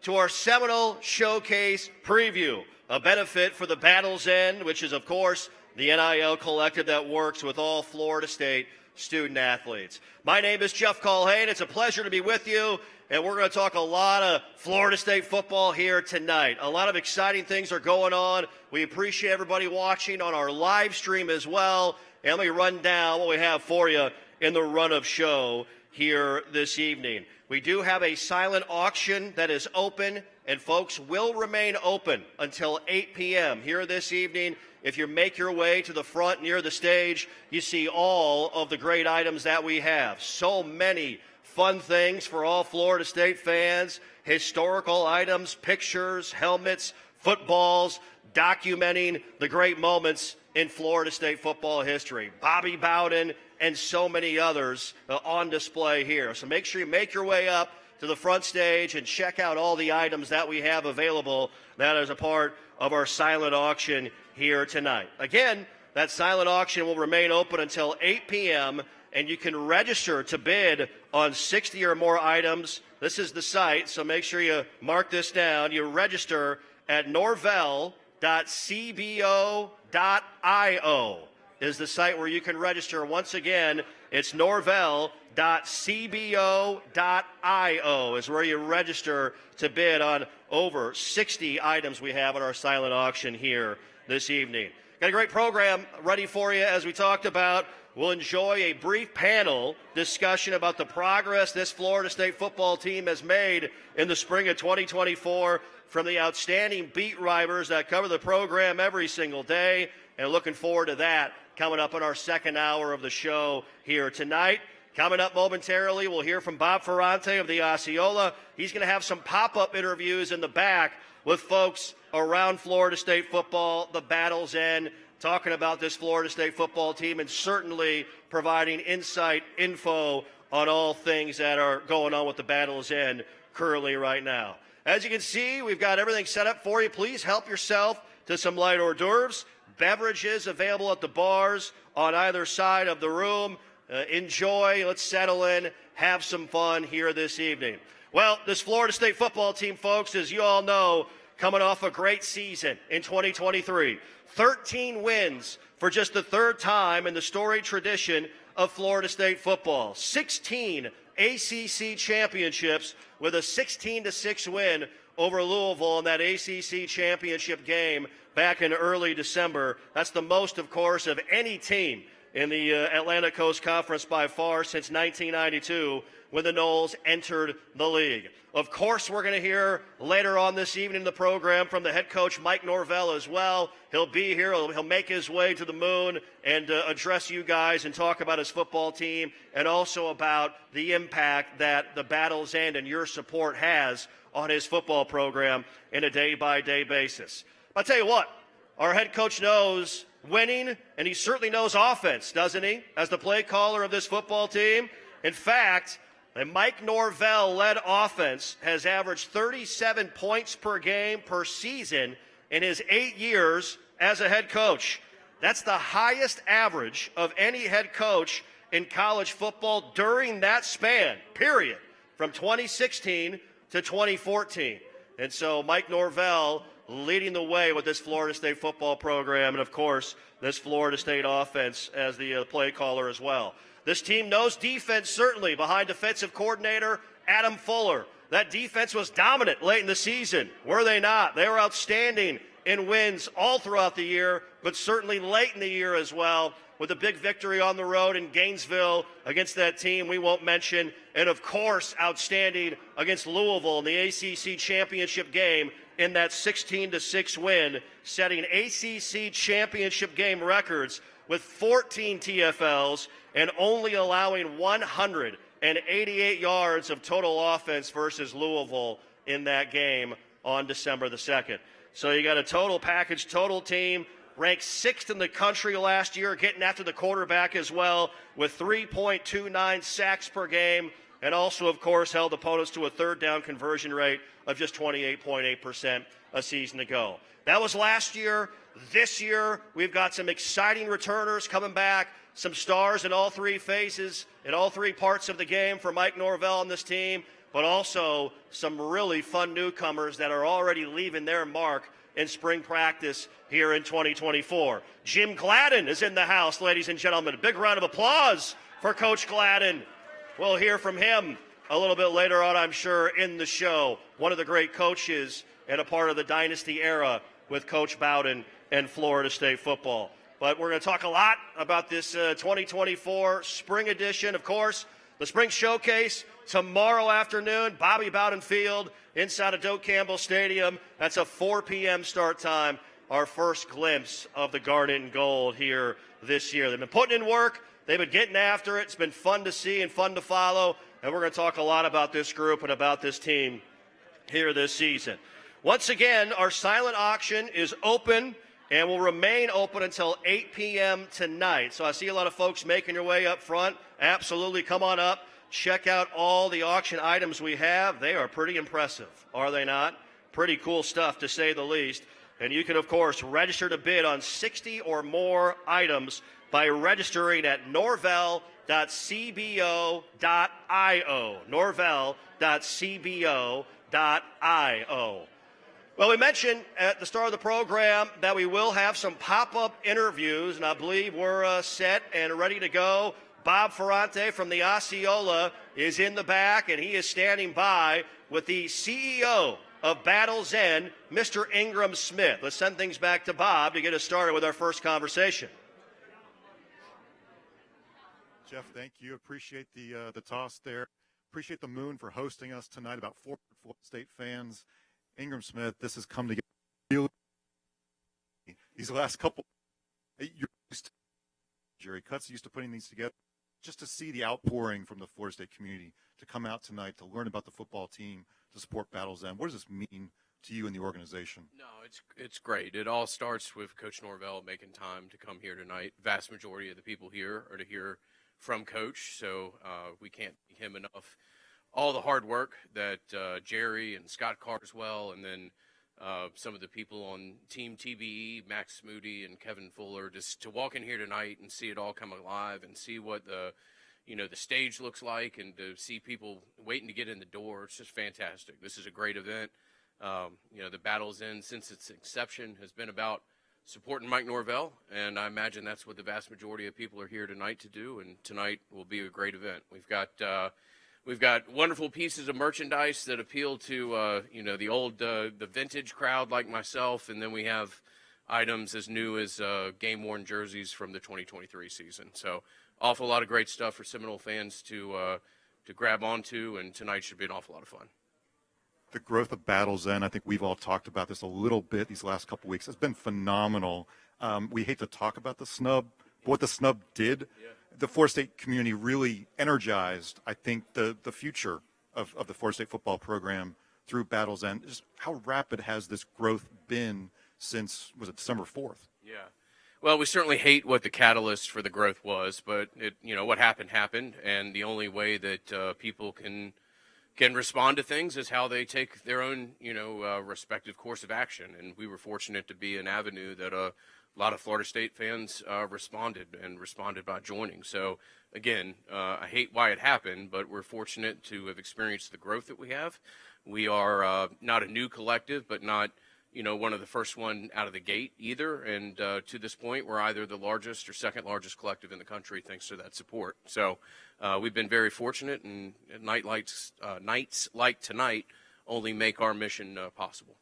to our Seminole Showcase Preview, a benefit for the Battle's End, which is, of course, the NIL collective that works with all Florida State student athletes. My name is Jeff CULHANE. It's a pleasure to be with you, and we're going to talk a lot of Florida State football here tonight. A lot of exciting things are going on. We appreciate everybody watching on our live stream as well. And let me run down what we have for you in the run of show here this evening. We do have a silent auction that is open, and folks will remain open until 8 p.m. here this evening. If you make your way to the front near the stage, you see all of the great items that we have. So many fun things for all Florida State fans, historical items, pictures, helmets, footballs, documenting the great moments in Florida State football history. Bobby Bowden and so many others on display here. So make sure you make your way up to the front stage and check out all the items that we have available that is a part of our silent auction here tonight. Again, that silent auction will remain open until 8 p.m., and you can register to bid on 60 or more items. This is the site, so make sure you mark this down. You register at norvell.cbo.io is the site where you can register. Once again, it's norvell.cbo.io is where you register to bid on over 60 items we have on our silent auction here this evening. Got a great program ready for you. As we talked about, we'll enjoy a brief panel discussion about the progress this Florida State football team has made in the spring of 2024 from the outstanding beat writers that cover the program every single day, and looking forward to that coming up in our second hour of the show here tonight. Coming up momentarily, we'll hear from Bob Ferrante of the Osceola. He's going to have some pop-up interviews in the back with folks around Florida State football, the Battle's End, talking about this Florida State football team and certainly providing insight, info on all things that are going on with the Battle's End currently right now. As you can see, we've got everything set up for you. Please help yourself to some light hors d'oeuvres. Beverages available at the bars on either side of the room. Enjoy, let's settle in, have some fun here this evening. Well, this Florida State football team, folks, as you all know, coming off a great season in 2023. 13 wins for just the third time in the storied tradition of Florida State football. 16 ACC championships with a 16-6 win over Louisville in that ACC championship game back in early December. That's the most, of course, of any team in the Atlantic Coast Conference by far since 1992 when the Noles entered the league. Of course, we're going to hear later on this evening in the program from the head coach, Mike Norvell, as well. He'll be here. He'll make his way to the moon and address you guys and talk about his football team and also about the impact that the Battle's End and your support has on his football program in a day-by-day basis. I'll tell you what, our head coach knows winning, and he certainly knows offense, doesn't he, as the play caller of this football team? In fact, the Mike Norvell-led offense has averaged 37 points per game per season in his 8 years as a head coach. That's the highest average of any head coach in college football during that span, period, from 2016 to 2014. And so Mike Norvell leading the way with this Florida State football program and, of course, this Florida State offense as the play caller as well. This team knows defense, certainly, behind defensive coordinator Adam Fuller. That defense was dominant late in the season, were they not? They were outstanding in wins all throughout the year, but certainly late in the year as well, with a big victory on the road in Gainesville against that team we won't mention, and, of course, outstanding against Louisville in the ACC championship game in that 16-6 win, setting ACC championship game records with 14 TFLs and only allowing 188 yards of total offense versus Louisville in that game on December the 2nd. So you got a total package, total team, ranked 6th in the country last year, getting after the quarterback as well with 3.29 sacks per game, and also, of course, held opponents to a third down conversion rate of just 28.8% a season ago. That was last year. This year, we've got some exciting returners coming back, some stars in all three phases, in all three parts of the game for Mike Norvell and this team. but also some really fun newcomers that are already leaving their mark in spring practice here in 2024. Jim Gladden is in the house, ladies and gentlemen. A big round of applause for Coach Gladden. We'll hear from him a little bit later on, I'm sure, in the show. One of the great coaches and a part of the dynasty era with Coach Bowden and Florida State football. But we're going to talk a lot about this 2024 spring edition. Of course, the Spring Showcase tomorrow afternoon, Bobby Bowden Field inside of Doak Campbell Stadium. That's a 4 p.m. start time. Our first glimpse of the Garnet and Gold here this year. They've been putting in work. They've been getting after it. It's been fun to see and fun to follow. And we're going to talk a lot about this group and about this team here this season. Once again, our silent auction is open and will remain open until 8 p.m. tonight. So I see a lot of folks making your way up front. Absolutely, come on up. Check out all the auction items we have. They are pretty impressive, are they not? Pretty cool stuff, to say the least. And you can, of course, register to bid on 60 or more items by registering at norvell.cbo.io. norvell.cbo.io. Well, we mentioned at the start of the program that we will have some pop-up interviews, and I believe we're set and ready to go. Bob Ferrante from the Osceola is in the back, and he is standing by with the CEO of Battle's End, Mr. Ingram Smith. Let's send things back to Bob to get us started with our first conversation. Jeff, thank you. Appreciate the toss there. Appreciate the Moon for hosting us tonight. About 4 Florida State fans. Ingram Smith, this has come together really these last couple years. Jerry Cutts used to putting these together. Just to see the outpouring from the Florida State community to come out tonight to learn about the football team, to support Battle's End. What does this mean to you and the organization? No, it's great. It all starts with Coach Norvell making time to come here tonight. Vast majority of the people here are to hear from Coach, so we can't thank him enough. All the hard work that Jerry and Scott Carswell, and then some of the people on Team TBE, Max Moody and Kevin Fuller, just to walk in here tonight and see it all come alive and see what the stage looks like, and to see people waiting to get in the door. It's just fantastic. This is a great event. The Battle's End, since its inception, has been about supporting Mike Norvell, and I imagine that's what the vast majority of people are here tonight to do, and tonight will be a great event. We've got wonderful pieces of merchandise that appeal to, the old, the vintage crowd like myself, and then we have items as new as game-worn jerseys from the 2023 season. So awful lot of great stuff for Seminole fans to grab onto, and tonight should be an awful lot of fun. The growth of Battle's End, I think we've all talked about this a little bit these last couple weeks. It's been phenomenal. We hate to talk about the snub, but what the snub did, the Florida State community really energized, I think, the future of the Florida State football program through Battle's End. Just how rapid has this growth been since, was it December 4th? Yeah. Well, we certainly hate what the catalyst for the growth was, but what happened, and the only way that people can respond to things is how they take their own, respective course of action. And we were fortunate to be an avenue that a lot of Florida State fans responded by joining. So, again, I hate why it happened, but we're fortunate to have experienced the growth that we have. We are not a new collective, but not, one of the first one out of the gate either. And to this point, we're either the largest or second largest collective in the country thanks to that support. So we've been very fortunate, and nights like tonight only make our mission possible.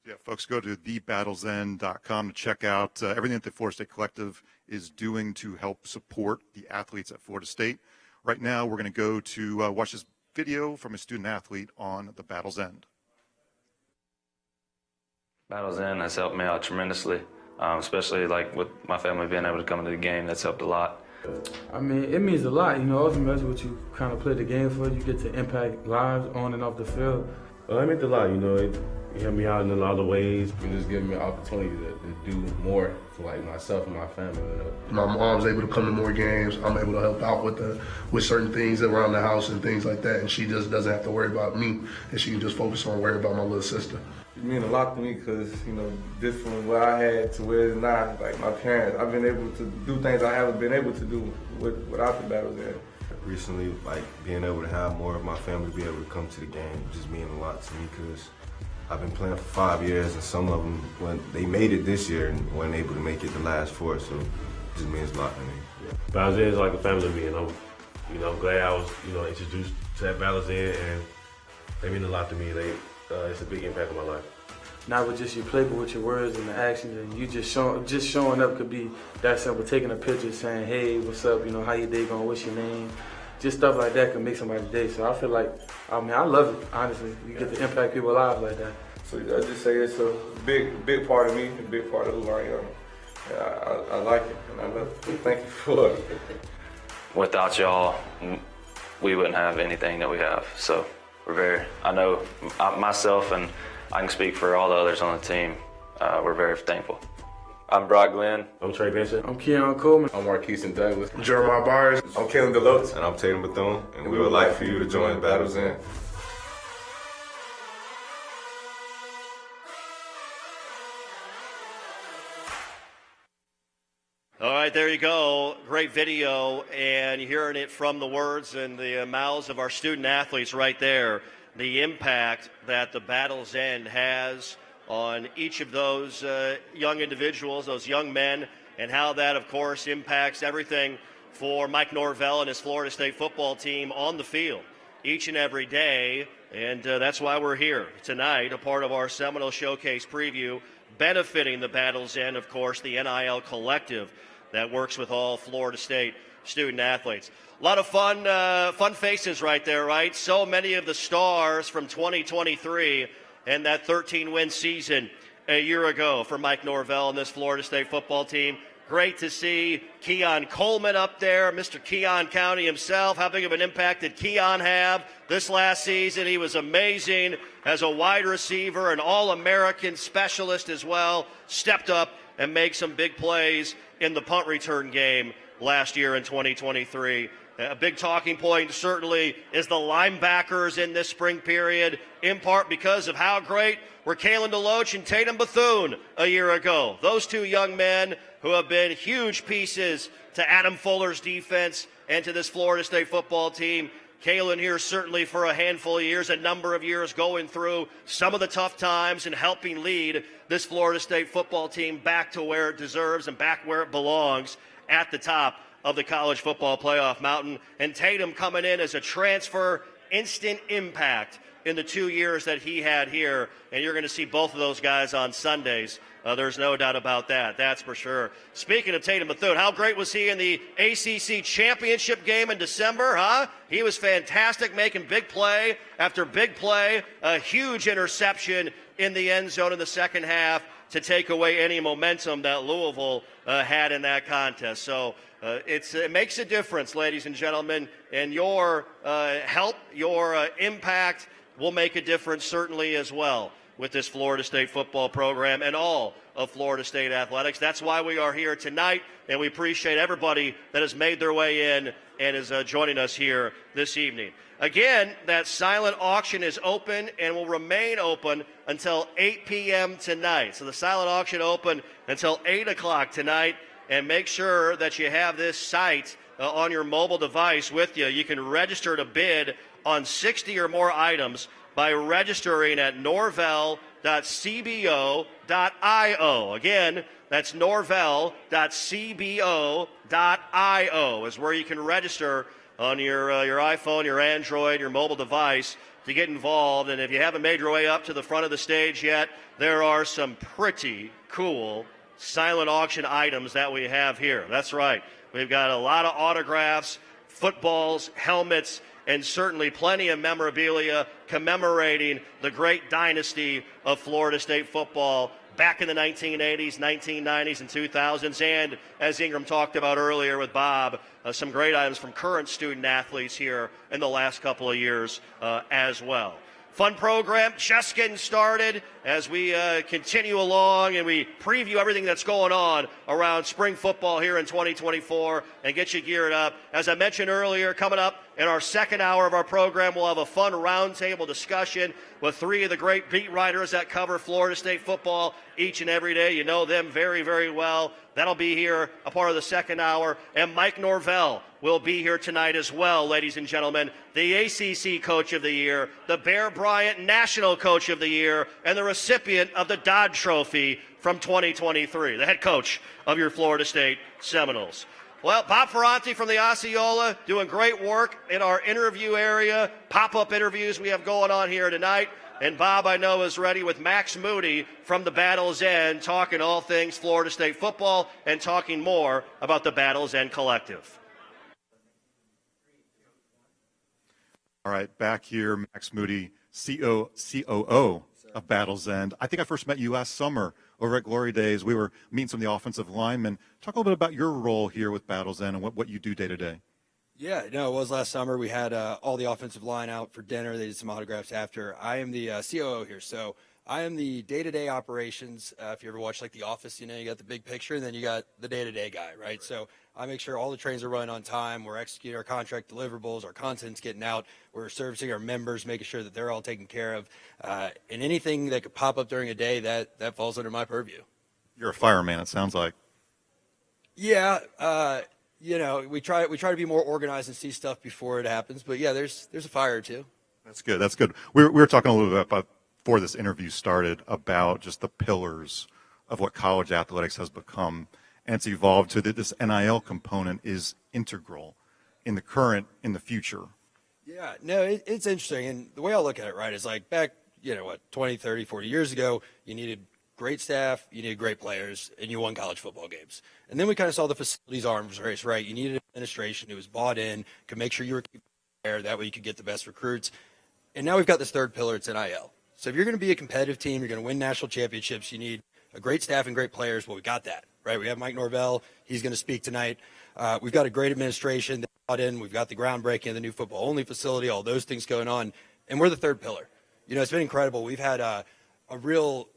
Yeah, folks, go to thebattlesend.com to check out everything that the Florida State Collective is doing to help support the athletes at Florida State. Right now, we're going to go to watch this video from a student athlete on the Battle's End. Battle's End has helped me out tremendously, especially like with my family being able to come to the game. That's helped a lot. I mean, it means a lot. Ultimately, that's what you kind of play the game for. You get to impact lives on and off the field. It meant a lot, It helped me out in a lot of ways. It just gave me an opportunity to do more for like myself and my family. My mom's able to come to more games. I'm able to help out with certain things around the house and things like that. And she just doesn't have to worry about me, and she can just focus on worrying about my little sister. It means a lot to me because, just from where I had to where it's now, like my parents, I've been able to do things I haven't been able to do without the Battle's End. Recently, like being able to have more of my family be able to come to the game just mean a lot to me because I've been playing for 5 years and some of them, when they made it this year and weren't able to make it the last 4, so it just means a lot to me. Yeah. Battles Inn is like a family to me, and I'm glad I was, introduced to that Battles Inn, and they mean a lot to me. It's a big impact on my life. Not with just your play, but with your words and the actions, and you just showing up could be that simple. Taking a picture, saying, "Hey, what's up? How your day going? What's your name?" Just stuff like that can make somebody's day. So I feel like, I love it. Honestly, you get to impact people's lives like that. So I just say it's a big part of me, a big part of who I am. I like it, and I love it. Thank you for it. Without y'all, we wouldn't have anything that we have. So I know myself, and I can speak for all the others on the team, we're very thankful. I'm Brock Glenn. I'm Trey Benson. I'm Keon Coleman. I'm Marquise Douglas. Jeremiah Byers. I'm Kalen DeLoach. And I'm Tatum Bethune. And we would like for you to join Battles Inn. All right, there you go. Great video, and you're hearing it from the words and the mouths of our student athletes right there. The impact that the Battles End has on each of those young individuals, those young men, and how that, of course, impacts everything for Mike Norvell and his Florida State football team on the field each and every day. And that's why we're here tonight, a part of our Seminole Showcase preview, benefiting the Battles End, of course, the NIL collective that works with all Florida State student athletes. A lot of fun faces right there, right? So many of the stars from 2023 and that 13-win season a year ago for Mike Norvell and this Florida State football team. Great to see KEON Coleman up there, Mr. KEON County himself. How big of an impact did KEON have this last season? He was amazing as a wide receiver, an All-American specialist as well. Stepped up and made some big plays in the punt return game last year in 2023. A big talking point certainly is the linebackers in this spring period, in part because of how great were KALEN DELOACH and Tatum Bethune a year ago. Those two young men who have been huge pieces to Adam Fuller's defense and to this Florida State football team. KALEN here certainly for a handful of years, a number of years going through some of the tough times and helping lead this Florida State football team back to where it deserves and back where it belongs at the top of the college football playoff mountain. And Tatum coming in as a transfer, instant impact in the 2 years that he had here. And you're going to see both of those guys on Sundays. There's no doubt about that. That's for sure. Speaking of Tatum Bethune, how great was he in the ACC championship game in December, huh? He was fantastic, making big play after big play. A huge interception in the end zone in the second half to take away any momentum that Louisville had in that contest. So it makes a difference, ladies and gentlemen, and your help, your impact will make a difference certainly as well with this Florida State football program and all of Florida State athletics. That's why we are here tonight, and we appreciate everybody that has made their way in and is joining us here this evening. Again, that silent auction is open and will remain open until 8 p.m. tonight. So the silent auction open until 8 o'clock tonight, and make sure that you have this site on your mobile device with you. You can register to bid on 60 or more items by registering at norvell.cbo.io. Again, that's norvell.cbo.io is where you can register on your iPhone, your Android, your mobile device to get involved. And if you haven't made your way up to the front of the stage yet, there are some pretty cool silent auction items that we have here. That's right. We've got a lot of autographs, footballs, helmets, and certainly plenty of memorabilia commemorating the great dynasty of Florida State football back in the 1980s, 1990s, and 2000s. And as Ingram talked about earlier with Bob, some great items from current student athletes here in the last couple of years as well. Fun program just getting started as we continue along and we preview everything that's going on around spring football here in 2024 and get you geared up. As I mentioned earlier, coming up In our second hour of our program, we'll have a fun roundtable discussion with three of the great beat writers that cover Florida State football each and every day. You know them very, very well. That'll be here, a part of the second hour. And Mike Norvell will be here tonight as well, ladies and gentlemen. The ACC Coach of the Year, the Bear Bryant National Coach of the Year, and the recipient of the Dodd Trophy from 2023, the head coach of your Florida State Seminoles. Well, Bob Ferranti from the Osceola doing great work in our interview area, pop-up interviews we have going on here tonight. And Bob, I know, is ready with Max Moody from the Battle's End, talking all things Florida State football and talking more about the Battle's End Collective. All right, back here, Max Moody, COO of Battle's End. I think I first met you last summer over at Glory Days. We were meeting some of the offensive linemen. Talk a little bit about your role here with Battle's End and what you do day to day. Yeah, no, it was last summer. We had all the offensive line out for dinner. They did some autographs after. I am the COO here, so I am the day-to-day operations. If you ever watch like The Office, you know, you got the big picture, and then you got the day-to-day guy, right? So I make sure all the trains are running on time. We're executing our contract deliverables. Our content's getting out. We're servicing our members, making sure that they're all taken care of. And anything that could pop up during a day, that falls under my purview. You're a fireman, it sounds like. Yeah, you know, we try to be more organized and see stuff before it happens. But yeah, there's a fire or two. That's good. That's good. We were talking a little bit about, before this interview started, about just the pillars of what college athletics has become, and it's evolved to that this NIL component is integral in the current, in the future. Yeah, no, it's interesting. And the way I look at it, right, is like back, 20, 30, 40 years ago, you needed great staff, you needed great players, and you won college football games. And then we kind of saw the facilities arms race, right? You needed an administration who was bought in, could make sure you were there, that way you could get the best recruits. And now we've got this third pillar, it's NIL. So if you're going to be a competitive team, you're going to win national championships, you need a great staff and great players. Well, we got that, right? We have Mike Norvell. He's going to speak tonight. We've got a great administration that brought in. We've got the groundbreaking of the new football-only facility, all those things going on. And we're the third pillar. It's been incredible. We've had a real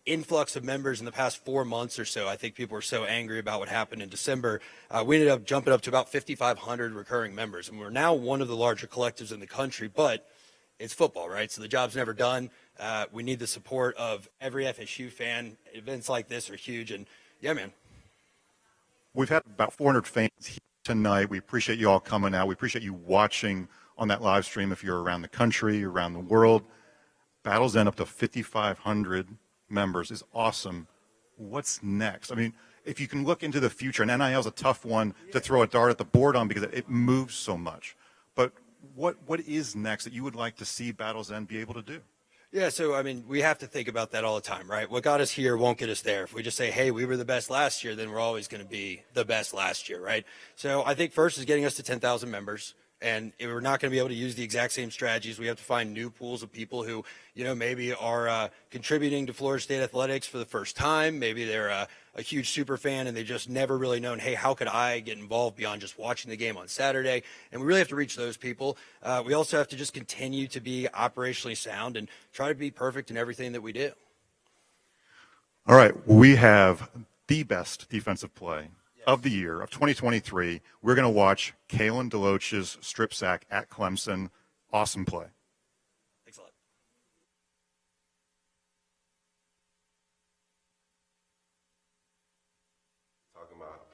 influx of members in the past 4 months or so. I think people were so angry about what happened in December. We ended up jumping up to about 5,500 recurring members. And we're now one of the larger collectives in the country, but it's football, right? So the job's never done. We need the support of every FSU fan. Events like this are huge. And yeah, man. We've had about 400 fans here tonight. We appreciate you all coming out. We appreciate you watching on that live stream if you're around the country, around the world. Battle's End up to 5,500 members is awesome. What's next? I mean, if you can look into the future, and NIL is a tough one to throw a dart at the board on because it moves so much. But what is next that you would like to see Battle's End be able to do? Yeah, so, I mean, we have to think about that all the time, right? What got us here won't get us there. If we just say, hey, we were the best last year, then we're always going to be the best last year, right? So I think first is getting us to 10,000 members. And if we're not going to be able to use the exact same strategies, we have to find new pools of people who, maybe are contributing to Florida State athletics for the first time. Maybe they're a huge super fan and they just never really known, hey, how could I get involved beyond just watching the game on Saturday? And we really have to reach those people. We also have to just continue to be operationally sound and try to be perfect in everything that we do. All right, we have the best defensive play of the year of 2023. We're going to watch KALEN DELOACH's strip sack at Clemson. Awesome play. Thanks a lot. Talking about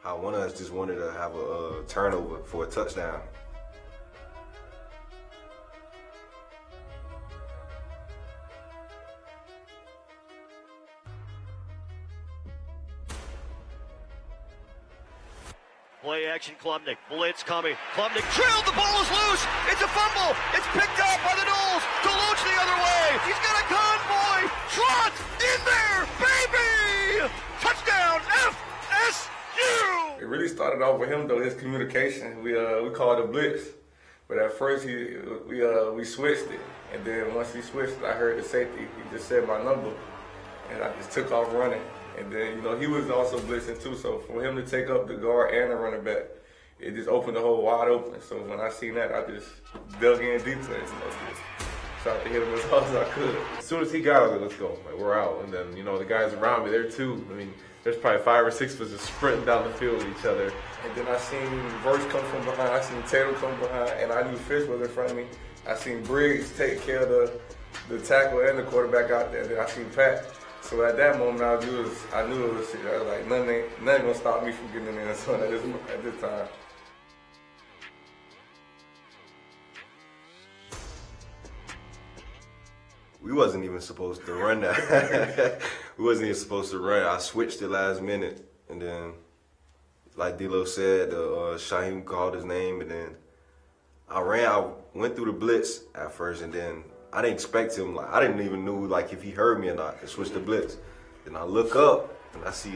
how one of us just wanted to have a turnover for a touchdown. Play action, Klubnik. Blitz coming. Klubnik drilled. The ball is loose. It's a fumble. It's picked up by the Noles. DeLoach the other way. He's got a convoy. Trot in there, baby! Touchdown, FSU! It really started off with him though. His communication. We called it blitz, but at first we switched it, and then once he switched it, I heard the safety. He just said my number, and I just took off running. And then, he was also blitzing too, so for him to take up the guard and the running back, it just opened the hole wide open. So when I seen that, I just dug in deeper. tried to hit him as hard as I could. As soon as he got it, I was like, let's go. Like, we're out. And then, the guys around me, they're too. I mean, there's probably 5 or 6 of us just sprinting down the field with each other. And then I seen Verse come from behind. I seen Taylor come behind, and I knew Fish was in front of me. I seen Briggs take care of the tackle and the quarterback out there. Then I seen Pat. So at that moment, I knew it was like nothing gonna stop me from getting in there. So at this time. We wasn't even supposed to run that. We wasn't even supposed to run. I switched it last minute, and then, like D-Lo said, Shaheem called his name, and then I went through the blitz at first, and then I didn't expect him. Like, I didn't even know if he heard me or not. I switched the blitz. Then I look up, and I see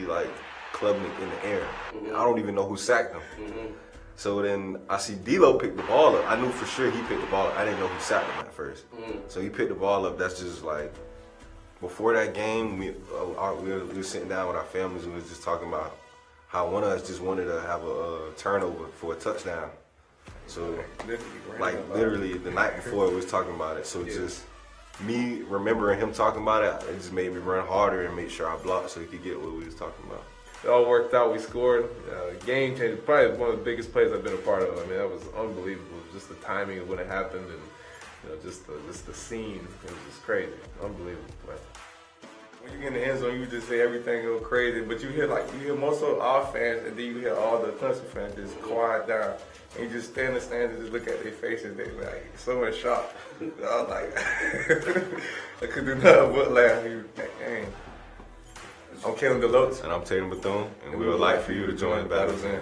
Klubnik in the air. And I don't even know who sacked him. So then I see D-Lo pick the ball up. I knew for sure he picked the ball up. I didn't know who sacked him at first. So he picked the ball up. That's just before that game, we were sitting down with our families. We was just talking about how one of us just wanted to have a turnover for a touchdown. So literally the night before we was talking about it. So just me remembering him talking about it just made me run harder and make sure I blocked so he could get what we was talking about. It all worked out. We scored. Game changer. Probably one of the biggest plays I've been a part of. I mean, that was unbelievable. Just the timing of when it happened, and just the scene. It was just crazy. Unbelievable play. When you get in the end zone, you just say everything go crazy, but you hear most of our fans, and then you hear all the Clemson fans just quiet down, and you just stand in the stands and just look at their faces. They so in shock. I was like, I couldn't do nothing but laugh. Dang. I'm Kalen DeLoach. And I'm Tatum Bethune, and we would like for you to join the Battles In.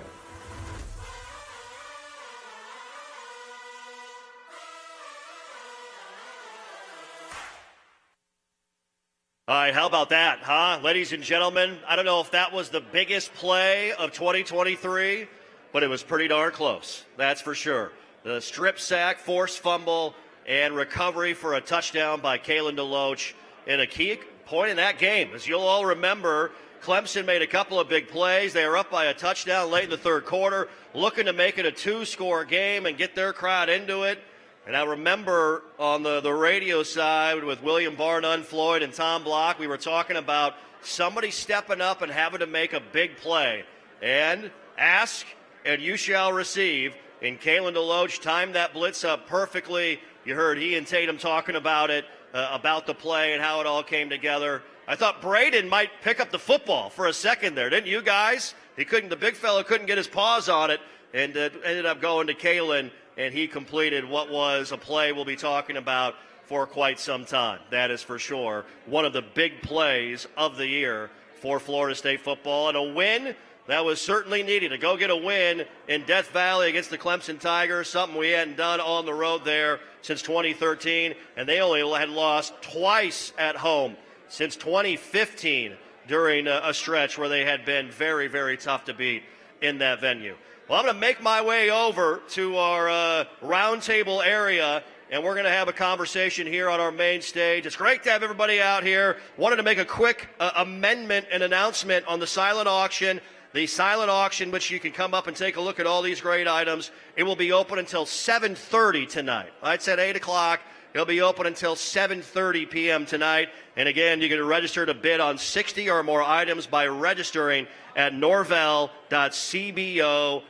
All right, how about that, huh? Ladies and gentlemen, I don't know if that was the biggest play of 2023, but it was pretty darn close, that's for sure. The strip sack, forced fumble, and recovery for a touchdown by Kalen DeLoach in a key point in that game. As you'll all remember, Clemson made a couple of big plays. They were up by a touchdown late in the third quarter, looking to make it a 2-score game and get their crowd into it. And I remember on the radio side with William Barnum, Floyd, and Tom Block, we were talking about somebody stepping up and having to make a big play. And ask, and you shall receive. And Kalen DeLoach timed that blitz up perfectly. You heard he and Tatum talking about it, about the play and how it all came together. I thought Braden might pick up the football for a second there, didn't you guys? The big fella couldn't get his paws on it, and it ended up going to Kalen, and he completed what was a play we'll be talking about for quite some time. That is for sure one of the big plays of the year for Florida State football, and a win that was certainly needed. To go get a win in Death Valley against the Clemson Tigers, something we hadn't done on the road there since 2013, and they only had lost twice at home since 2015 during a stretch where they had been very, very tough to beat in that venue. Well, I'm going to make my way over to our roundtable area, and we're going to have a conversation here on our main stage. It's great to have everybody out here. Wanted to make a quick amendment and announcement on the silent auction. The silent auction, which you can come up and take a look at all these great items. It will be open until 7:30 tonight. I said 8 o'clock. It'll be open until 7:30 p.m. tonight. And again, you can register to bid on 60 or more items by registering at norvell.cbo.io.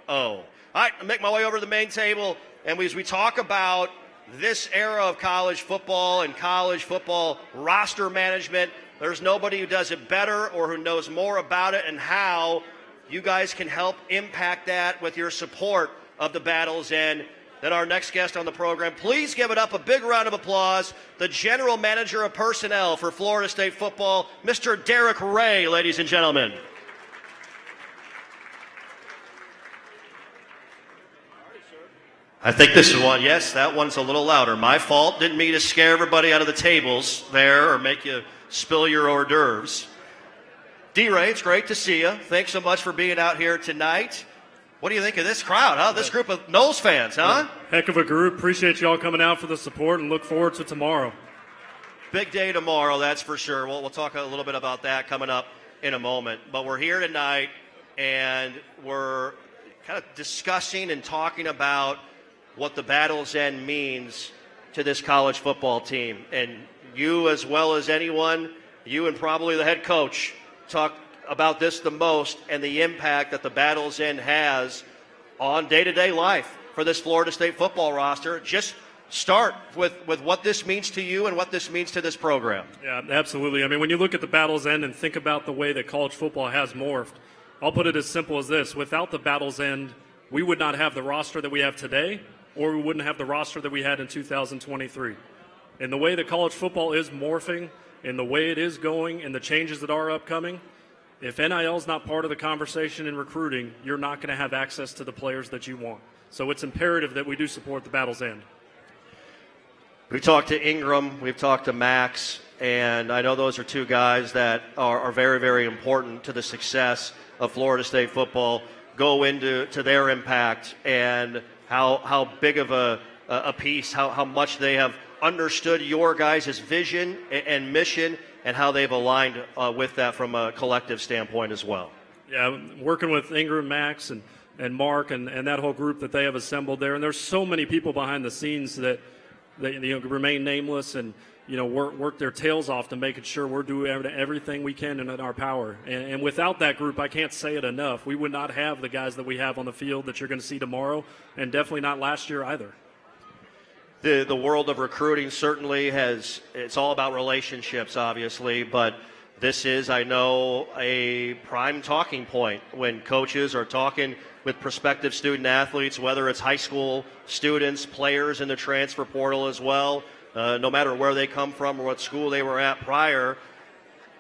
All right, I'll make my way over to the main table. And as we talk about this era of college football and college football roster management, there's nobody who does it better or who knows more about it and how you guys can help impact that with your support of the Battles In than our next guest on the program. Please give it up, a big round of applause, the General Manager of Personnel for Florida State football, Mr. DARRICK Ray, ladies and gentlemen. I think this is one. Yes, that one's a little louder. My fault. Didn't mean to scare everybody out of the tables there or make you spill your hors d'oeuvres. D-Ray, it's great to see you. Thanks so much for being out here tonight. What do you think of this crowd, huh? This group of Knowles fans, huh? Heck of a group. Appreciate you all coming out for the support and look forward to tomorrow. Big day tomorrow, that's for sure. We'll talk a little bit about that coming up in a moment. But we're here tonight, and we're kind of discussing and talking about what the Battles End means to this college football team. And you, as well as anyone, you and probably the head coach, talk about this the most and the impact that the Battle's End has on day-to-day life for this Florida State football roster. Just start with what this means to you and what this means to this program. Yeah, absolutely. I mean, when you look at the Battle's End and think about the way that college football has morphed, I'll put it as simple as this. Without the Battle's End, we would not have the roster that we have today, or we wouldn't have the roster that we had in 2023. And the way that college football is morphing and the way it is going and the changes that are upcoming, if NIL is not part of the conversation in recruiting, you're not going to have access to the players that you want. So it's imperative that we do support the Battle's End. We've talked to Ingram, we've talked to Max, and I know those are two guys that are very, very important to the success of Florida State football. Go into their impact and how big of a piece, how much they have understood your guys' vision and mission, and how they've aligned with that from a collective standpoint as well. Yeah, working with Ingram, Max, and Mark, and that whole group that they have assembled there, and there's so many people behind the scenes that remain nameless and work their tails off to making sure we're doing everything we can in our power. And without that group, I can't say it enough, we would not have the guys that we have on the field that you're going to see tomorrow, and definitely not last year either. The world of recruiting certainly it's all about relationships, obviously, but this is, I know, a prime talking point when coaches are talking with prospective student athletes, whether it's high school students, players in the transfer portal as well, no matter where they come from or what school they were at prior.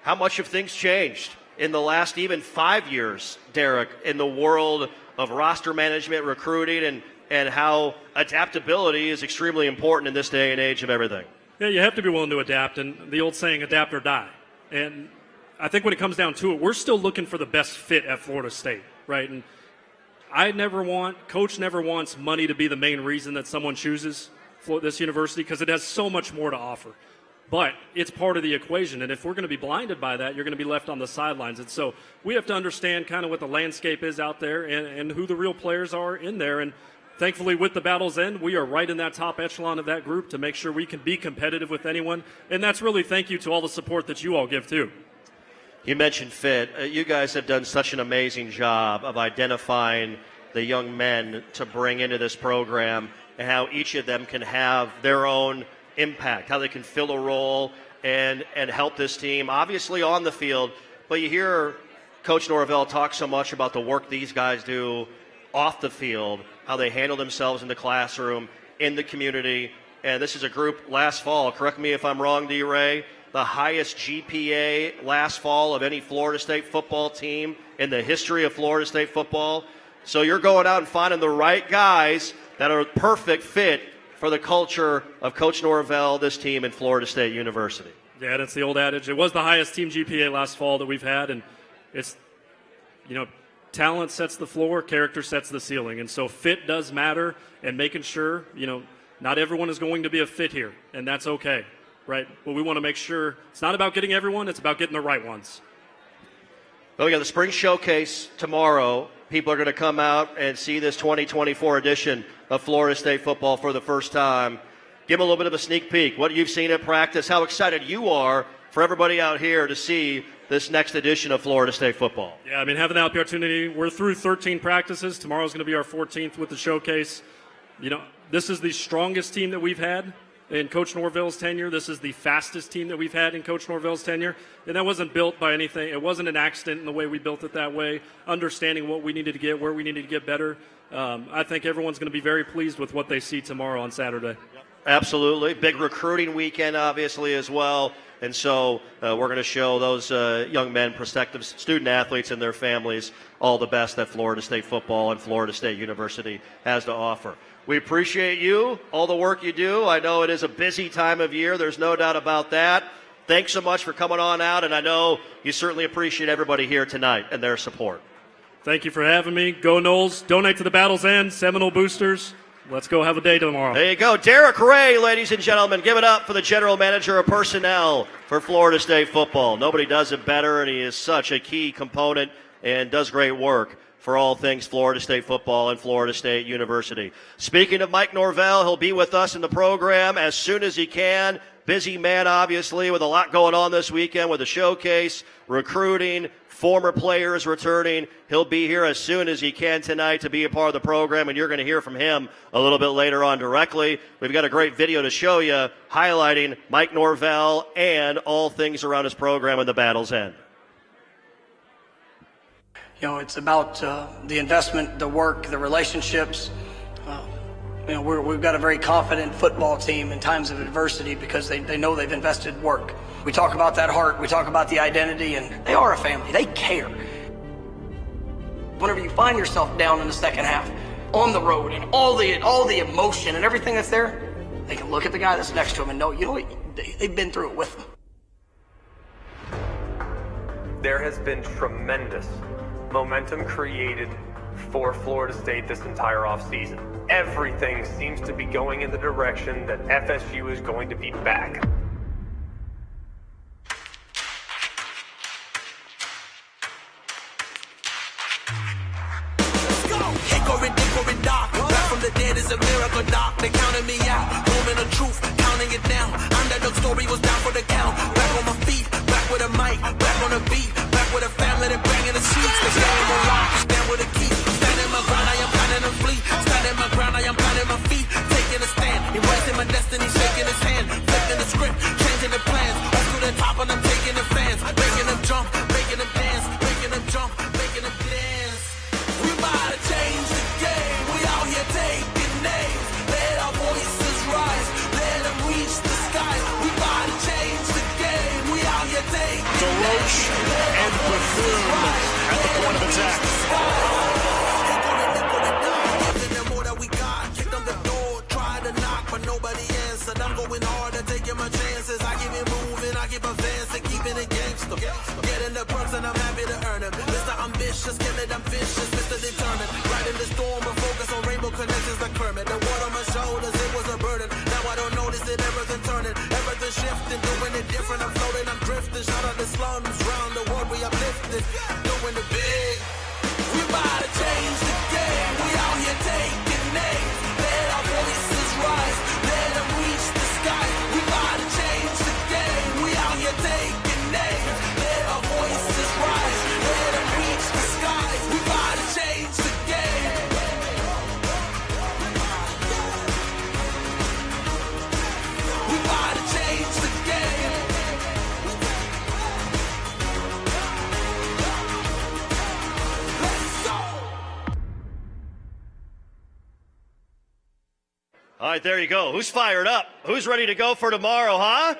How much have things changed in the last even 5 years, Darrick, in the world of roster management, recruiting, and how adaptability is extremely important in this day and age of everything? Yeah, you have to be willing to adapt, and the old saying, adapt or die. And I think when it comes down to it, we're still looking for the best fit at Florida State, right? And Coach never wants money to be the main reason that someone chooses this university, because it has so much more to offer. But it's part of the equation, and if we're going to be blinded by that, you're going to be left on the sidelines. And so we have to understand kind of what the landscape is out there and who the real players are in there. And thankfully, with the Battle's End, we are right in that top echelon of that group to make sure we can be competitive with anyone. And that's really thank you to all the support that you all give, too. You mentioned fit. You guys have done such an amazing job of identifying the young men to bring into this program and how each of them can have their own impact, how they can fill a role and help this team, obviously on the field. But you hear Coach Norvell talk so much about the work these guys do off the field, how they handle themselves in the classroom, in the community. And this is a group last fall, correct me if I'm wrong, D-Ray, the highest GPA last fall of any Florida State football team in the history of Florida State football. So you're going out and finding the right guys that are a perfect fit for the culture of Coach Norvell, this team in Florida State University. Yeah, that's the old adage. It was the highest team GPA last fall that we've had, and it's, talent sets the floor, character sets the ceiling. And so fit does matter, and making sure, not everyone is going to be a fit here, and that's okay, right? But we want to make sure it's not about getting everyone, it's about getting the right ones. Well, we got the spring showcase tomorrow. People are going to come out and see this 2024 edition of Florida State football for the first time. Give them a little bit of a sneak peek. What you've seen at practice, how excited you are for everybody out here to see this next edition of Florida State football. Yeah, having the opportunity. We're through 13 practices. Tomorrow's going to be our 14th with the showcase. This is the strongest team that we've had in Coach Norvell's tenure. This is the fastest team that we've had in Coach Norvell's tenure. And that wasn't built by anything. It wasn't an accident in the way we built it that way, understanding what we needed to get, where we needed to get better. I think everyone's going to be very pleased with what they see tomorrow on Saturday. Absolutely. Big recruiting weekend, obviously, as well. And so we're going to show those young men, prospective student athletes and their families all the best that Florida State football and Florida State University has to offer. We appreciate you, all the work you do. I know it is a busy time of year. There's no doubt about that. Thanks so much for coming on out, and I know you certainly appreciate everybody here tonight and their support. Thank you for having me. Go Noles. Donate to the Battle's End. Seminole boosters. Let's go have a day tomorrow. There you go. Darrick Ray, ladies and gentlemen. Give it up for the general manager of personnel for Florida State football. Nobody does it better, and he is such a key component and does great work for all things Florida State football and Florida State University. Speaking of Mike Norvell, he'll be with us in the program as soon as he can. Busy man, obviously, with a lot going on this weekend with the showcase, recruiting, former players returning. He'll be here as soon as he can tonight to be a part of the program, and you're going to hear from him a little bit later on directly. We've got a great video to show you highlighting Mike Norvell and all things around his program in the Battle's End. You know, it's about the investment, the work, the relationships. You know, we've got a very confident football team in times of adversity because they know they've invested work. We talk about that heart, we talk about the identity, and they are a family. They care. Whenever you find yourself down in the second half, on the road, and all the emotion and everything that's there, they can look at the guy that's next to them and know, you know what, they've been through it with them. There has been tremendous momentum created for Florida State this entire offseason. Everything seems to be going in the direction that FSU is going to be back. Back from the dead is a miracle, doc. They counted me out. Moment of truth, counting it down. Underdog story was down for the count. Back on my feet, back with a mic, back on a beat, back with a family that banging the sheets. They stand on lock, stand with a key. Standing my ground, I am planning to flee. Standing my ground, I am planting my feet. Taking a stand, embracing my destiny, shaking his hand. Flipping the script, changing the plans. Up to the top and I'm taking the fans. Making them jump, making them dance. Making them jump, making them dance. We about to change the game. We out here taking names. Let our voices rise. Let them reach the skies. We about to change the game. We out here taking DELOACH and Bethune at the point of attack. Giving them all that we got. Kicked on the door, tried to knock, but nobody answered. I'm going hard and taking my chances. I keep it moving, I keep advancing, keeping it gangster. Getting the perks and I'm happy to earn them. Mr. Ambitious, kill it, I'm vicious, Mr. Determined. Riding the storm, but focus on rainbow connections like Kermit. The water on my shoulders, it was a burden. Now I don't notice it, everything turning, everything shifting, doing it different. I'm floating, I'm drifting. Shout out the slums, round the world we uplifted, doing it big. We about to change the game. We out here taking names. Let our voices rise. Let them reach the sky. We about to change the game. We out here taking names. Let our voices rise. Let them reach the sky. We about to change the game. We about to change the game. Let's go. All right, there you go. Who's fired up? Who's ready to go for tomorrow, huh?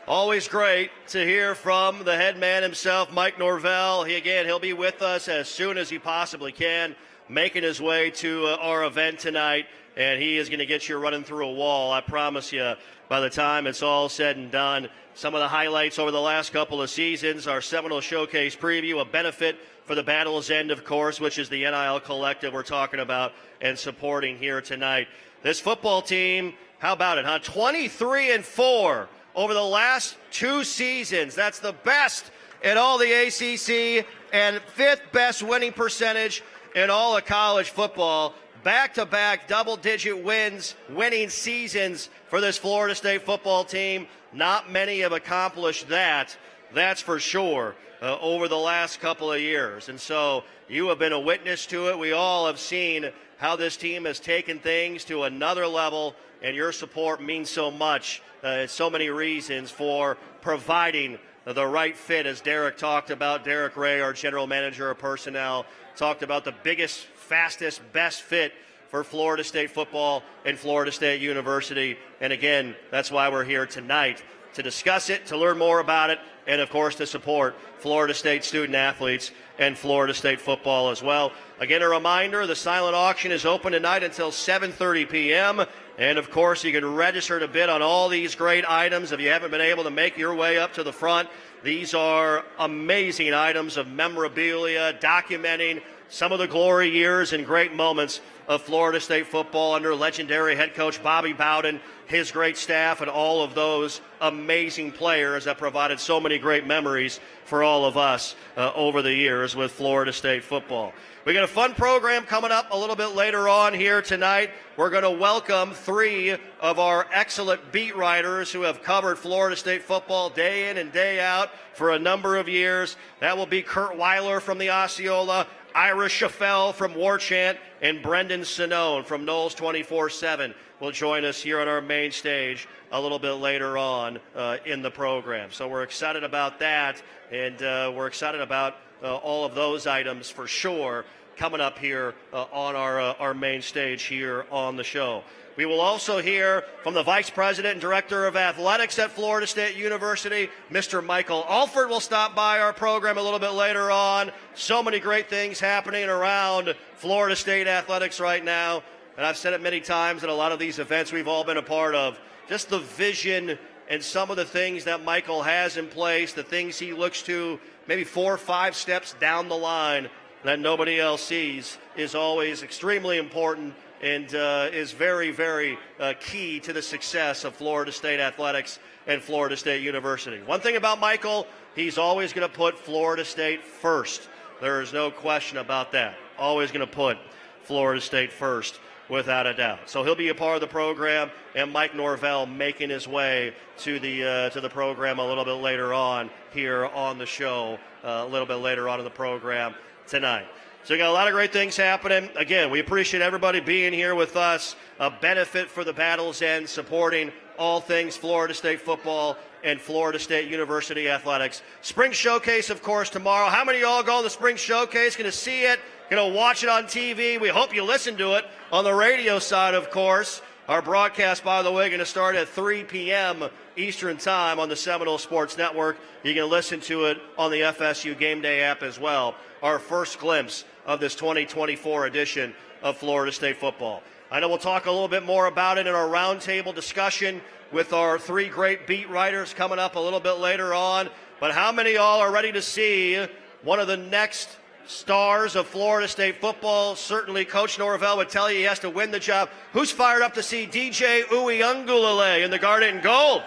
Always great to hear from the head man himself, Mike Norvell. He'll be with us as soon as he possibly can, making his way to our event tonight, and he is going to get you running through a wall. I promise you, by the time it's all said and done, some of the highlights over the last couple of seasons, our Seminole Showcase preview, a benefit for the Battle's End, of course, which is the NIL collective we're talking about and supporting here tonight. This football team, how about it, huh? 23-4 over the last 2 seasons. That's the best in all the ACC and 5th best winning percentage in all of college football. Back-to-back double-digit wins, winning seasons for this Florida State football team. Not many have accomplished that, that's for sure, over the last couple of years. And so you have been a witness to it. We all have seen how this team has taken things to another level, and your support means so much. So many reasons for providing the right fit, as Darrick talked about. YRAY, our general manager of personnel, talked about the biggest, fastest, best fit for Florida State football and Florida State University. And again, that's why we're here tonight, to discuss it, to learn more about it, and of course to support Florida State student athletes and Florida State football as well. Again, a reminder, the silent auction is open tonight until 7:30 p.m. And of course, you can register to bid on all these great items if you haven't been able to make your way up to the front. These are amazing items of memorabilia documenting some of the glory years and great moments of Florida State football under legendary head coach Bobby Bowden, his great staff, and all of those amazing players that provided so many great memories for all of us over the years with Florida State football. We got a fun program coming up a little bit later on here tonight. We're going to welcome 3 of our excellent beat writers who have covered Florida State football day in and day out for a number of years. That will be Kurt Weiler from the Osceola, Ira Schaffel from War Chant, and Brendan Sinone from Knowles 24/7 will join us here on our main stage a little bit later on in the program. So we're excited about that, and we're excited about all of those items for sure coming up here on our main stage here on the show. We will also hear from the Vice President and Director of Athletics at Florida State University. Mr. Michael Alford will stop by our program a little bit later on. So many great things happening around Florida State athletics right now. And I've said it many times at a lot of these events we've all been a part of. Just the vision and some of the things that Michael has in place, the things he looks to maybe 4 or 5 steps down the line that nobody else sees is always extremely important and is very, very key to the success of Florida State athletics and Florida State University. One thing about Michael, he's always going to put Florida State first. There is no question about that. Always going to put Florida State first, without a doubt. So he'll be a part of the program, and Mike Norvell making his way to the program a little bit later on here on the show, a little bit later on in the program tonight. So we got a lot of great things happening. Again, we appreciate everybody being here with us. A benefit for the Battle's End, supporting all things Florida State football and Florida State University athletics. Spring Showcase, of course, tomorrow. How many of y'all go to the Spring Showcase? Going to see it? Going to watch it on TV? We hope you listen to it on the radio side, of course. Our broadcast, by the way, going to start at 3 p.m. Eastern Time on the Seminole Sports Network. You can listen to it on the FSU Game Day app as well. Our first glimpse of this 2024 edition of Florida State football. I know we'll talk a little bit more about it in our roundtable discussion with our 3 great beat writers coming up a little bit later on. But how many of y'all are ready to see one of the next stars of Florida State football? Certainly Coach Norvell would tell you he has to win the job. Who's fired up to see DJ Uiagalelei in the Garnet and Gold?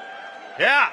Yeah.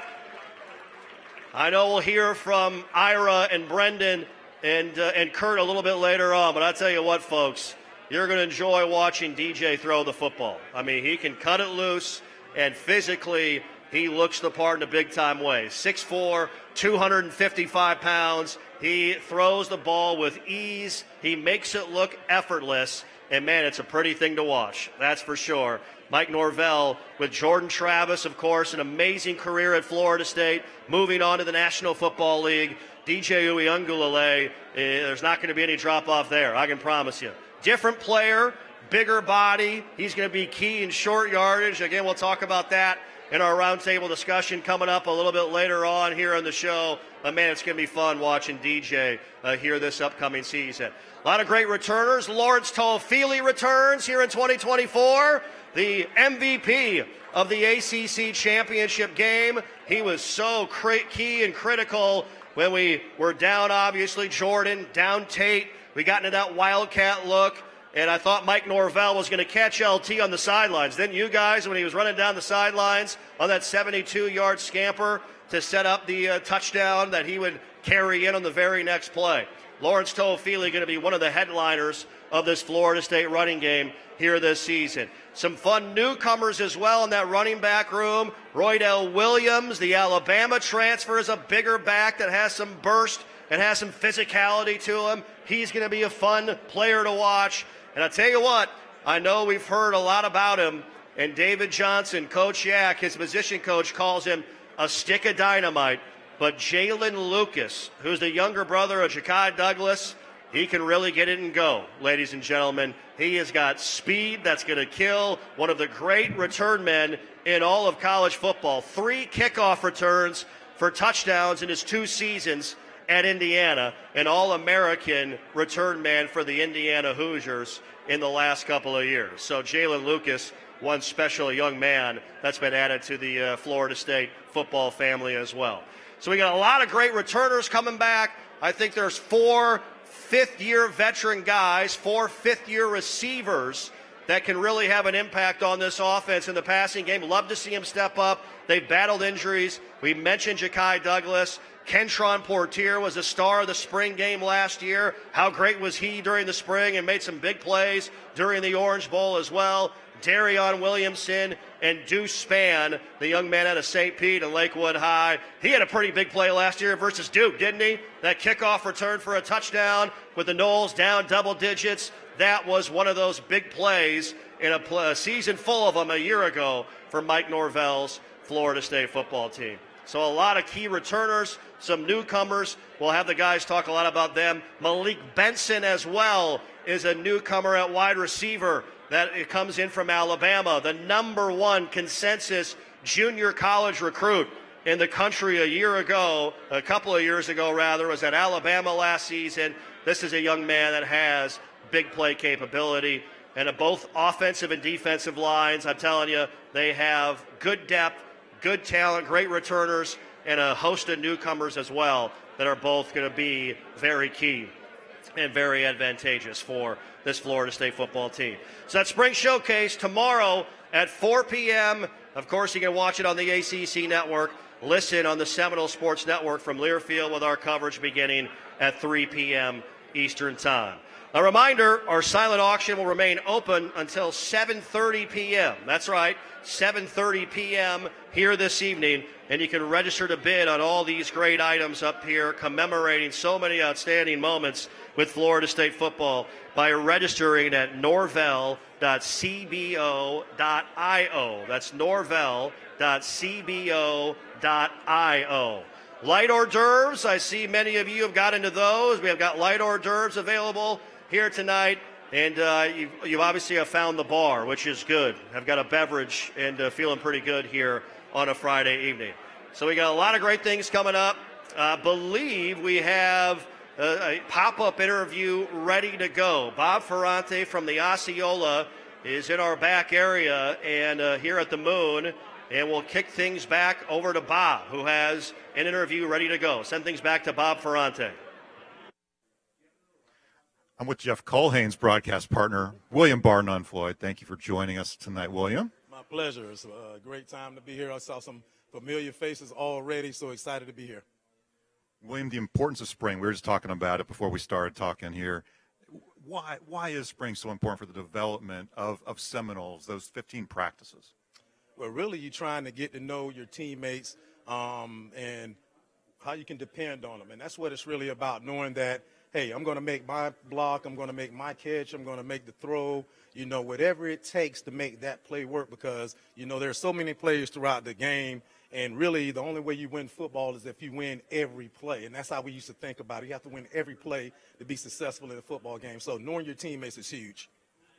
I know we'll hear from Ira and Brendan and Kurt a little bit later on, but I'll tell you what, folks, you're going to enjoy watching DJ throw the football. I mean, he can cut it loose, and physically he looks the part in a big-time way. 6'4", 255 pounds. He throws the ball with ease. He makes it look effortless, and, man, it's a pretty thing to watch. That's for sure. Mike Norvell with Jordan Travis, of course, an amazing career at Florida State, moving on to the National Football League. DJ Uiagalelei, there's not going to be any drop-off there, I can promise you. Different player, bigger body. He's going to be key in short yardage. Again, we'll talk about that in our roundtable discussion coming up a little bit later on here on the show. But, man, it's going to be fun watching DJ here this upcoming season. A lot of great returners. Lawrence Toafili returns here in 2024. The MVP of the ACC championship game. He was so key and critical when we were down, obviously, Jordan, down Tate. We got into that Wildcat look, and I thought Mike Norvell was going to catch LT on the sidelines. Didn't you guys, when he was running down the sidelines on that 72-yard scamper to set up the touchdown that he would carry in on the very next play? Lawrence Toafili going to be one of the headliners of this Florida State running game here this season. Some fun newcomers as well in that running back room. Roydell Williams, the Alabama transfer, is a bigger back that has some burst and has some physicality to him. He's going to be a fun player to watch. And I'll tell you what, I know we've heard a lot about him, and David Johnson, Coach Yak, his position coach, calls him a stick of dynamite. But Jalen Lucas, who's the younger brother of Ja'Kai Douglas, he can really get it and go, ladies and gentlemen. He has got speed that's going to kill. One of the great return men in all of college football. 3 kickoff returns for touchdowns in his 2 seasons at Indiana. An All-American return man for the Indiana Hoosiers in the last couple of years. So Jalen Lucas, one special young man that's been added to the Florida State football family as well. So we got a lot of great returners coming back. I think there's 4 fifth-year veteran guys, 4 fifth-year receivers that can really have an impact on this offense in the passing game. Love to see him step up. They've battled injuries. We mentioned Ja'Kai Douglas. Kentron Portier was a star of the spring game last year. How great was he during the spring and made some big plays during the Orange Bowl as well. Darion Williamson and Deuce Spann, the young man out of St. Pete and Lakewood High. He had a pretty big play last year versus Duke, didn't he? That kickoff return for a touchdown with the Noles down double digits. That was one of those big plays in a season full of them a year ago for Mike Norvell's Florida State football team. So a lot of key returners, some newcomers. We'll have the guys talk a lot about them. Malik Benson as well is a newcomer at wide receiver that it comes in from Alabama, the #1 consensus junior college recruit in the country a couple of years ago rather, was at Alabama last season. This is a young man that has big play capability, and at both offensive and defensive lines, I'm telling you, they have good depth, good talent, great returners, and a host of newcomers as well that are both going to be very key and very advantageous for this Florida State football team. So that spring showcase tomorrow at 4 p.m. Of course, you can watch it on the ACC network. Listen on the Seminole Sports Network from Learfield with our coverage beginning at 3 p.m. Eastern Time. A reminder, our silent auction will remain open until 7:30 p.m. That's right, 7:30 p.m. here this evening. And you can register to bid on all these great items up here commemorating so many outstanding moments with Florida State football by registering at norvell.cbo.io. That's norvell.cbo.io. Light hors d'oeuvres, I see many of you have got into those. We have got light hors d'oeuvres available here tonight. And you obviously have found the bar, which is good. I've got a beverage and feeling pretty good here on a Friday evening. So we got a lot of great things coming up. Believe we have a pop-up interview ready to go. Bob Ferrante from the Osceola is in our back area and here at the Moon, and we'll kick things back over to Bob, who has an interview ready to go. Send things back to Bob Ferrante. I'm with Jeff Culhane's broadcast partner, William Barton on Floyd. Thank you for joining us tonight, William. My pleasure. It's a great time to be here. I saw some familiar faces already, so excited to be here. William, the importance of spring, we were just talking about it before we started talking here. Why is spring so important for the development of Seminoles, those 15 practices? Well, really, you're trying to get to know your teammates and how you can depend on them. And that's what it's really about, knowing that, hey, I'm going to make my block, I'm going to make my catch, I'm going to make the throw, whatever it takes to make that play work, because, there are so many plays throughout the game, and really the only way you win football is if you win every play, and that's how we used to think about it. You have to win every play to be successful in a football game, so knowing your teammates is huge.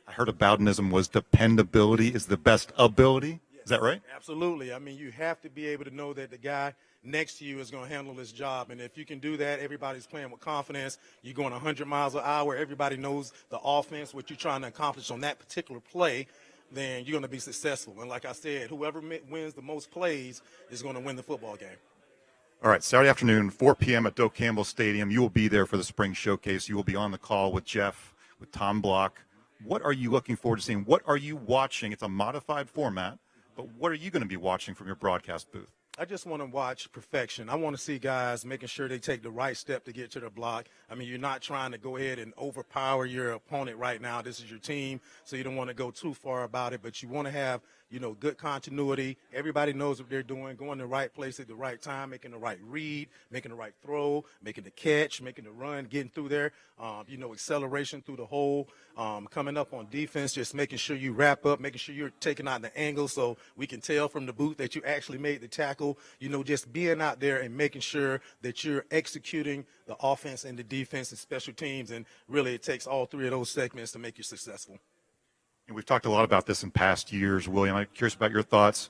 I heard a Bowdenism was dependability is the best ability. Yes. Is that right? Absolutely. I mean, you have to be able to know that the guy next to you is going to handle his job. And if you can do that, everybody's playing with confidence. You're going 100 miles an hour. Everybody knows the offense, what you're trying to accomplish on that particular play, then you're going to be successful. And like I said, whoever wins the most plays is going to win the football game. All right, Saturday afternoon, 4 p.m. at Doak Campbell Stadium. You will be there for the spring showcase. You will be on the call with Jeff, with Tom Block. What are you looking forward to seeing? What are you watching? It's a modified format, but what are you going to be watching from your broadcast booth? I just want to watch perfection. I want to see guys making sure they take the right step to get to the block. I mean, you're not trying to go ahead and overpower your opponent right now. This is your team, so you don't want to go too far about it, but you want to have, good continuity. Everybody knows what they're doing, going the right place at the right time, making the right read, making the right throw, making the catch, making the run, getting through there, acceleration through the hole, coming up on defense, just making sure you wrap up, making sure you're taking out the angle so we can tell from the booth that you actually made the tackle, just being out there and making sure that you're executing the offense and the defense and special teams, and really it takes all three of those segments to make you successful. And we've talked a lot about this in past years, William. I'm curious about your thoughts.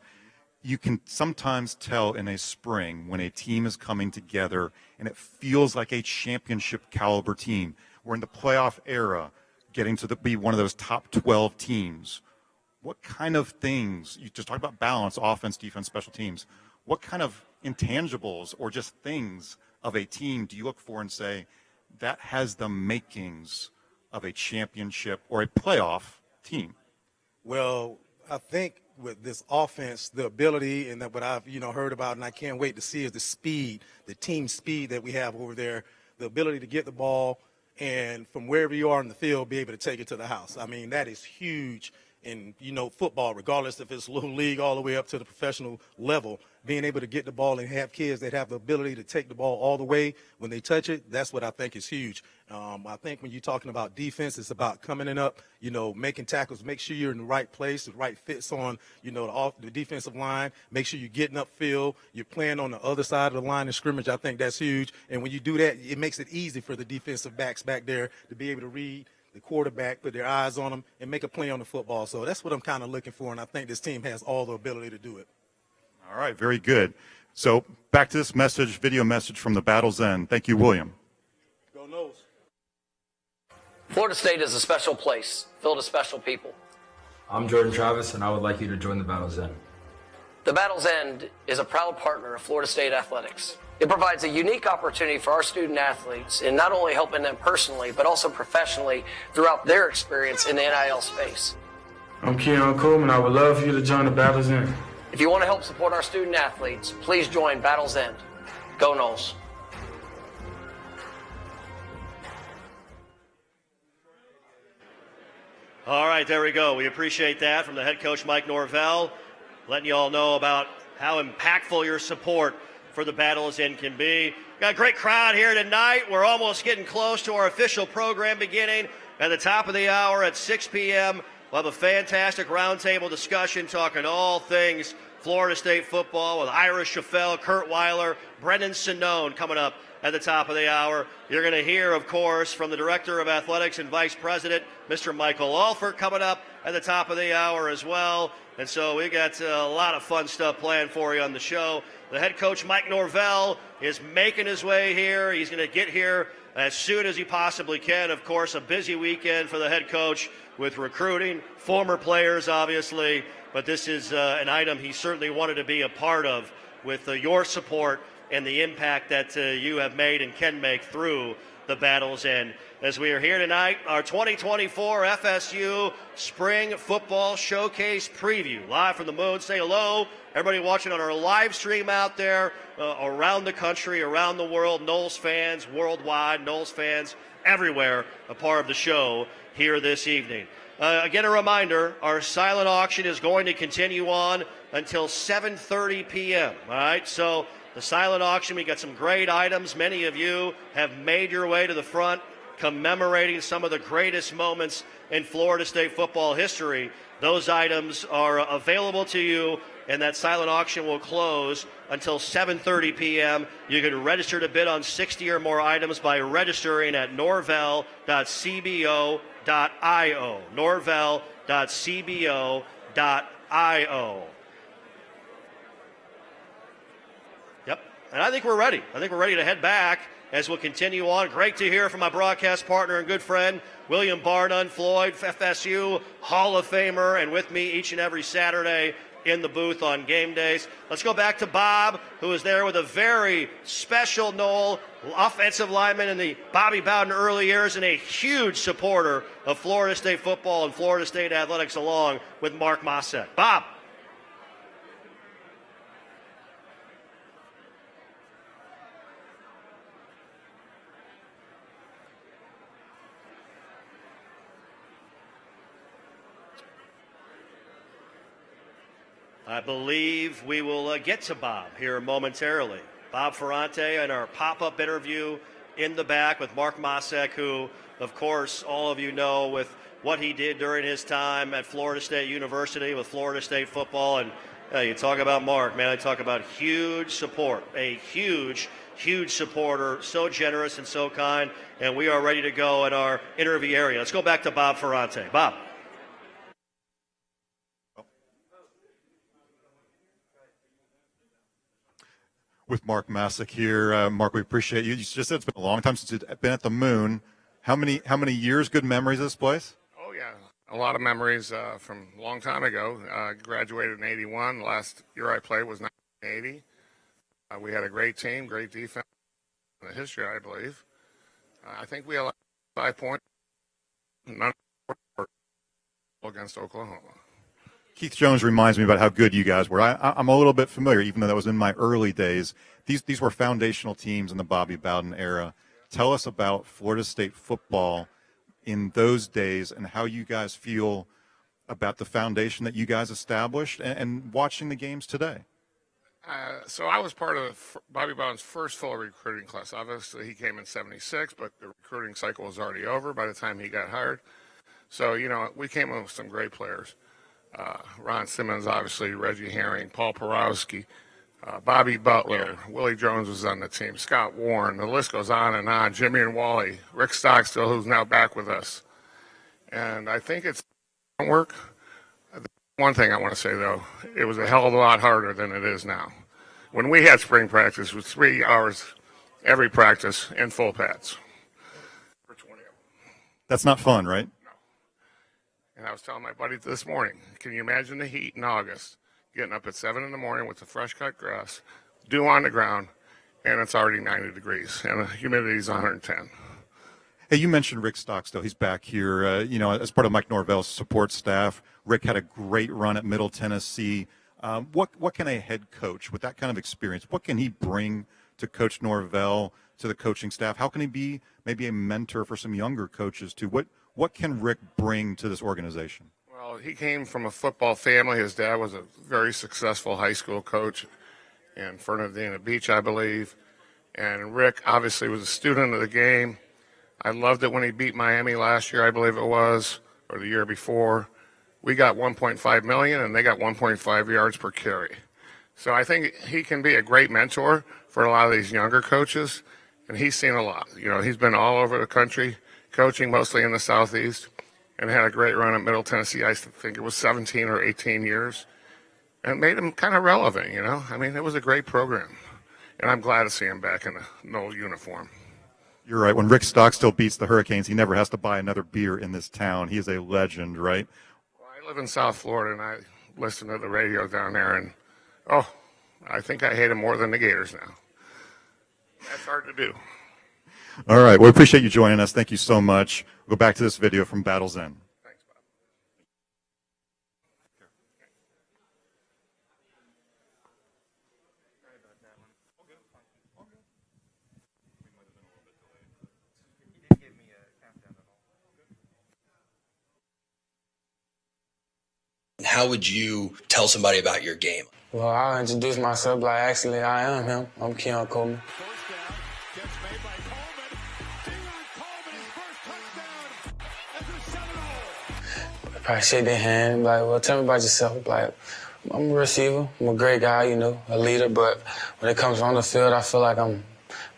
You can sometimes tell in a spring when a team is coming together and it feels like a championship caliber team. We're in the playoff era, getting to be one of those top 12 teams. What kind of things, you just talk about balance, offense, defense, special teams, what kind of intangibles or just things of a team do you look for and say, that has the makings of a championship or a playoff team? Well, I think with this offense, the ability and that what I've heard about, and I can't wait to see is the speed, the team speed that we have over there, the ability to get the ball and from wherever you are in the field, be able to take it to the house. I mean, that is huge in football, regardless if it's little league all the way up to the professional level. Being able to get the ball and have kids that have the ability to take the ball all the way when they touch it, that's what I think is huge. I think when you're talking about defense, it's about coming in up, making tackles, make sure you're in the right place, the right fits on, the defensive line, make sure you're getting upfield, you're playing on the other side of the line of scrimmage. I think that's huge. And when you do that, it makes it easy for the defensive backs back there to be able to read the quarterback, put their eyes on them, and make a play on the football. So that's what I'm kind of looking for, and I think this team has all the ability to do it. All right, very good. So back to this video message from the Battle's End. Thank you, William. Go Noles. Florida State is a special place, filled with special people. I'm Jordan Travis, and I would like you to join the Battle's End. The Battle's End is a proud partner of Florida State Athletics. It provides a unique opportunity for our student athletes in not only helping them personally, but also professionally throughout their experience in the NIL space. I'm KEON, and I would love for you to join the Battle's End. If you want to help support our student athletes, please join Battle's End. Go Noles. All right, there we go. We appreciate that from the head coach, Mike Norvell, letting you all know about how impactful your support for the Battle's End can be. Got a great crowd here tonight. We're almost getting close to our official program beginning. At the top of the hour at 6 p.m., we'll have a fantastic roundtable discussion talking all things Florida State football with Ira Schafel, Kurt Weiler, Brendan Sinone coming up at the top of the hour. You're going to hear, of course, from the Director of Athletics and Vice President, Mr. Michael Alford, coming up at the top of the hour as well. And so we got a lot of fun stuff planned for you on the show. The head coach, Mike Norvell, is making his way here. He's going to get here as soon as he possibly can. Of course, a busy weekend for the head coach with recruiting, former players, obviously. But this is an item he certainly wanted to be a part of with your support and the impact that you have made and can make through the Battle's End. As we are here tonight, our 2024 FSU Spring Football Showcase Preview, live from the Moon. Say hello, everybody watching on our live stream out there around the country, around the world, Noles fans worldwide, Noles fans everywhere, a part of the show here this evening. Again, a reminder, our silent auction is going to continue on until 7:30 p.m., all right? So the silent auction, we got some great items. Many of you have made your way to the front commemorating some of the greatest moments in Florida State football history. Those items are available to you, and that silent auction will close until 7:30 p.m. You can register to bid on 60 or more items by registering at norvell.cbo.io. norvell.cbo.io. Yep, and I think we're ready. I think we're ready to head back as we'll continue on. Great to hear from my broadcast partner and good friend, William Barnum, Floyd, FSU Hall of Famer, and with me each and every Saturday in the booth on game days. Let's go back to Bob, who is there with a very special Nole offensive lineman in the Bobby Bowden early years and a huge supporter of Florida State football and Florida State athletics, along with Mark MACEK. Bob. I believe we will get to Bob here momentarily. Bob Ferrante and our pop-up interview in the back with Mark MACEK, who, of course, all of you know with what he did during his time at Florida State University with Florida State football. And you talk about Mark, man, I talk about huge support, a huge supporter, so generous and so kind. And we are ready to go in our interview area. Let's go back to Bob Ferrante. Bob. With Mark MACEK here. Mark, we appreciate you. You just said it's been a long time since you've been at the Moon. How many years, good memories of this place? Oh, yeah. A lot of memories from a long time ago. Graduated in 81. The last year I played was 1980. We had a great team, great defense in the history, I believe. I think we allowed 5 points, none against Oklahoma. Keith Jones reminds me about how good you guys were. I'm a little bit familiar, even though that was in my early days. These were foundational teams in the Bobby Bowden era. Tell us about Florida State football in those days and how you guys feel about the foundation that you guys established and watching the games today. So I was part of Bobby Bowden's first full recruiting class. Obviously, he came in '76, but the recruiting cycle was already over by the time he got hired. So, we came in with some great players. Ron Simmons, obviously, Reggie Herring, Paul Porowski, Bobby Butler, Willie Jones was on the team, Scott Warren, the list goes on and on, Jimmy and Wally, Rick Stockstill, who's now back with us. And I think it's work. One thing I want to say, though, it was a hell of a lot harder than it is now. When we had spring practice, it was 3 hours every practice in full pads. For 20 of them. That's not fun, right? No. And I was telling my buddy this morning, can you imagine the heat in August, getting up at 7 in the morning with the fresh cut grass, dew on the ground, and it's already 90 degrees, and the humidity is 110. Hey, you mentioned Rick Stockstill. He's back here, as part of Mike Norvell's support staff. Rick had a great run at Middle Tennessee. What can a head coach with that kind of experience, what can he bring to Coach Norvell, to the coaching staff? How can he be maybe a mentor for some younger coaches too? What can Rick bring to this organization? Well, he came from a football family. His dad was a very successful high school coach in Fernandina Beach, I believe. And Rick obviously was a student of the game. I loved it when he beat Miami last year, I believe it was, or the year before. We got $1.5 million, and they got 1.5 yards per carry. So I think he can be a great mentor for a lot of these younger coaches, and he's seen a lot. He's been all over the country, coaching mostly in the Southeast, and had a great run at Middle Tennessee. I think it was 17 or 18 years, and it made him kind of relevant, I mean, it was a great program, and I'm glad to see him back in an old uniform. You're right. When Rick Stockstill beats the Hurricanes, he never has to buy another beer in this town. He is a legend, right? Well, I live in South Florida, and I listen to the radio down there, and, I think I hate him more than the Gators now. That's hard to do. All right. We appreciate you joining us. Thank you so much. We'll go back to this video from Battle's End. Thanks, Bob. How would you tell somebody about your game? Well, I'll introduce myself like actually I am him. I'm Keon Coleman. Probably shake their hand, like, well, tell me about yourself. Like, I'm a receiver. I'm a great guy, a leader. But when it comes on the field, I feel like I'm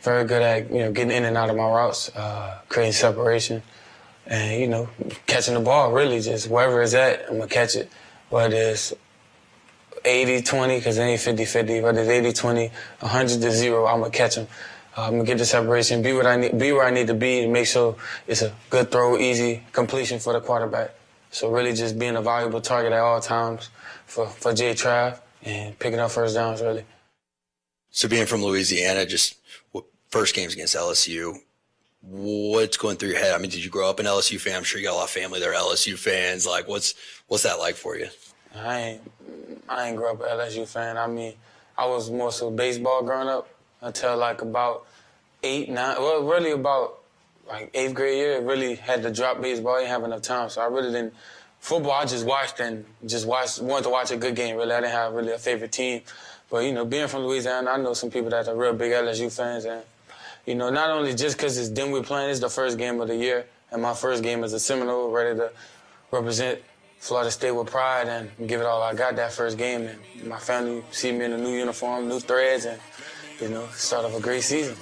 very good at, getting in and out of my routes, creating separation, and, catching the ball, really, just wherever it's at, I'm going to catch it. Whether it's 80-20, because it ain't 50-50, whether it's 80-20, 100-0, I'm going to catch them. I'm going to get the separation, be where I need to be, and make sure it's a good throw, easy completion for the quarterback. So really just being a valuable target at all times for Jay Trav and picking up first downs, really. So being from Louisiana, just first games against LSU, what's going through your head? I mean, did you grow up an LSU fan? I'm sure you got a lot of family that are LSU fans. Like, what's that like for you? I ain't grew up an LSU fan. I mean, I was more so baseball growing up until like about 8, 9, well, really about like 8th grade year, really had to drop baseball. I didn't have enough time, so I really didn't. Football, I just watched, wanted to watch a good game, really. I didn't have really a favorite team. But, being from Louisiana, I know some people that are real big LSU fans. And, not only just because it's them we're playing, it's the first game of the year. And my first game as a Seminole, ready to represent Florida State with pride and give it all I got that first game. And my family see me in a new uniform, new threads, and, start of a great season.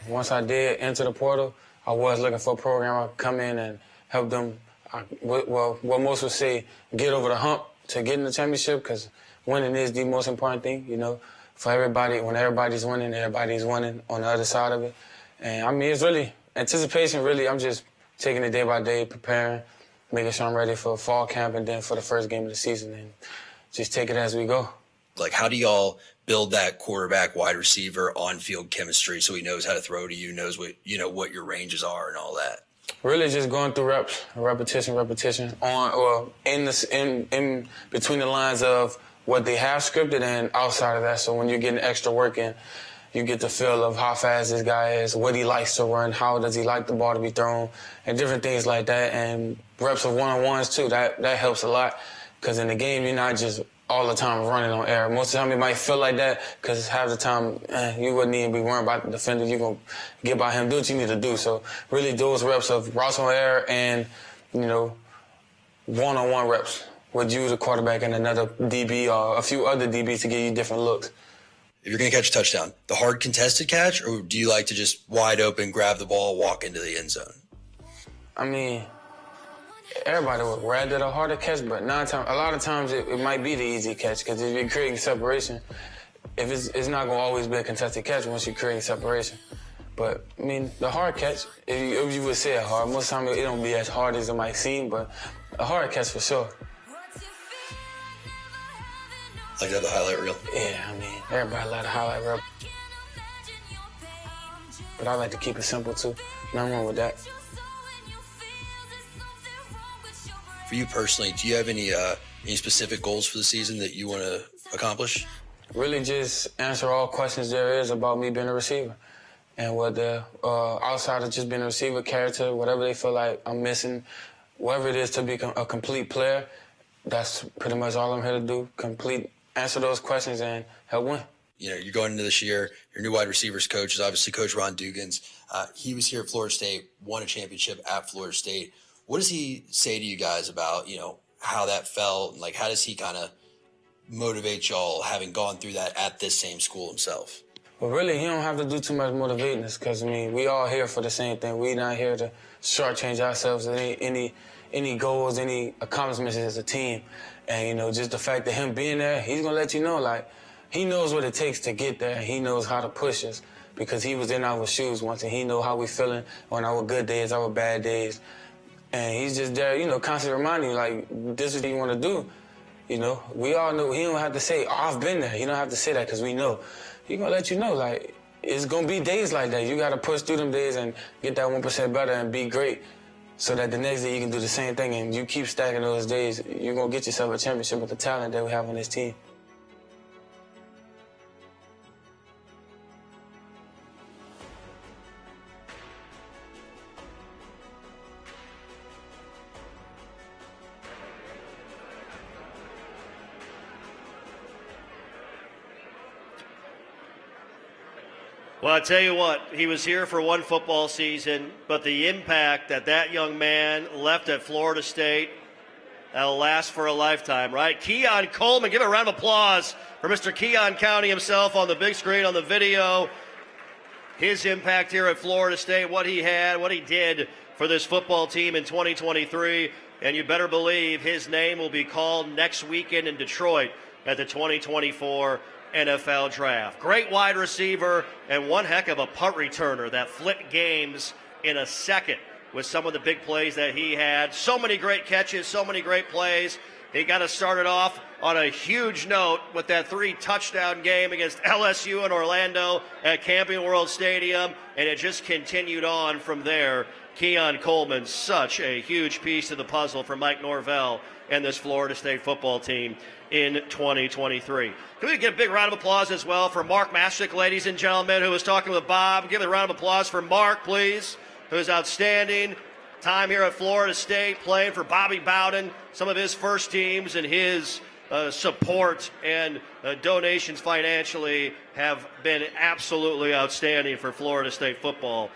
Once I did enter the portal, I was looking for a program I could come in and help them, what most would say, get over the hump to get in the championship, because winning is the most important thing, for everybody. When everybody's winning on the other side of it. And, I mean, it's really anticipation, really. I'm just taking it day by day, preparing, making sure I'm ready for fall camp and then for the first game of the season, and just take it as we go. Like, how do y'all build that quarterback, wide receiver, on-field chemistry so he knows how to throw to you, knows what your ranges are and all that? Really just going through reps, repetition, on or in between the lines of what they have scripted and outside of that. So when you're getting extra work in, you get the feel of how fast this guy is, what he likes to run, how does he like the ball to be thrown, and different things like that. And reps of one-on-ones too, that helps a lot, because in the game you're not just all the time running on air. Most of the time it might feel like that, because half the time you wouldn't even be worrying about the defender. You're going to get by him, do what you need to do. So really those reps of routes on air and, one-on-one reps with you, the quarterback, and another DB or a few other DBs to give you different looks. If you're going to catch a touchdown, the hard contested catch, or do you like to just wide open, grab the ball, walk into the end zone? I mean, everybody would rather the harder catch, but a lot of times it might be the easy catch, because if you're creating separation, if it's not going to always be a contested catch once you're creating separation. But, I mean, the hard catch, if you would say it hard, most of the time it don't be as hard as it might seem, but a hard catch for sure. Like that, the highlight reel? Yeah, I mean, everybody like the highlight reel. But I like to keep it simple, too. Nothing wrong with that. For you personally, do you have any specific goals for the season that you want to accomplish? Really just answer all questions there is about me being a receiver. And whether outside of just being a receiver, character, whatever they feel like I'm missing, whatever it is to be a complete player, that's pretty much all I'm here to do. Answer those questions and help win. You're going into this year, your new wide receivers coach is obviously Coach Ron Dugans. He was here at Florida State, won a championship at Florida State. What does he say to you guys about, how that felt? Like, how does he kind of motivate y'all, having gone through that at this same school himself? Well, really, he don't have to do too much motivating us, because, we all here for the same thing. We not here to shortchange ourselves, any goals, any accomplishments as a team. And, just the fact that him being there, he's going to let you know, like, he knows what it takes to get there. He knows how to push us, because he was in our shoes once, and he know how we feeling on our good days, our bad days. And he's just there, constantly reminding you, like, this is what you want to do. We all know. He don't have to say, I've been there. He don't have to say that, because we know. He's going to let you know, like, it's going to be days like that. You got to push through them days and get that 1% better and be great, so that the next day you can do the same thing, and you keep stacking those days, you're going to get yourself a championship with the talent that we have on this team. Well, I tell you what, he was here for one football season, but the impact that young man left at Florida State, that'll last for a lifetime, right? Keon Coleman, give a round of applause for Mr. Keon County himself on the big screen, on the video. His impact here at Florida State, what he had, what he did for this football team in 2023, and you better believe his name will be called next weekend in Detroit at the 2024 NFL Draft. Great wide receiver and one heck of a punt returner that flipped games in a second with some of the big plays that he had. So many great catches, so many great plays. He got us started off on a huge note with that 3-touchdown game against LSU in Orlando at Camping World Stadium, and it just continued on from there. Keon Coleman, such a huge piece of the puzzle for Mike Norvell and this Florida State football team in 2023. Can we get a big round of applause as well for Mark MACEK, ladies and gentlemen, who was talking with Bob? Give a round of applause for Mark, please, who is outstanding time here at Florida State, playing for Bobby Bowden, some of his first teams, and his support and donations financially have been absolutely outstanding for Florida State football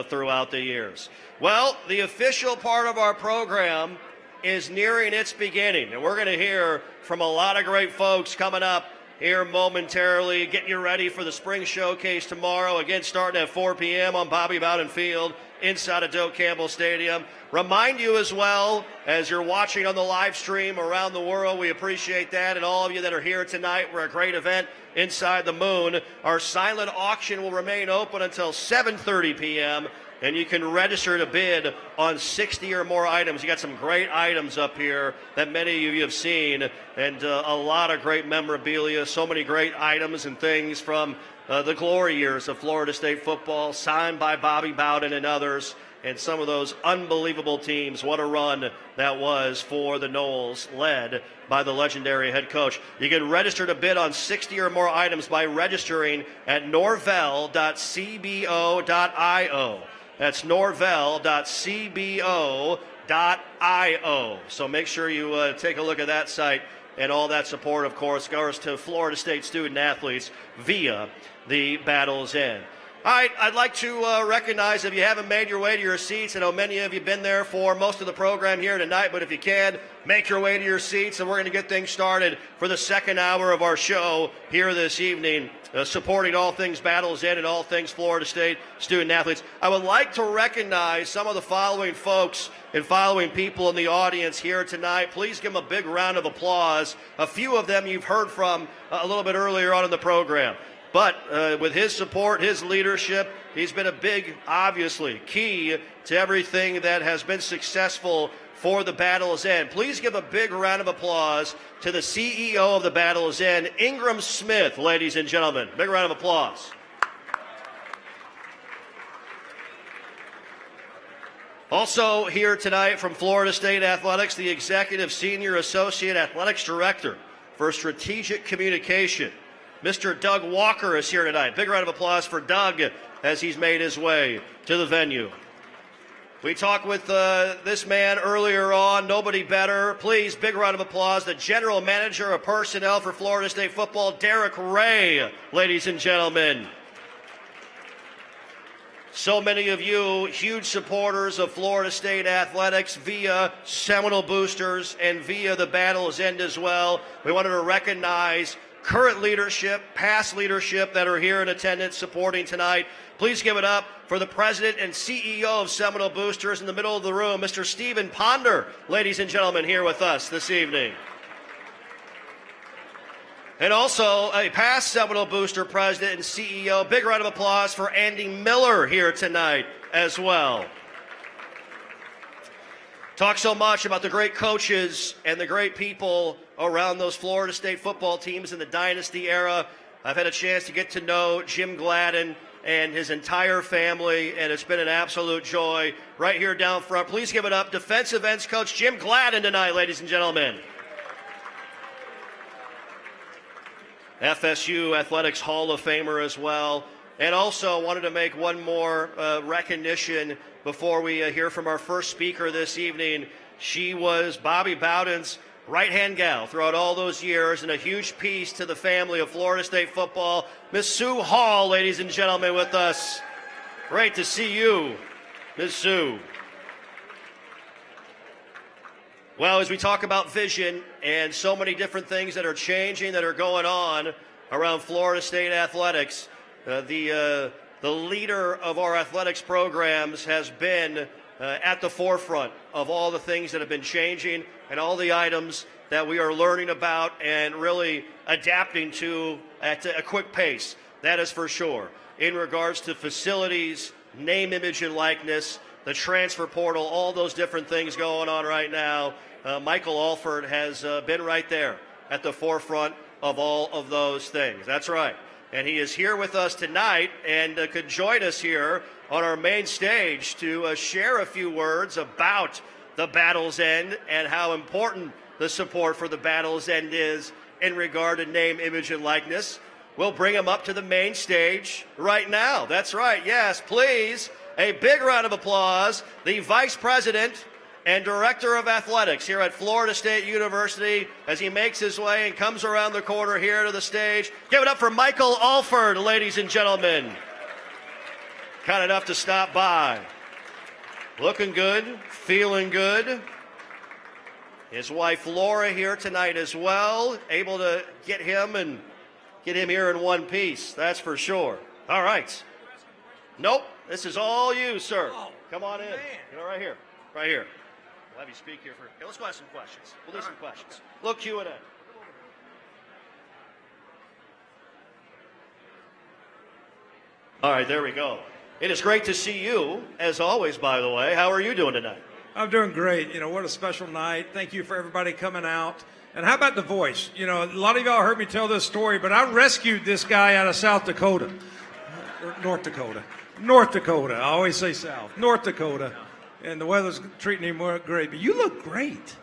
throughout the years. Well, the official part of our program is nearing its beginning, and we're going to hear from a lot of great folks coming up here momentarily, getting you ready for the spring showcase tomorrow, again starting at 4 p.m. on Bobby Bowden Field inside of Doak Campbell Stadium. Remind you as well, as you're watching on the live stream around the world, we appreciate that, and all of you that are here tonight, we're a great event inside the Moon. Our silent auction will remain open until 7:30 p.m. and you can register to bid on 60 or more items. You got some great items up here that many of you have seen, and a lot of great memorabilia, so many great items and things from the glory years of Florida State football, signed by Bobby Bowden and others, and some of those unbelievable teams. What a run that was for the Noles, led by the legendary head coach. You can register to bid on 60 or more items by registering at norvell.cbo.io. That's norvell.cbo.io. So make sure you take a look at that site, and all that support, of course, goes to Florida State student athletes via the Battle's End. All right, I'd like to recognize, if you haven't made your way to your seats, I know many of you have been there for most of the program here tonight, but if you can, make your way to your seats, and we're going to get things started for the second hour of our show here this evening, supporting all things Battle's End and all things Florida State student athletes. I would like to recognize some of the following folks and following people in the audience here tonight. Please give them a big round of applause. A few of them you've heard from a little bit earlier on in the program. But with his support, his leadership, he's been a big, obviously, key to everything that has been successful for the Battle's End. Please give a big round of applause to the CEO of the Battle's End, Ingram Smith, ladies and gentlemen. Big round of applause. Also here tonight from Florida State Athletics, the Executive Senior Associate Athletics Director for Strategic Communication, Mr. Doug Walker, is here tonight. Big round of applause for Doug as he's made his way to the venue. We talked with this man earlier on, nobody better. Please, big round of applause, the General Manager of Personnel for Florida State Football, DARRICK Ray, ladies and gentlemen. So many of you, huge supporters of Florida State Athletics via Seminole Boosters and via the Battle's End as well. We wanted to recognize current leadership, past leadership that are here in attendance supporting tonight. Please give it up for the president and CEO of Seminole Boosters in the middle of the room, Mr. Stephen Ponder, ladies and gentlemen, here with us this evening. And also a past Seminole Booster president and CEO. Big round of applause for Andy Miller here tonight as well. Talk so much about the great coaches and the great people around those Florida State football teams in the dynasty era. I've had a chance to get to know Jim Gladden and his entire family, and it's been an absolute joy. Right here down front, please give it up, defensive ends coach Jim Gladden tonight, ladies and gentlemen. FSU Athletics Hall of Famer as well. And also wanted to make one more recognition before we hear from our first speaker this evening. She was Bobby Bowden's right-hand gal throughout all those years, and a huge piece to the family of Florida State football. Miss Sue Hall, ladies and gentlemen, with us. Great to see you, Miss Sue. Well, as we talk about vision and so many different things that are changing, that are going on around Florida State athletics, the leader of our athletics programs has been at the forefront of all the things that have been changing and all the items that we are learning about and really adapting to at a quick pace. That is for sure. In regards to facilities, name, image, and likeness, the transfer portal, all those different things going on right now, Michael Alford has been right there at the forefront of all of those things. That's right. And he is here with us tonight and could join us here on our main stage to share a few words about the Battle's End and how important the support for the Battle's End is in regard to name, image, and likeness. We'll bring him up to the main stage right now. That's right. Yes, please. A big round of applause. The Vice President and Director of Athletics here at Florida State University as he makes his way and comes around the corner here to the stage. Give it up for Michael Alford, ladies and gentlemen. Kind enough to stop by. Looking good, feeling good. His wife Laura here tonight as well, able to get him here in one piece, that's for sure. All right. Nope, this is all you, sir. Come on in. You know, right here. Right here. We'll have you speak here for. Okay, let's go ask some questions. We'll do some questions. Look, Q&A. All right, there we go. It is great to see you, as always, by the way. How are you doing tonight? I'm doing great. You know, what a special night. Thank you for everybody coming out. And how about the voice? You know, a lot of y'all heard me tell this story, but I rescued this guy out of South Dakota. North Dakota. North Dakota. I always say South. North Dakota. And the weather's treating him great. But you look great.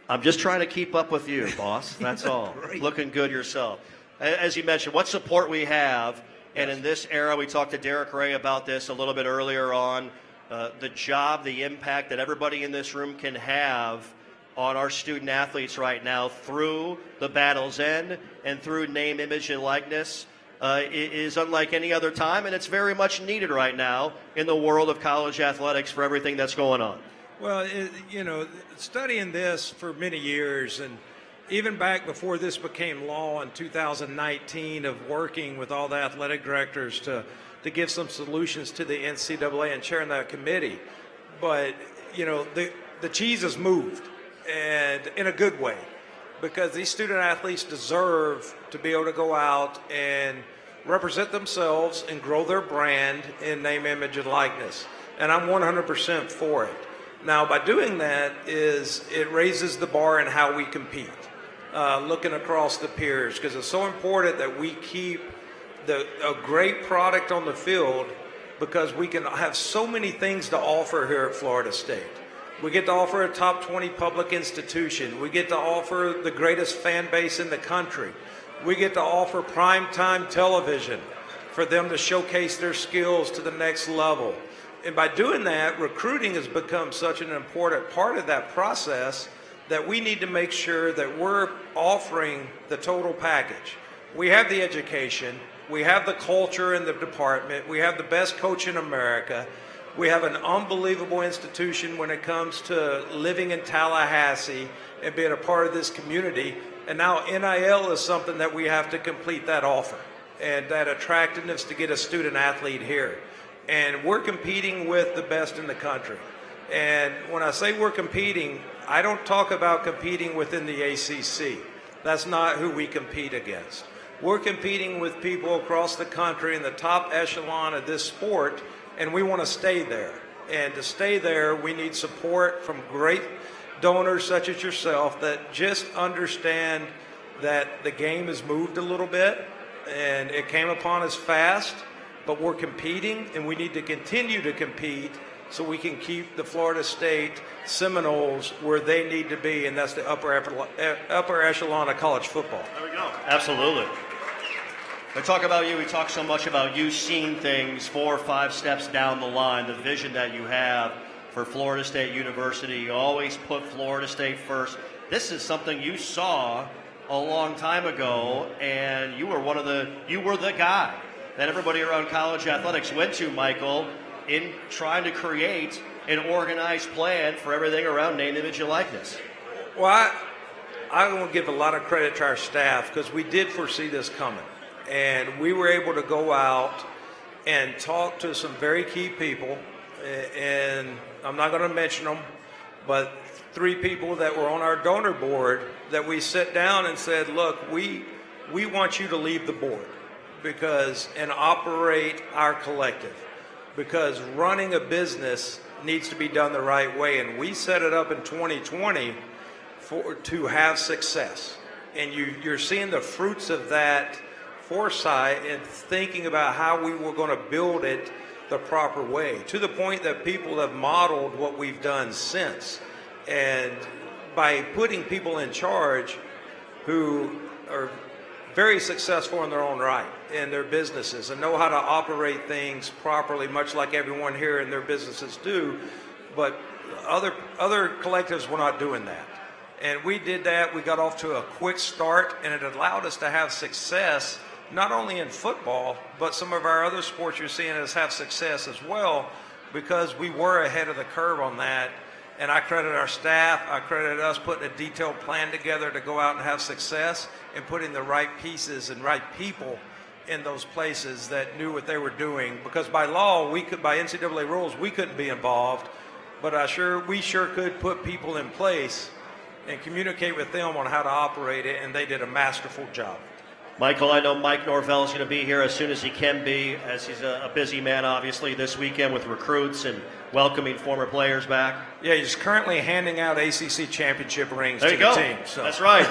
I'm just trying to keep up with you, boss. That's all. Looking good yourself. As you mentioned, what support we have. And in this era, we talked to DARRICK about this a little bit earlier on, the job, the impact that everybody in this room can have on our student athletes right now through the Battle's End and through name, image, and likeness is unlike any other time, and it's very much needed right now in the world of college athletics for everything that's going on. Well, you know, studying this for many years, and even back before this became law in 2019, of working with all the athletic directors to give some solutions to the NCAA and chairing that committee. But, you know, the cheese has moved, and in a good way, because these student athletes deserve to be able to go out and represent themselves and grow their brand in name, image, and likeness. And I'm 100% for it. Now, by doing that, it raises the bar in how we compete, looking across the peers, because it's so important that we keep a great product on the field, because we can have so many things to offer here at Florida State. We get to offer a top 20 public institution. We get to offer the greatest fan base in the country. We get to offer primetime television for them to showcase their skills to the next level. And by doing that, recruiting has become such an important part of that process that we need to make sure that we're offering the total package. We have the education, we have the culture in the department, we have the best coach in America, we have an unbelievable institution when it comes to living in Tallahassee and being a part of this community. And now NIL is something that we have to complete that offer and that attractiveness to get a student athlete here. And we're competing with the best in the country. And when I say we're competing, I don't talk about competing within the ACC. That's not who we compete against. We're competing with people across the country in the top echelon of this sport, and we want to stay there. And to stay there, we need support from great donors such as yourself that just understand that the game has moved a little bit and it came upon us fast, but we're competing, and we need to continue to compete so we can keep the Florida State Seminoles where they need to be, and that's the upper echelon of college football. There we go. Absolutely. We talk about you. We talk so much about you seeing things 4 or 5 steps down the line, the vision that you have for Florida State University. You always put Florida State first. This is something you saw a long time ago, and you were the guy that everybody around college athletics went to, Michael, in trying to create an organized plan for everything around name, image, and likeness. Well, I want to give a lot of credit to our staff, because we did foresee this coming. And we were able to go out and talk to some very key people, and I'm not going to mention them, but 3 people that were on our donor board that we sat down and said, look, we want you to leave the board and operate our collective, because running a business needs to be done the right way. And we set it up in 2020 to have success. And you're seeing the fruits of that foresight and thinking about how we were going to build it the proper way, to the point that people have modeled what we've done since. And by putting people in charge who are very successful in their own right in their businesses and know how to operate things properly, much like everyone here in their businesses do, but other collectives were not doing that. And we did that. We got off to a quick start, and it allowed us to have success not only in football, but some of our other sports you're seeing us have success as well, because we were ahead of the curve on that. And I credit our staff, I credit us putting a detailed plan together to go out and have success, and putting the right pieces and right people in those places that knew what they were doing. Because by law, by NCAA rules, we couldn't be involved, but we sure could put people in place and communicate with them on how to operate it, and they did a masterful job. Michael, I know Mike Norvell is going to be here as soon as he can be, as he's a busy man, obviously, this weekend with recruits and welcoming former players back. Yeah, he's currently handing out ACC championship rings There to you the go. team. So. That's right.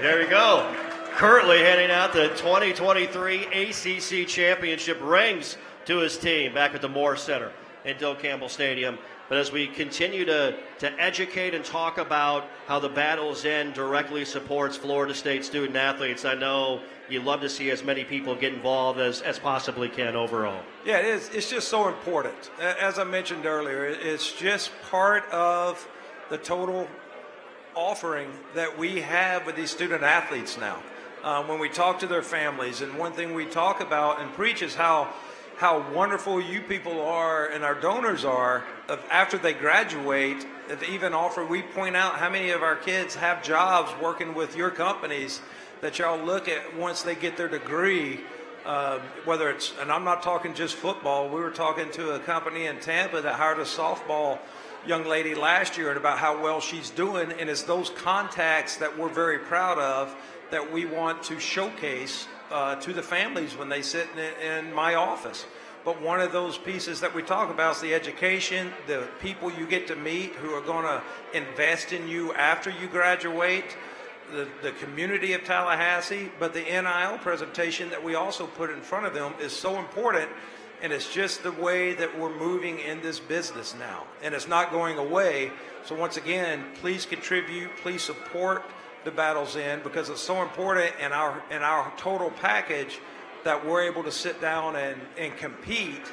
There you go. Currently handing out the 2023 ACC championship rings to his team back at the Moore Center in Doak Campbell Stadium. But as we continue to educate and talk about how the Battle's End directly supports Florida State student athletes, I know you love to see as many people get involved as possibly can overall. Yeah, it is. It's just so important. As I mentioned earlier, it's just part of the total offering that we have with these student athletes now. When we talk to their families, and one thing we talk about and preach is how wonderful you people are and our donors are after they graduate. If even offer, we point out how many of our kids have jobs working with your companies that y'all look at once they get their degree, whether it's, and I'm not talking just football, we were talking to a company in Tampa that hired a softball young lady last year and about how well she's doing, and it's those contacts that we're very proud of that we want to showcase to the families when they sit in my office. But one of those pieces that we talk about is the education, the people you get to meet who are going to invest in you after you graduate, the community of Tallahassee, but the NIL presentation that we also put in front of them is so important, and it's just the way that we're moving in this business now, and it's not going away. So once again, please contribute, please support the Battle's End, because it's so important in our total package that we're able to sit down and compete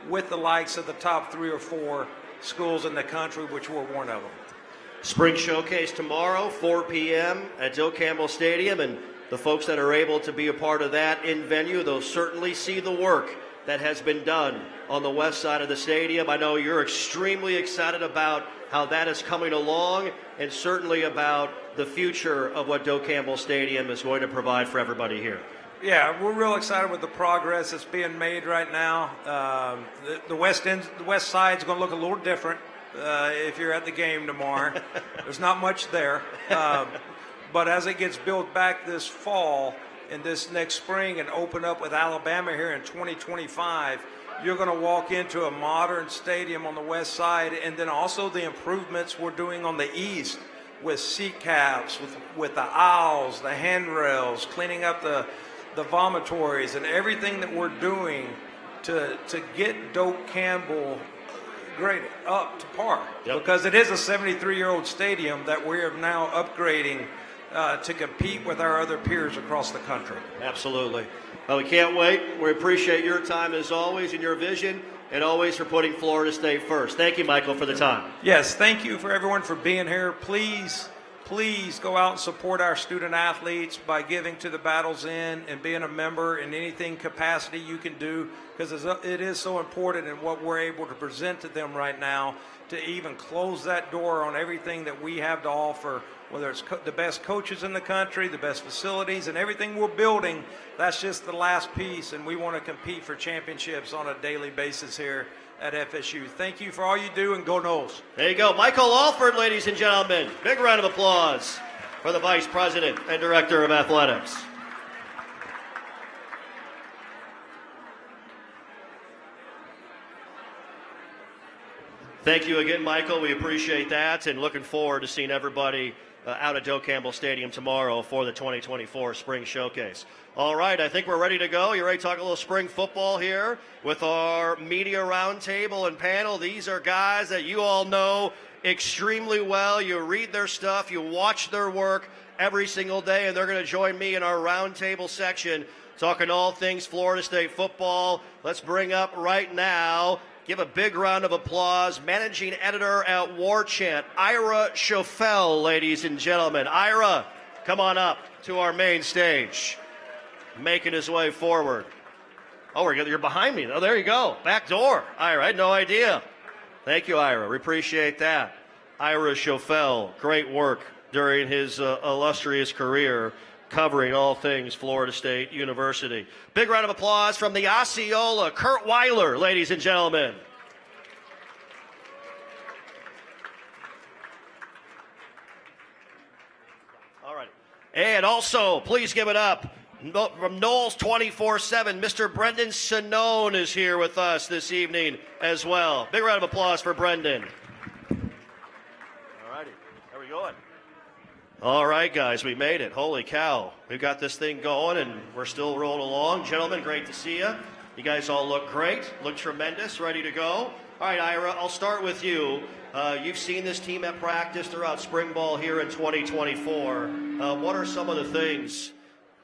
with the likes of the top 3 or 4 schools in the country, which we're one of them. Spring Showcase tomorrow, 4 p.m. at Doak Campbell Stadium, and the folks that are able to be a part of that in venue, they'll certainly see the work that has been done on the west side of the stadium. I know you're extremely excited about how that is coming along, and certainly about the future of what Doak Campbell Stadium is going to provide for everybody here. Yeah, we're real excited with the progress that's being made right now. The west side is going to look a little different if you're at the game tomorrow. There's not much there. But as it gets built back this fall and this next spring and open up with Alabama here in 2025, you're going to walk into a modern stadium on the west side, and then also the improvements we're doing on the east with seat caps, with the aisles, the handrails, cleaning up the vomitories, and everything that we're doing to get Doak Campbell graded up to par. Yep. Because it is a 73-year-old stadium that we are now upgrading to compete with our other peers across the country. Absolutely. Well, we can't wait. We appreciate your time as always and your vision, and always for putting Florida State first. Thank you, Michael, for the time. Yes, thank you for everyone for being here. Please go out and support our student athletes by giving to the Battle's End and being a member in anything capacity you can do, because it is so important in what we're able to present to them right now to even close that door on everything that we have to offer, whether it's the best coaches in the country, the best facilities, and everything we're building. That's just the last piece, and we want to compete for championships on a daily basis here at FSU. Thank you for all you do, and go Noles. There you go. Michael Alford, ladies and gentlemen. Big round of applause for the Vice President and Director of Athletics. Thank you again, Michael. We appreciate that, and looking forward to seeing everybody out at Doak Campbell Stadium tomorrow for the 2024 Spring Showcase. All right, I think we're ready to go. You ready to talk a little spring football here with our media roundtable and panel? These are guys that you all know extremely well. You read their stuff, you watch their work every single day, and they're going to join me in our roundtable section talking all things Florida State football. Let's bring up right now, give a big round of applause, managing editor at War Chant, Ira Schoffel, ladies and gentlemen. Ira, come on up to our main stage. Making his way forward. Oh, you're behind me. Oh, there you go. Back door. Ira, I had no idea. Thank you, Ira. We appreciate that. Ira Schoffel, great work during his illustrious career covering all things Florida State University. Big round of applause from the Osceola, Kurt Weiler, ladies and gentlemen. All right. And also, please give it up From Knowles 24/7, Mr. Brendan Sinone is here with us this evening as well. Big round of applause for Brendan. All righty, how are we going? All right, guys, we made it. Holy cow. We've got this thing going, and we're still rolling along. Gentlemen, great to see you. You guys all look great, look tremendous, ready to go. All right, Ira, I'll start with you. You've seen this team at practice throughout spring ball here in 2024. What are some of the things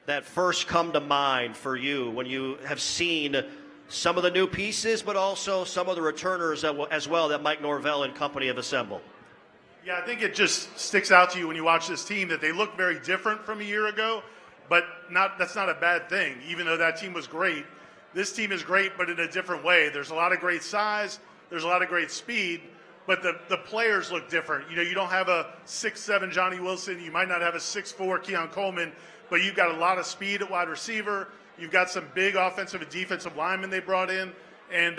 that first come to mind for you when you have seen some of the new pieces, but also some of the returners as well that Mike Norvell and company have assembled? Yeah, I think it just sticks out to you when you watch this team that they look very different from a year ago, but that's not a bad thing, even though that team was great. This team is great, but in a different way. There's a lot of great size, there's a lot of great speed, but the players look different. You know, you don't have a 6'7" Johnny Wilson, you might not have a 6'4" Keon Coleman, but you've got a lot of speed at wide receiver. You've got some big offensive and defensive linemen they brought in, and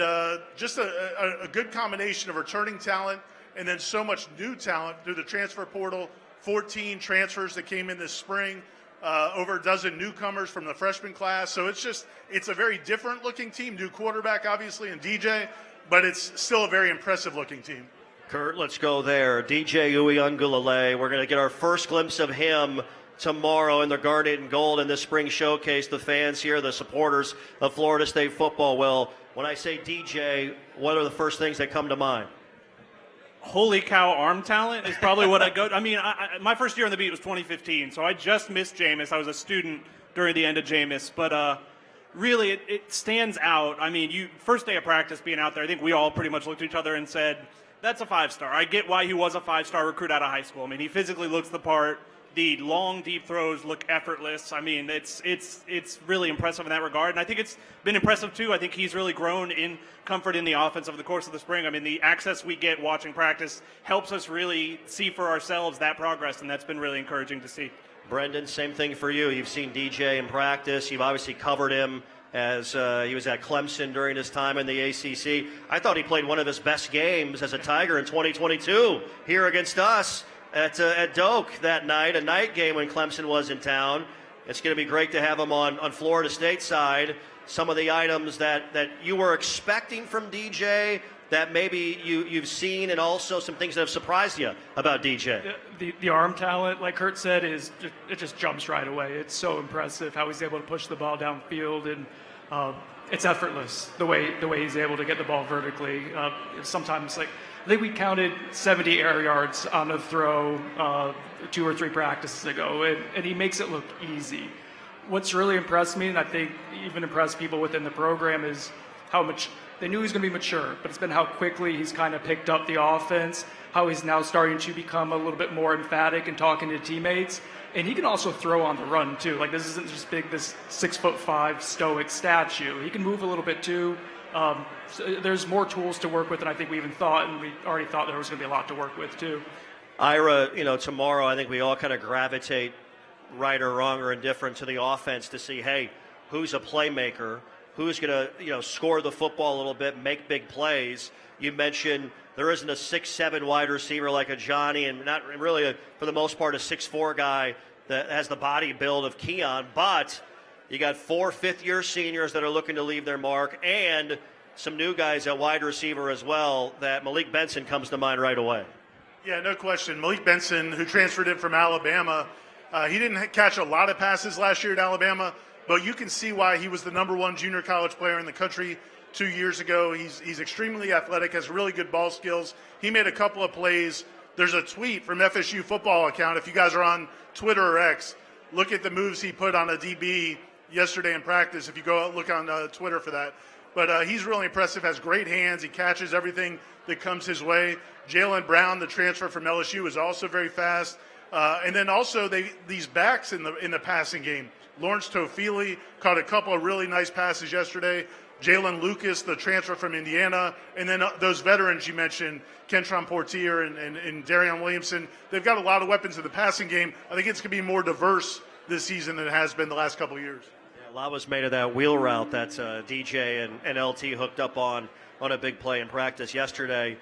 just a good combination of returning talent and then so much new talent through the transfer portal. 14 transfers that came in this spring, over a dozen newcomers from the freshman class. So it's a very different looking team. New quarterback, obviously, and DJ, but it's still a very impressive looking team. Kurt, let's go there. DJ Uiagalelei. We're going to get our first glimpse of him tomorrow in the Garnet and Gold in this spring showcase. The fans here, the supporters of Florida State football. Well, when I say DJ, what are the first things that come to mind? Holy cow, arm talent is probably what I go. I mean, my first year on the beat was 2015, so I just missed Jameis. I was a student during the end of Jameis, but really it stands out. I mean, first day of practice being out there, I think we all pretty much looked at each other and said, that's a 5-star. I get why he was a 5-star recruit out of high school. I mean, he physically looks the part. The long, deep throws look effortless. I mean, it's really impressive in that regard. And I think it's been impressive, too. I think he's really grown in comfort in the offense over the course of the spring. I mean, the access we get watching practice helps us really see for ourselves that progress, and that's been really encouraging to see. Brendan, same thing for you. You've seen DJ in practice. You've obviously covered him as he was at Clemson during his time in the ACC. I thought he played one of his best games as a Tiger in 2022 here against us at Doak that night, a night game when Clemson was in town. It's going to be great to have him on Florida State side. Some of the items that you were expecting from DJ that maybe you've seen, and also some things that have surprised you about DJ. The arm talent, like Kurt said, it just jumps right away. It's so impressive how he's able to push the ball downfield, and it's effortless the way he's able to get the ball vertically. Sometimes, like, I think we counted 70 air yards on a throw 2 or 3 practices ago, and he makes it look easy. What's really impressed me, and I think even impressed people within the program, is how much they knew he was going to be mature, but it's been how quickly he's kind of picked up the offense, how he's now starting to become a little bit more emphatic and talking to teammates. And he can also throw on the run, too. Like, this isn't just this 6'5" stoic statue. He can move a little bit, too. So there's more tools to work with than I think we even thought, and we already thought there was going to be a lot to work with, too. Ira, tomorrow I think we all kind of gravitate, right or wrong or indifferent, to the offense to see, hey, who's a playmaker, who's going to score the football a little bit, make big plays. You mentioned there isn't a 6'7" wide receiver like a Johnny, and not really, for the most part, a 6'4" guy that has the body build of Keon, but you got 4 fifth-year seniors that are looking to leave their mark, and some new guys at wide receiver as well. That Malik Benson comes to mind right away. Yeah, no question. Malik Benson, who transferred in from Alabama, he didn't catch a lot of passes last year at Alabama, but you can see why he was the #1 junior college player in the country 2 years ago. He's extremely athletic, has really good ball skills. He made a couple of plays. There's a tweet from FSU football account. If you guys are on Twitter or X, look at the moves he put on a DB yesterday in practice, if you go look on Twitter for that. But he's really impressive, has great hands. He catches everything that comes his way. Jalen Brown, the transfer from LSU, is also very fast. And then also these backs in the passing game. Lawrence Tofili caught a couple of really nice passes yesterday. Jalen Lucas, the transfer from Indiana. And then those veterans you mentioned, Kentron Portier and Darion Williamson. They've got a lot of weapons in the passing game. I think it's going to be more diverse this season than it has been the last couple of years. Yeah, a lot was made of that wheel route that DJ and LT hooked up on a big play in practice yesterday.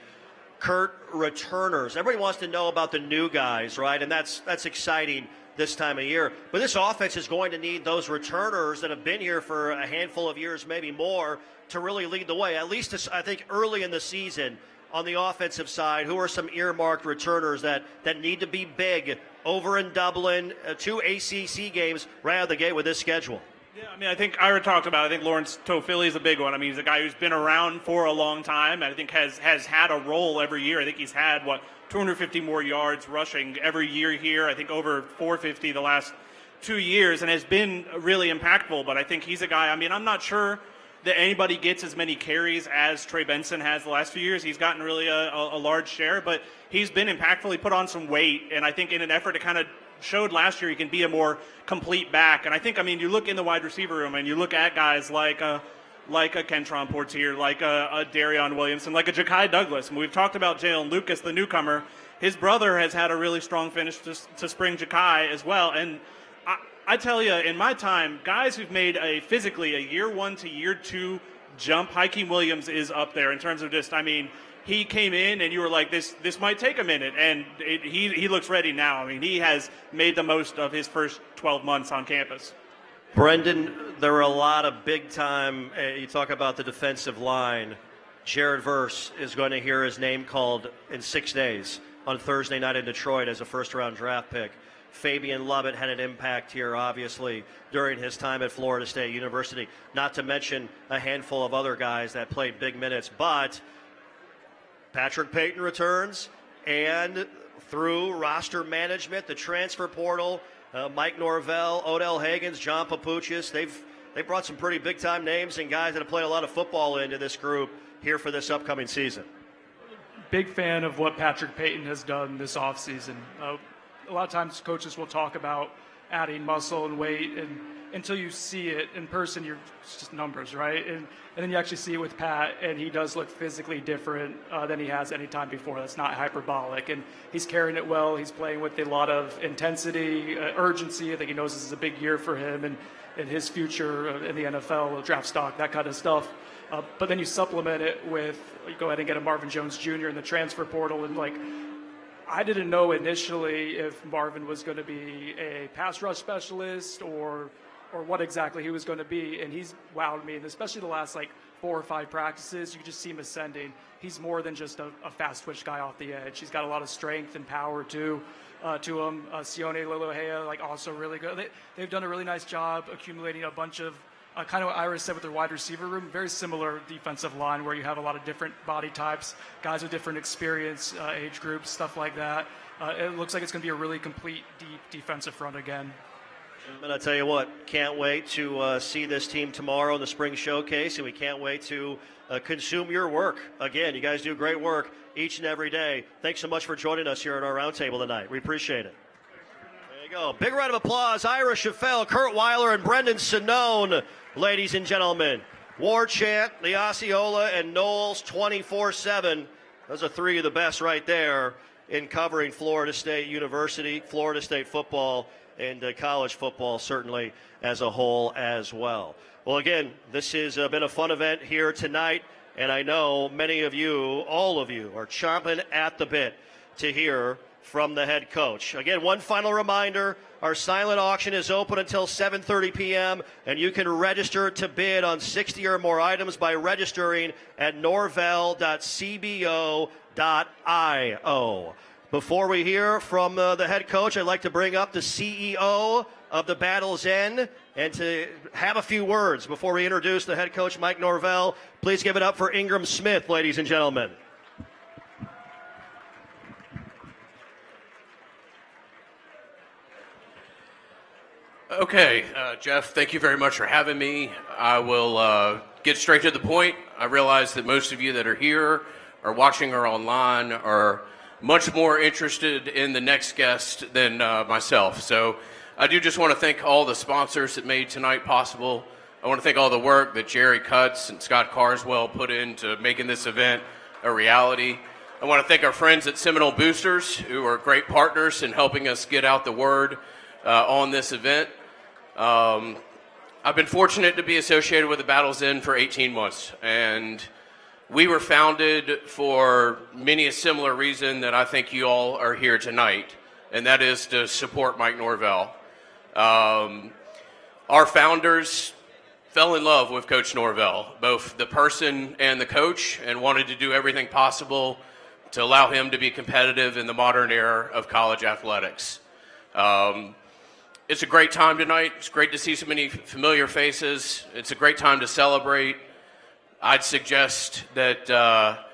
Kurt, returners. Everybody wants to know about the new guys, right? And that's exciting. this time of year. But this offense is going to need those returners that have been here for a handful of years, maybe more, to really lead the way. At least, I think, early in the season on the offensive side, who are some earmarked returners that need to be big over in Dublin, 2 ACC games right out of the gate with this schedule? Yeah, I mean, I think Ira talked about it. I think Lawrence Toafili is a big one. I mean, he's a guy who's been around for a long time, and I think has had a role every year. I think he's had, 250 more yards rushing every year here. I think over 450 the last 2 years, and has been really impactful. But I think he's a guy, I mean, I'm not sure that anybody gets as many carries as Trey Benson has the last few years. He's gotten really a large share, but he's been impactful. He put on some weight, and I think in an effort to kind of showed last year he can be a more complete back. And I think, I mean, you look in the wide receiver room and you look at guys like a Kentron Portier, like a Darion Williamson, like a Ja'Kai Douglas. And we've talked about Jalen Lucas, the newcomer. His brother has had a really strong finish to spring Ja'Kai as well. And I tell you, in my time, guys who've made physically a year 1 to year 2 jump, Hakeem Williams is up there in terms of just, I mean, he came in and you were like, this might take a minute, and he looks ready now. I mean, he has made the most of his first 12 months on campus. Brendan, there were a lot of big-time, you talk about the defensive line. Jared Verse is going to hear his name called in 6 days on Thursday night in Detroit as a first-round draft pick. Fabian Lovett had an impact here, obviously, during his time at Florida State University, not to mention a handful of other guys that played big minutes. But Patrick Payton returns, and through roster management, the transfer portal, Mike Norvell, Odell Haggins, John Papuchis, they brought some pretty big-time names and guys that have played a lot of football into this group here for this upcoming season. Big fan of what Patrick Payton has done this offseason. A lot of times coaches will talk about adding muscle and weight, and until you see it in person, it's just numbers, right? And then you actually see it with Pat, and he does look physically different than he has any time before. That's not hyperbolic, and he's carrying it well. He's playing with a lot of intensity, urgency. I think he knows this is a big year for him and his future in the NFL, draft stock, that kind of stuff. But then you supplement it with, you go ahead and get a Marvin Jones Jr. in the transfer portal, and I didn't know initially if Marvin was going to be a pass rush specialist or what exactly he was going to be, and he's wowed me, and especially the last 4 or 5 practices, you just see him ascending. He's more than just a fast twitch guy off the edge. He's got a lot of strength and power to him. Sione Lelohea, also really good. They've done a really nice job accumulating a bunch of kind of what Ira said with their wide receiver room, very similar defensive line where you have a lot of different body types, guys with different experience, age groups, stuff like that. It looks like it's going to be a really complete, deep defensive front again. And I tell you what, can't wait to see this team tomorrow in the spring showcase, and we can't wait to consume your work. Again, you guys do great work each and every day. Thanks so much for joining us here at our roundtable tonight. We appreciate it. There you go. Big round of applause. Ira Scheffel, Kurt Weiler, and Brendan Sonnone, ladies and gentlemen. War Chant, the Osceola, and Knowles 24/7. Those are 3 of the best right there in covering Florida State University, Florida State football, and college football certainly as a whole as well. Well, again, this has been a fun event here tonight, and I know many of you, all of you, are chomping at the bit to hear from the head coach. Again, one final reminder, our silent auction is open until 7:30 p.m., and you can register to bid on 60 or more items by registering at norvell.cbo.io. Before we hear from the head coach, I'd like to bring up the CEO of the Battle's End and to have a few words before we introduce the head coach, Mike Norvell. Please give it up for Ingram Smith, ladies and gentlemen. Okay, Jeff, thank you very much for having me. I will get straight to the point. I realize that most of you that are here or watching or online are much more interested in the next guest than myself. So I do just want to thank all the sponsors that made tonight possible. I want to thank all the work that Jerry Cutts and Scott Carswell put into making this event a reality. I want to thank our friends at Seminole Boosters, who are great partners in helping us get out the word on this event. I've been fortunate to be associated with the Battle's End for 18 months, and we were founded for many a similar reason that I think you all are here tonight. and that is to support Mike Norvell. Our founders fell in love with Coach Norvell, both the person and the coach, and wanted to do everything possible to allow him to be competitive in the modern era of college athletics. It's a great time tonight. It's great to see so many familiar faces. It's a great time to celebrate. I'd suggest that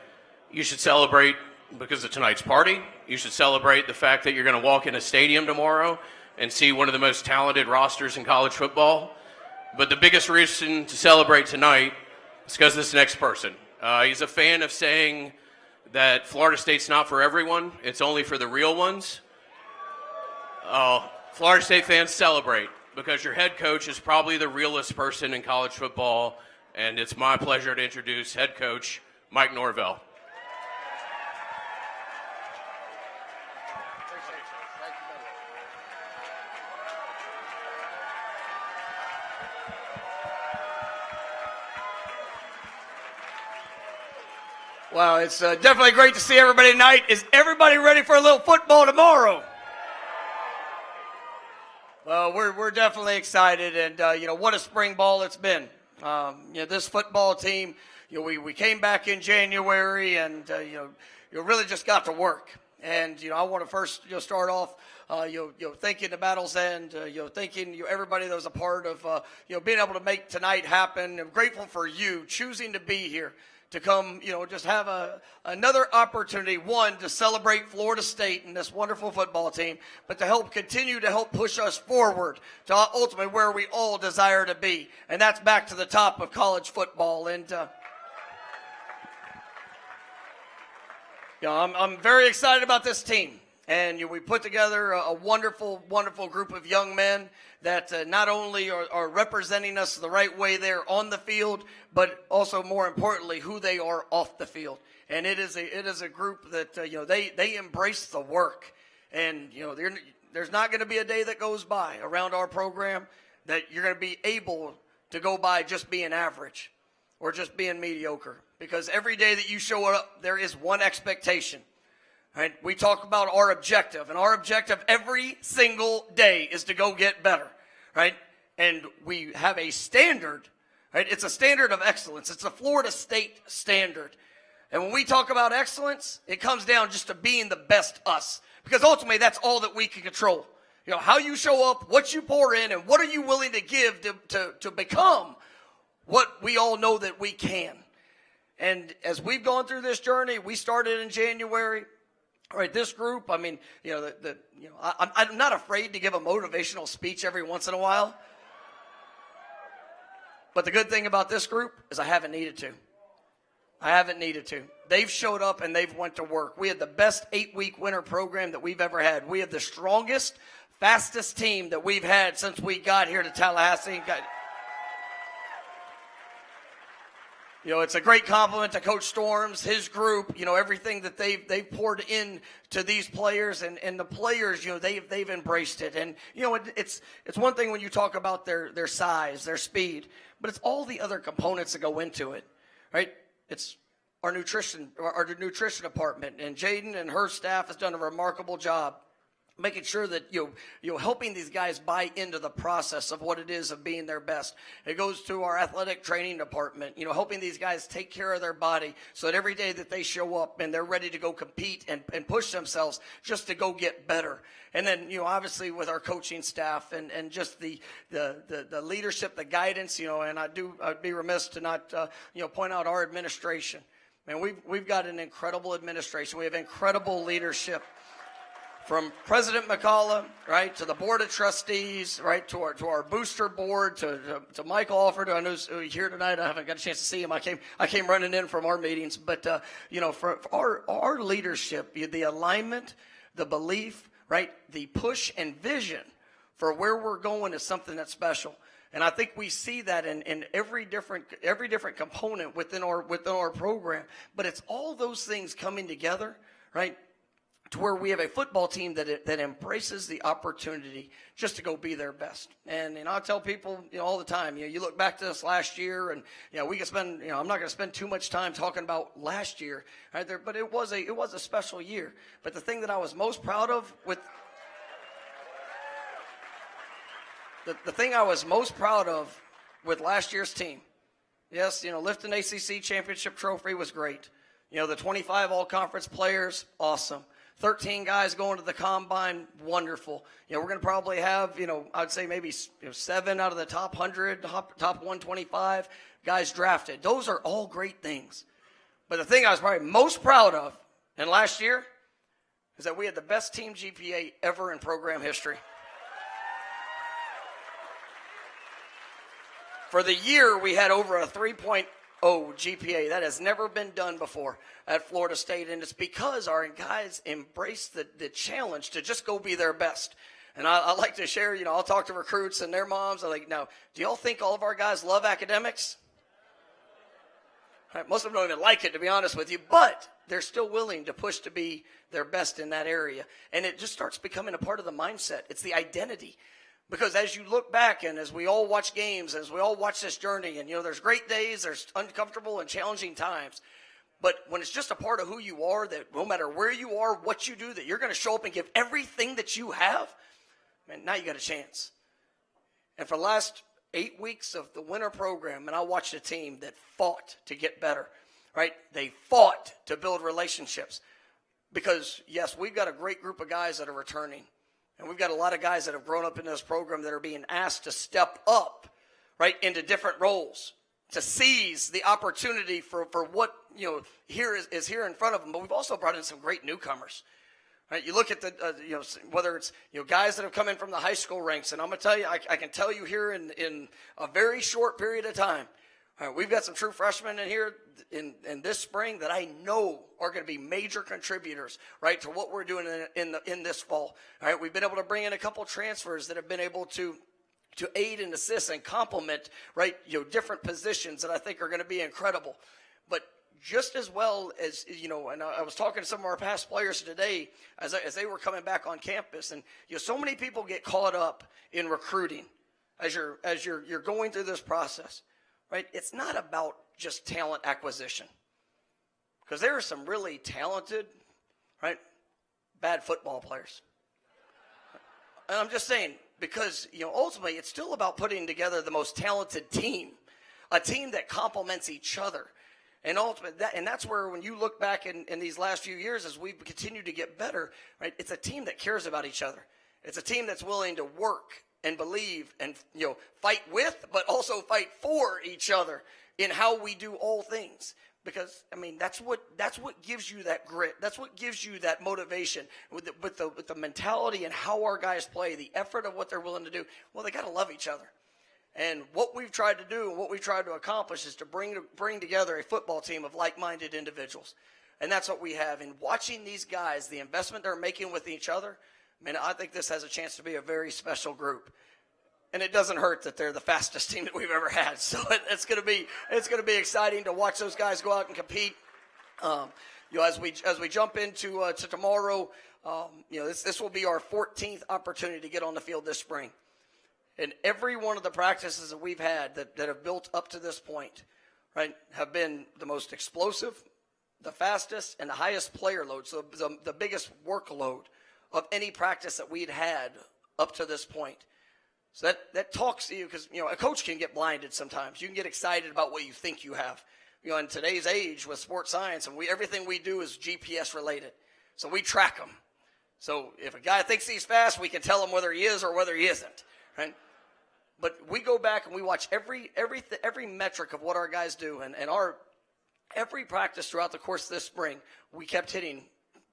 you should celebrate because of tonight's party. You should celebrate the fact that you're going to walk in a stadium tomorrow and see one of the most talented rosters in college football. But the biggest reason to celebrate tonight is because of this next person. He's a fan of saying that Florida State's not for everyone. It's only for the real ones. Florida State fans, celebrate because your head coach is probably the realest person in college football, and it's my pleasure to introduce head coach Mike Norvell. Wow, it's definitely great to see everybody tonight. Is everybody ready for a little football tomorrow? Well, we're definitely excited, and what a spring ball it's been. This football team, we came back in January, and you really just got to work. And I want to first start off thanking the Battle's End, thanking everybody that was a part of being able to make tonight happen. I'm grateful for you choosing to be here, to come, just have another opportunity, one, to celebrate Florida State and this wonderful football team, but to continue to help push us forward to ultimately where we all desire to be, and that's back to the top of college football. And I'm very excited about this team. And we put together a wonderful, wonderful group of young men that not only are representing us the right way there on the field, but also more importantly, who they are off the field. And it is a group that they embrace the work. And there's not going to be a day that goes by around our program that you're going to be able to go by just being average or just being mediocre. Because every day that you show up, there is one expectation. Right? We talk about our objective, and our objective every single day is to go get better, right? And we have a standard, right? It's a standard of excellence. It's a Florida State standard. And when we talk about excellence, it comes down just to being the best us, because ultimately that's all that we can control. How you show up, what you pour in, and what are you willing to give to become what we all know that we can. And as we've gone through this journey, we started in January. All right, this group, I'm not afraid to give a motivational speech every once in a while. But the good thing about this group is I haven't needed to. They've showed up and they've went to work. We had the best 8-week winter program that we've ever had. We have the strongest, fastest team that we've had since we got here to Tallahassee. It's a great compliment to Coach Storms, his group, everything that they've poured in to these players, and the players, they've embraced it. And, it's one thing when you talk about their size, their speed, but it's all the other components that go into it, right? It's our nutrition department, and Jaden and her staff has done a remarkable job making sure that helping these guys buy into the process of what it is of being their best. It goes to our athletic training department, helping these guys take care of their body so that every day that they show up and they're ready to go compete and push themselves just to go get better. And then, obviously with our coaching staff and just the leadership, the guidance, and I'd be remiss to not, point out our administration. Man, we've got an incredible administration. We have incredible leadership. From President McCullough, right, to the Board of Trustees, right, to our booster board, to Michael Alford, who I know is here tonight. I haven't got a chance to see him. I came running in from our meetings. But, for our leadership, the alignment, the belief, right, the push and vision for where we're going is something that's special. And I think we see that in every different component within our program. But it's all those things coming together, right, to where we have a football team that embraces the opportunity just to go be their best. And I tell people all the time, you look back to this last year, and we can spend, I'm not going to spend too much time talking about last year, right there, but it was a special year. But the thing that I was most proud of with the thing I was most proud of with last year's team, yes, lifting ACC championship trophy was great. The 25 all-conference players, awesome. 13 guys going to the combine, wonderful. We're going to probably have, I'd say maybe 7 out of the top 100, top 125 guys drafted. Those are all great things. But the thing I was probably most proud of in last year is that we had the best team GPA ever in program history. For the year, we had over a 3.0 GPA. That has never been done before at Florida State, and it's because our guys embraced the challenge to just go be their best. And I like to share, I'll talk to recruits and their moms. I'm like, now, do y'all think all of our guys love academics? Right, most of them don't even like it, to be honest with you, but they're still willing to push to be their best in that area. And it just starts becoming a part of the mindset. It's the identity. Because as you look back and as we all watch games, as we all watch this journey, and there's great days, there's uncomfortable and challenging times. But when it's just a part of who you are, that no matter where you are, what you do, that you're going to show up and give everything that you have, man, now you got a chance. And for the last 8 weeks of the winter program, and I watched a team that fought to get better, right? They fought to build relationships. Because, yes, we've got a great group of guys that are returning. And we've got a lot of guys that have grown up in this program that are being asked to step up, right, into different roles, to seize the opportunity for what, here is here in front of them. But we've also brought in some great newcomers, right? You look at the, whether it's, guys that have come in from the high school ranks. And I'm going to tell you, I can tell you here in a very short period of time, we've got some true freshmen in here in this spring that I know are going to be major contributors, right, to what we're doing in this fall. All right, we've been able to bring in a couple transfers that have been able to aid and assist and complement, right, different positions that I think are going to be incredible. But just as well as, and I was talking to some of our past players today as they were coming back on campus, and so many people get caught up in recruiting as you're going through this process. Right? It's not about just talent acquisition. Because there are some really talented, right, bad football players. And I'm just saying, because, ultimately it's still about putting together the most talented team, a team that complements each other. And ultimately, that's where when you look back in these last few years as we've continued to get better, right, it's a team that cares about each other. It's a team that's willing to work and believe and fight with, but also fight for each other in how we do all things. Because that's what gives you that grit. That's what gives you that motivation with the mentality and how our guys play, the effort of what they're willing to do. Well, they got to love each other. And what we've tried to do and what we've tried to accomplish is to bring together a football team of like-minded individuals. And that's what we have. And watching these guys, the investment they're making with each other, I think this has a chance to be a very special group. And it doesn't hurt that they're the fastest team that we've ever had. So it's going to be exciting to watch those guys go out and compete. As we jump into to tomorrow, this will be our 14th opportunity to get on the field this spring. And every one of the practices that we've had that have built up to this point, right, have been the most explosive, the fastest, and the highest player load. So the biggest workload of any practice that we'd had up to this point. So that talks to you because, a coach can get blinded sometimes. You can get excited about what you think you have. In today's age with sports science, and everything we do is GPS related. So we track them. So if a guy thinks he's fast, we can tell him whether he is or whether he isn't, right? But we go back and we watch every metric of what our guys do, and our every practice throughout the course of this spring, we kept hitting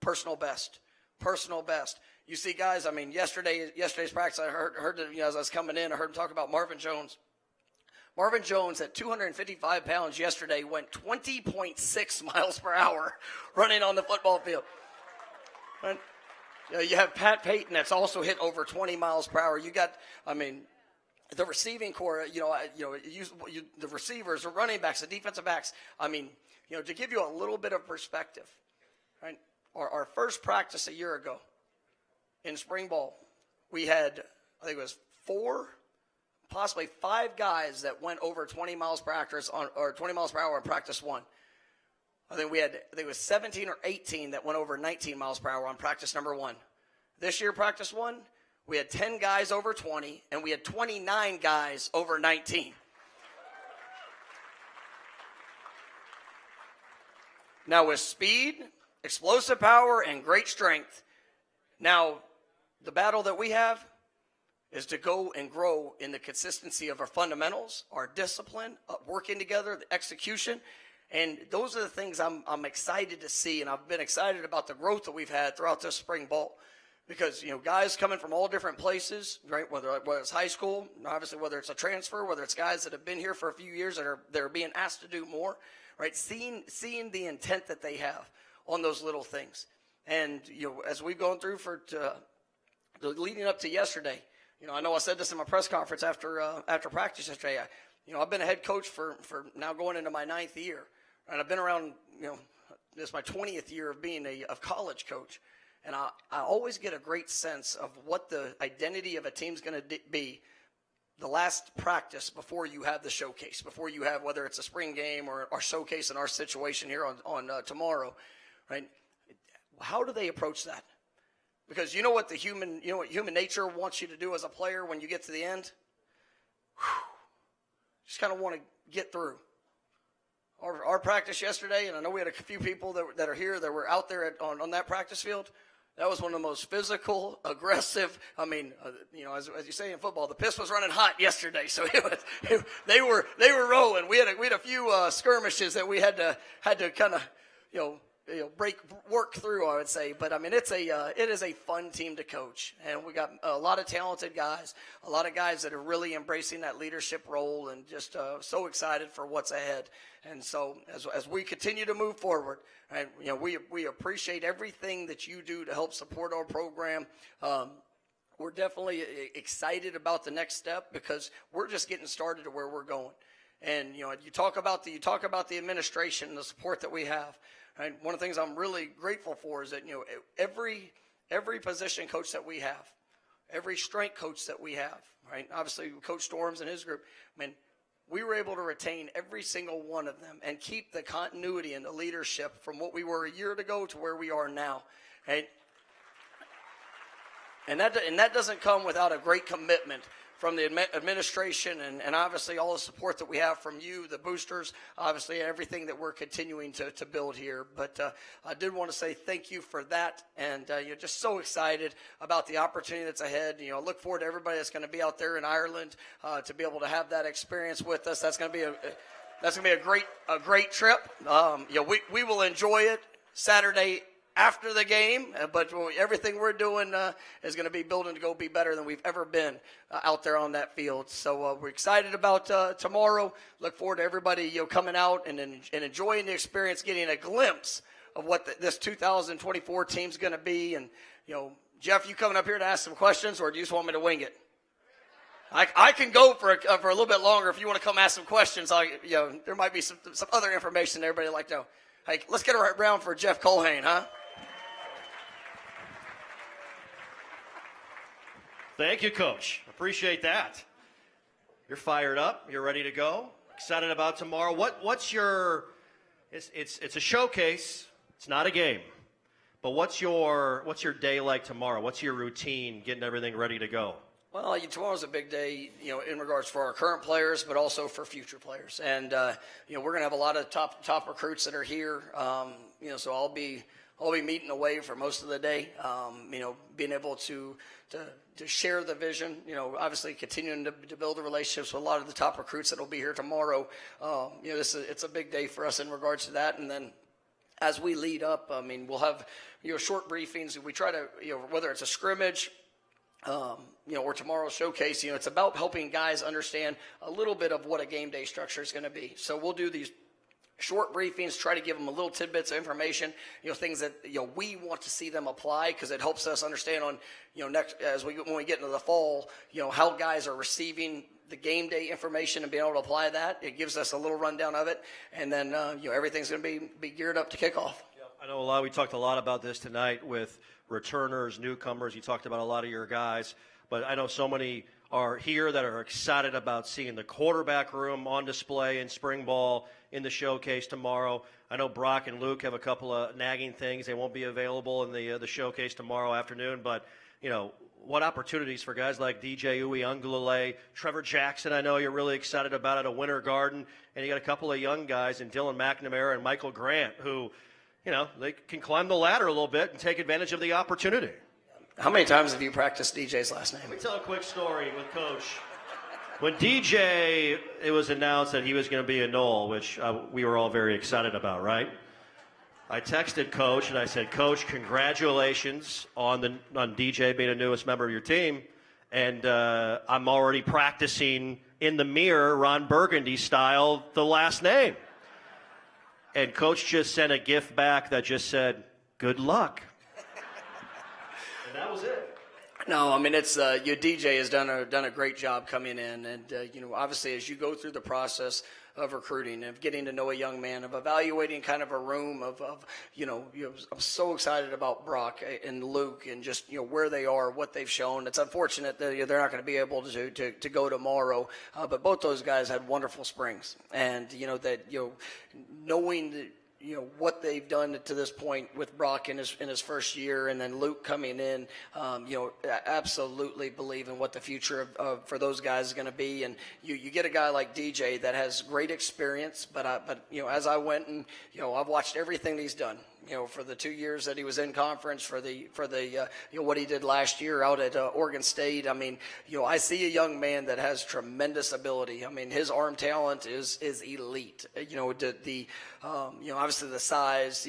personal best. You see guys, yesterday's practice, I heard as I was coming in, I heard him talk about Marvin Jones. Marvin Jones at 255 pounds yesterday went 20.6 miles per hour running on the football field. And, you have Pat Payton that's also hit over 20 miles per hour. You got, the receiving core, the receivers, the running backs, the defensive backs. To give you a little bit of perspective, right? Our first practice a year ago in spring ball, we had, I think it was 4, possibly 5 guys that went over 20 miles per hour in practice 1. I think it was 17 or 18 that went over 19 miles per hour on practice number 1. This year, practice 1, we had 10 guys over 20, and we had 29 guys over 19. Now with speed, explosive power, and great strength, now the battle that we have is to go and grow in the consistency of our fundamentals, our discipline, working together, the execution. And those are the things I'm excited to see, and I've been excited about the growth that we've had throughout this spring ball. Because, you know, guys coming from all different places, right, whether it's high school, obviously whether it's a transfer, whether it's guys that have been here for a few years that are being asked to do more, right, seeing the intent that they have on those little things. And, you know, as we've gone through leading up to yesterday, you know, I know I said this in my press conference after practice yesterday. I've been a head coach for now going into my 9th year, and I've been around. You know, this is my 20th year of being a college coach, and I always get a great sense of what the identity of a team's going to be. The last practice before you have the showcase, before you have whether it's a spring game or our showcase in our situation here on tomorrow, right? How do they approach that? Because you know what human nature wants you to do as a player when you get to the end? Just kind of want to get through. Our practice yesterday, and I know we had a few people that are here that were out there on that practice field. That was one of the most physical, aggressive. I mean, as you say in football, the piss was running hot yesterday, so they were rolling. We had a few skirmishes that we had to kind of work through, I would say. But I mean, it is a fun team to coach, and we got a lot of talented guys, a lot of guys that are really embracing that leadership role, and just so excited for what's ahead. And so as we continue to move forward, right, we appreciate everything that you do to help support our program. We're definitely excited about the next step because we're just getting started to where we're going. And you talk about the administration and the support that we have. Right? One of the things I'm really grateful for is that every position coach that we have, every strength coach that we have, right? Obviously, Coach Storms and his group. I mean, we were able to retain every single one of them and keep the continuity and the leadership from what we were a year ago to where we are now, right? And that doesn't come without a great commitment from the administration and obviously all the support that we have from you, the boosters, obviously everything that we're continuing to build here. But I did want to say thank you for that, and you're just so excited about the opportunity that's ahead. Look forward to everybody that's going to be out there in Ireland to be able to have that experience with us. That's going to be a great trip. We will enjoy it Saturday after the game, but everything we're doing is going to be building to go be better than we've ever been out there on that field. So we're excited about tomorrow. Look forward to everybody coming out and enjoying the experience, getting a glimpse of what this 2024 team's going to be. And Jeff, you coming up here to ask some questions, or do you just want me to wing it? I can go for a little bit longer if you want to come ask some questions. There might be some other information everybody would like to know. Hey, let's get a round for Jeff CULHANE, huh? Thank you, Coach. Appreciate that. You're fired up. You're ready to go. Excited about tomorrow. What's your? It's a showcase. It's not a game. But what's your day like tomorrow? What's your routine? Getting everything ready to go. Well, tomorrow's a big day, in regards for our current players, but also for future players. And we're going to have a lot of top recruits that are here. So I'll be meeting away for most of the day. Being able to share the vision. Obviously continuing to build the relationships with a lot of the top recruits that will be here tomorrow. It's a big day for us in regards to that. And then as we lead up, we'll have short briefings. We try to whether it's a scrimmage. Or tomorrow's showcase, it's about helping guys understand a little bit of what a game day structure is going to be. So we'll do these short briefings, try to give them a little tidbits of information, things that, we want to see them apply, because it helps us understand on, next, when we get into the fall, how guys are receiving the game day information and being able to apply that. It gives us a little rundown of it. And then, everything's going to be geared up to kickoff. I know we talked a lot about this tonight with returners, newcomers. You talked about a lot of your guys, but I know so many are here that are excited about seeing the quarterback room on display in spring ball in the showcase tomorrow. I know Brock and Luke have a couple of nagging things. They won't be available in the showcase tomorrow afternoon, but what opportunities for guys like DJ Uiagalelei, Trevor Jackson, I know you're really excited about at a Winter Garden, and you got a couple of young guys in Dylan McNamara and Michael Grant who, they can climb the ladder a little bit and take advantage of the opportunity. How many times have you practiced DJ's last name? Let me tell a quick story with Coach. When DJ, it was announced that he was going to be a Knoll, which we were all very excited about, right? I texted Coach and I said, Coach, congratulations on DJ being the newest member of your team. And I'm already practicing in the mirror, Ron Burgundy style, the last name. And Coach just sent a gift back that just said, good luck. And that was it. No, I mean, it's your DJ has done a great job coming in, and obviously as you go through the process of recruiting, of getting to know a young man, of evaluating kind of a room, I'm so excited about Brock and Luke and just where they are, what they've shown. It's unfortunate that they're not going to be able to go tomorrow, but both those guys had wonderful springs, and knowing that. What they've done to this point with Brock in his first year, and then Luke coming in, absolutely believe in what the future for those guys is going to be. And you get a guy like DJ that has great experience, but as I went and I've watched everything he's done. For the 2 years that he was in conference, for the what he did last year out at Oregon State. I mean, I see a young man that has tremendous ability. I mean, his arm talent is elite. Obviously the size,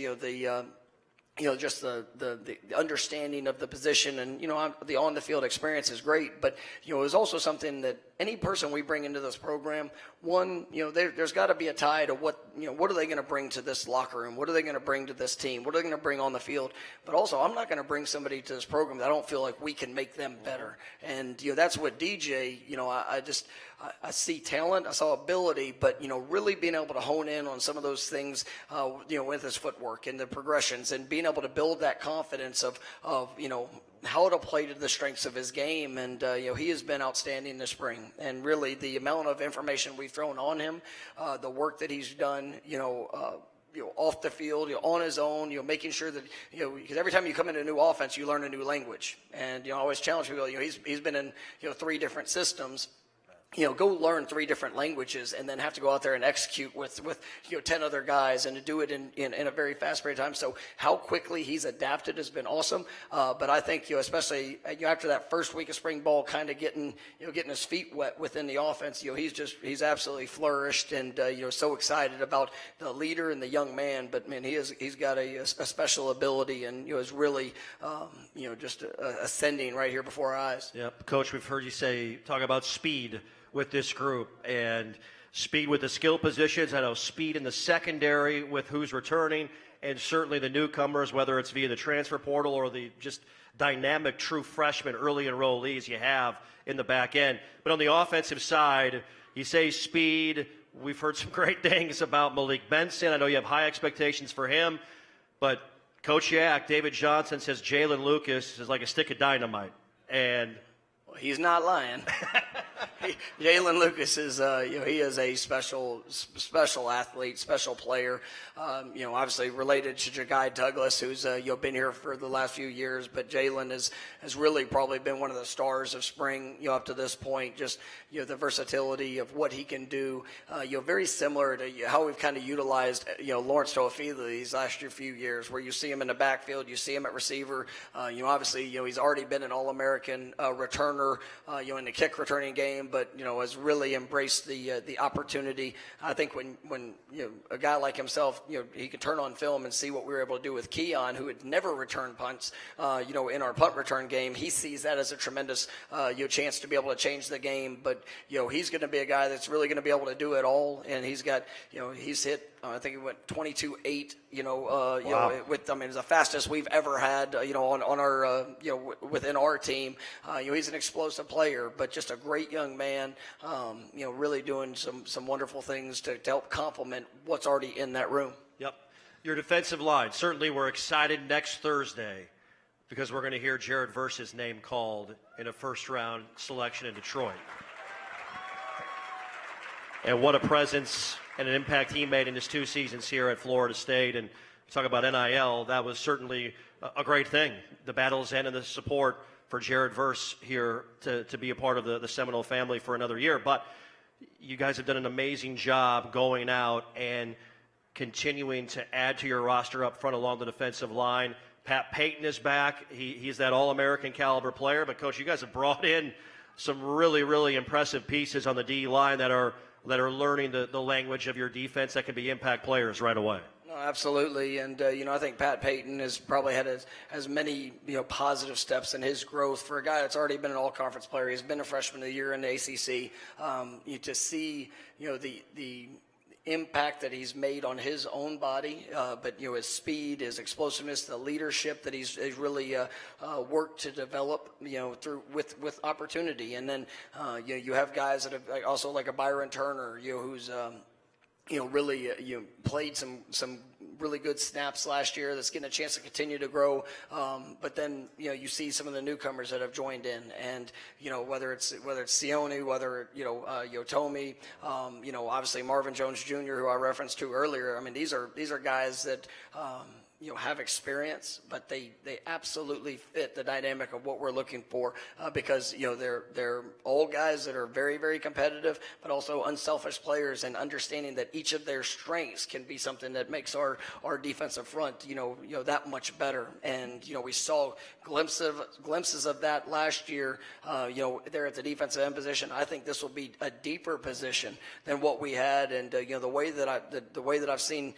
just the understanding of the position, and the on the field experience is great. But it was also something that any person we bring into this program, there's got to be a tie to what are they going to bring to this locker room? What are they going to bring to this team? What are they going to bring on the field? But also, I'm not going to bring somebody to this program that I don't feel like we can make them better. And that's what DJ. I see talent, I saw ability, but really being able to hone in on some of those things, with his footwork and the progressions, and being able to build that confidence of how to play to the strengths of his game. And he has been outstanding this spring, and really the amount of information we've thrown on him, the work that he's done, off the field, on his own, making sure that, because every time you come into a new offense, you learn a new language. And I always challenge people, he's been in 3 different systems. Go learn 3 different languages and then have to go out there and execute with 10 other guys, and to do it in a very fast period of time. So how quickly he's adapted has been awesome. But I think, especially after that first week of spring ball, kind of getting his feet wet within the offense, he's absolutely flourished, and so excited about the leader and the young man. But man, he's got a special ability, and is really just ascending right here before our eyes. Yep, Coach, we've heard you talk about speed with this group, and speed with the skill positions. I know speed in the secondary with who's returning, and certainly the newcomers, whether it's via the transfer portal or the just dynamic true freshmen, early enrollees you have in the back end. But on the offensive side, you say speed. We've heard some great things about Malik Benson. I know you have high expectations for him, but Coach Yak, David Johnson, says Jalen Lucas is like a stick of dynamite, and he's not lying. Jalen Lucas is, he is a special athlete, special player. Obviously related to Ja'Gai Douglas, who's been here for the last few years. But Jalen has really probably been one of the stars of spring, up to this point. Just the versatility of what he can do. Very similar to how we've kind of utilized Lawrence Toafili these last few years, where you see him in the backfield, you see him at receiver. Obviously he's already been an All-American returner, in the kick returning game, but has really embraced the opportunity. I think when a guy like himself, he can turn on film and see what we were able to do with KEON, who had never returned punts, in our punt return game. He sees that as a tremendous chance to be able to change the game. But he's going to be a guy that's really going to be able to do it all, and he's got he's hit. I think he went 22-8. Wow. It's the fastest we've ever had. On our within our team. He's an explosive player, but just a great young man. Really doing some wonderful things to help complement what's already in that room. Yep. Your defensive line. Certainly, we're excited next Thursday because we're going to hear Jared Verse's name called in a first-round selection in Detroit. And what a presence and an impact he made in his 2 seasons here at Florida State. And talk about NIL, that was certainly a great thing. The Battle's End and the support for Jared Verse here to be a part of the Seminole family for another year. But you guys have done an amazing job going out and continuing to add to your roster up front along the defensive line. Pat Payton is back. He's that All-American caliber player. But, Coach, you guys have brought in some really, really impressive pieces on the D line that are learning the language of your defense that can be impact players right away. No, absolutely, and I think Pat Payton has probably had as many positive steps in his growth for a guy that's already been an all-conference player. He's been a freshman of the year in the ACC. To see the impact that he's made on his own body, but his speed, his explosiveness, the leadership that he's really worked to develop, through with opportunity, and then you have guys that have also like a Byron Turner, who's really played some really good snaps last year that's getting a chance to continue to grow. But then, you see some of the newcomers that have joined in, and, whether it's Sione, whether, Yotomi, obviously Marvin Jones Jr., who I referenced to earlier. I mean, these are guys that, have experience, but they absolutely fit the dynamic of what we're looking for, because they're all guys that are very, very competitive, but also unselfish players, and understanding that each of their strengths can be something that makes our defensive front that much better. And we saw glimpses of that last year. There at the defensive end position. I think this will be a deeper position than what we had, and the way that I've seen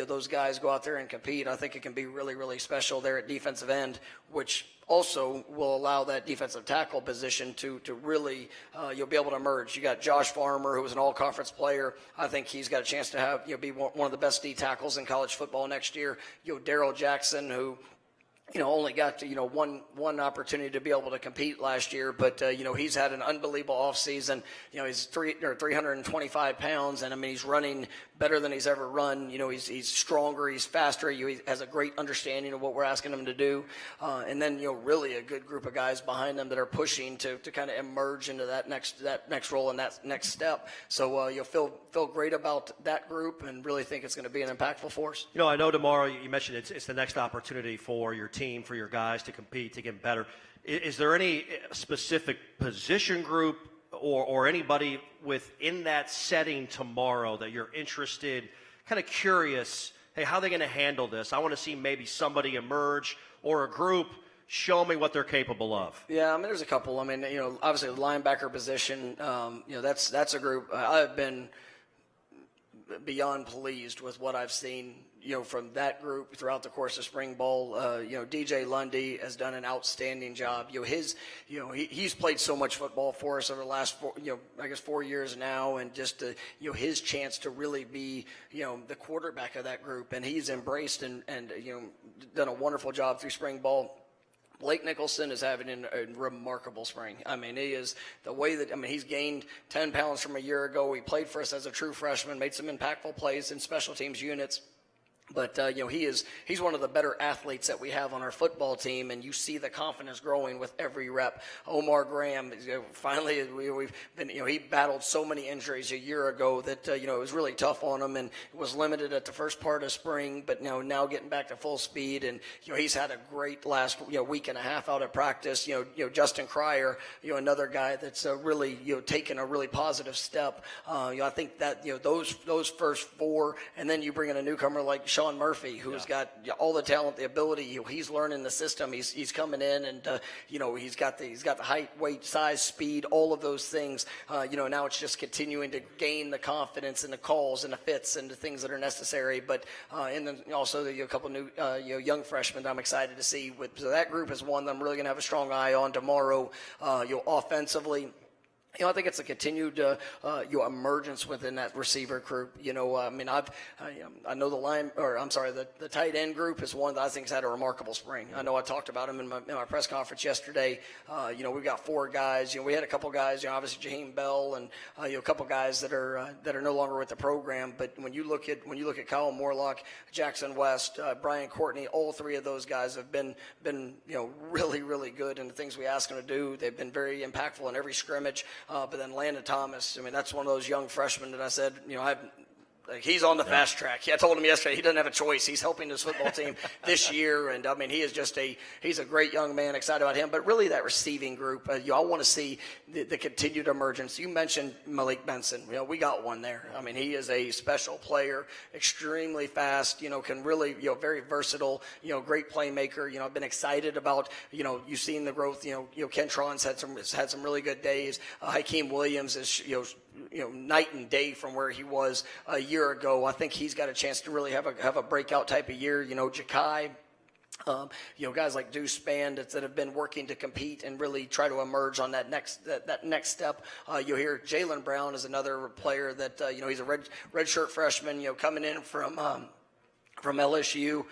those guys go out there and compete, I think it can be really, really special there at defensive end, which also will allow that defensive tackle position to really you'll be able to emerge. You got Josh Farmer, who was an all-conference player. I think he's got a chance to have be one of the best D tackles in college football next year. Darryl Jackson, who only got one opportunity to be able to compete last year, but he's had an unbelievable offseason. He's 325 pounds, and I mean he's running better than he's ever run. He's stronger, he's faster, he has a great understanding of what we're asking him to do, and then really a good group of guys behind him that are pushing to kind of emerge into that next role and that next step. So you'll feel great about that group, and really think it's going to be an impactful force. I know tomorrow you mentioned it's the next opportunity for your team, for your guys to compete, to get better. Is there any specific position group or anybody within that setting tomorrow that you're interested, kind of curious, hey, how are they going to handle this? I want to see maybe somebody emerge, or a group show me what they're capable of. Yeah, I mean, there's a couple. I mean, obviously the linebacker position, that's a group. I've been beyond pleased with what I've seen from that group throughout the course of spring ball. DJ Lundy has done an outstanding job. He's played so much football for us over the last 4 years now, and just his chance to really be the quarterback of that group, and he's embraced and done a wonderful job through spring ball. Blake Nicholson is having a remarkable spring. I mean, he's gained 10 pounds from a year ago. He played for us as a true freshman, made some impactful plays in special teams units. But, he's one of the better athletes that we have on our football team, and you see the confidence growing with every rep. Omar Graham, finally, he battled so many injuries a year ago that, it was really tough on him, and was limited at the first part of spring, but now getting back to full speed. And, he's had a great last, week and a half out of practice. Justin Cryer, another guy that's really, taken a really positive step. I think that, those first four, and then you bring in a newcomer like Sean Murphy, who's got all the talent, the ability. He's learning the system. He's coming in, and he's got the height, weight, size, speed, all of those things. Now it's just continuing to gain the confidence and the calls and the fits and the things that are necessary. But and then also a couple new young freshmen that I'm excited to see. So that group is one that I'm really going to have a strong eye on tomorrow. Offensively, I think it's a continued emergence within that receiver group. I know the tight end group is one that I think has had a remarkable spring. I know I talked about him in my press conference yesterday. We've got four guys. We had a couple guys, obviously Jaheim Bell, and a couple guys that are no longer with the program. But when you look at Kyle Morlock, Jackson West, Brian Courtney, all three of those guys have been really, really good in the things we ask them to do. They've been very impactful in every scrimmage. But then Landon Thomas, that's one of those young freshmen that I said, he's on the fast track. I told him yesterday he doesn't have a choice. He's helping his football team this year, and I mean he is he's a great young man. Excited about him, but really that receiving group, I want to see the continued emergence. You mentioned Malik Benson. We got one there. I mean he is a special player, extremely fast. Can really very versatile. Great playmaker. I've been excited about you've seen the growth. Kentron's had some really good days. Hakeem Williams is night and day from where he was a year ago. I think he's got a chance to really have a breakout type of year. Ja'Kai, guys like Deuce Spann that have been working to compete and really try to emerge on that next step. You'll hear Jalen Brown is another player that he's a redshirt freshman. Coming in from LSU,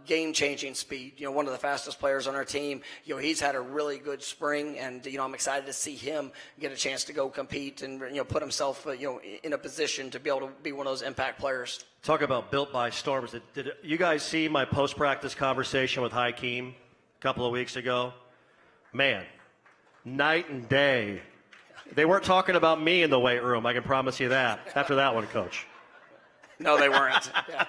game-changing speed. One of the fastest players on our team. He's had a really good spring, and I'm excited to see him get a chance to go compete and put himself in a position to be able to be one of those impact players. Talk about built by storms. Did you guys see my post-practice conversation with Hakeem a couple of weeks ago? Man, night and day. They weren't talking about me in the weight room. I can promise you that. After that one, Coach. No, they weren't. Yeah.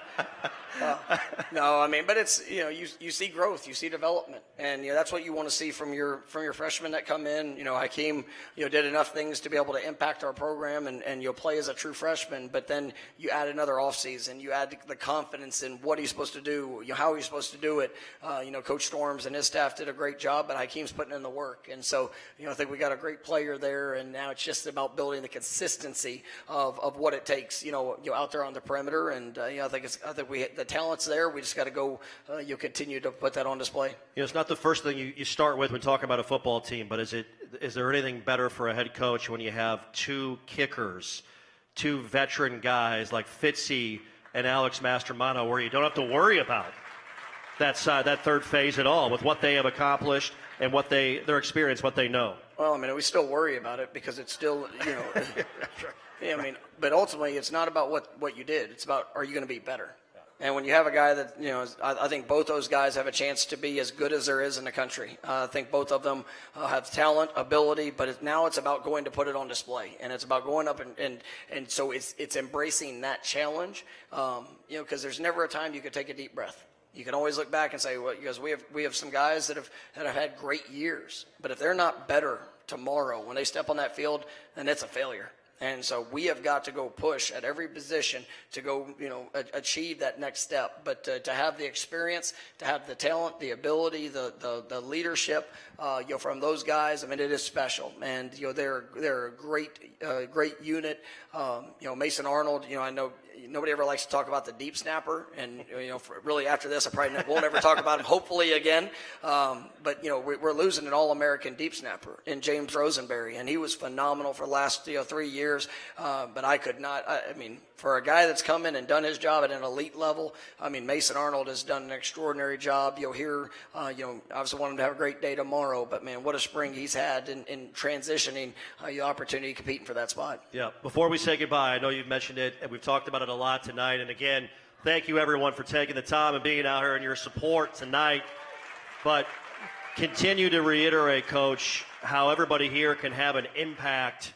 No, I mean, but it's you see growth, you see development, and that's what you want to see from your freshmen that come in. Hakeem did enough things to be able to impact our program and play as a true freshman. But then you add another offseason, you add the confidence in what he's supposed to do, how he's supposed to do it. Coach Storms and his staff did a great job, but Hakeem's putting in the work, and so I think we got a great player there, and now it's just about building the consistency of what it takes. Out there on the perimeter, and I think the talent's there. We just got to go. Continue to put that on display. It's not the first thing you start with when talking about a football team, but is there anything better for a head coach when you have two kickers, two veteran guys like Fitzy and Alex Mastermano, where you don't have to worry about that third phase at all with what they have accomplished and their experience, what they know? Well, I mean, we still worry about it because it's still but ultimately it's not about what you did. It's about, are you going to be better? And when you have a guy that, I think both those guys have a chance to be as good as there is in the country. I think both of them have talent, ability, but now it's about going to put it on display. And it's about going up and so it's embracing that challenge, because there's never a time you could take a deep breath. You can always look back and say, well, because we have some guys that have had great years. But if they're not better tomorrow when they step on that field, then it's a failure. And so we have got to go push at every position to go, achieve that next step. But to have the experience, to have the talent, the ability, the leadership, from those guys, I mean, it is special. And they're a great unit. Mason Arnold, I know nobody ever likes to talk about the deep snapper, and really after this, I probably won't ever talk about him. Hopefully again, but we're losing an All-American deep snapper in James Rosenberry, and he was phenomenal for the last 3 years. But I could not. I mean, for a guy that's come in and done his job at an elite level, I mean, Mason Arnold has done an extraordinary job. Here, obviously want him to have a great day tomorrow, but man, what a spring he's had in transitioning the opportunity competing for that spot. Yeah. Before we say goodbye, I know you've mentioned it, and we've talked about it a lot tonight. And again, thank you everyone for taking the time and being out here and your support tonight. But continue to reiterate, Coach, how everybody here can have an impact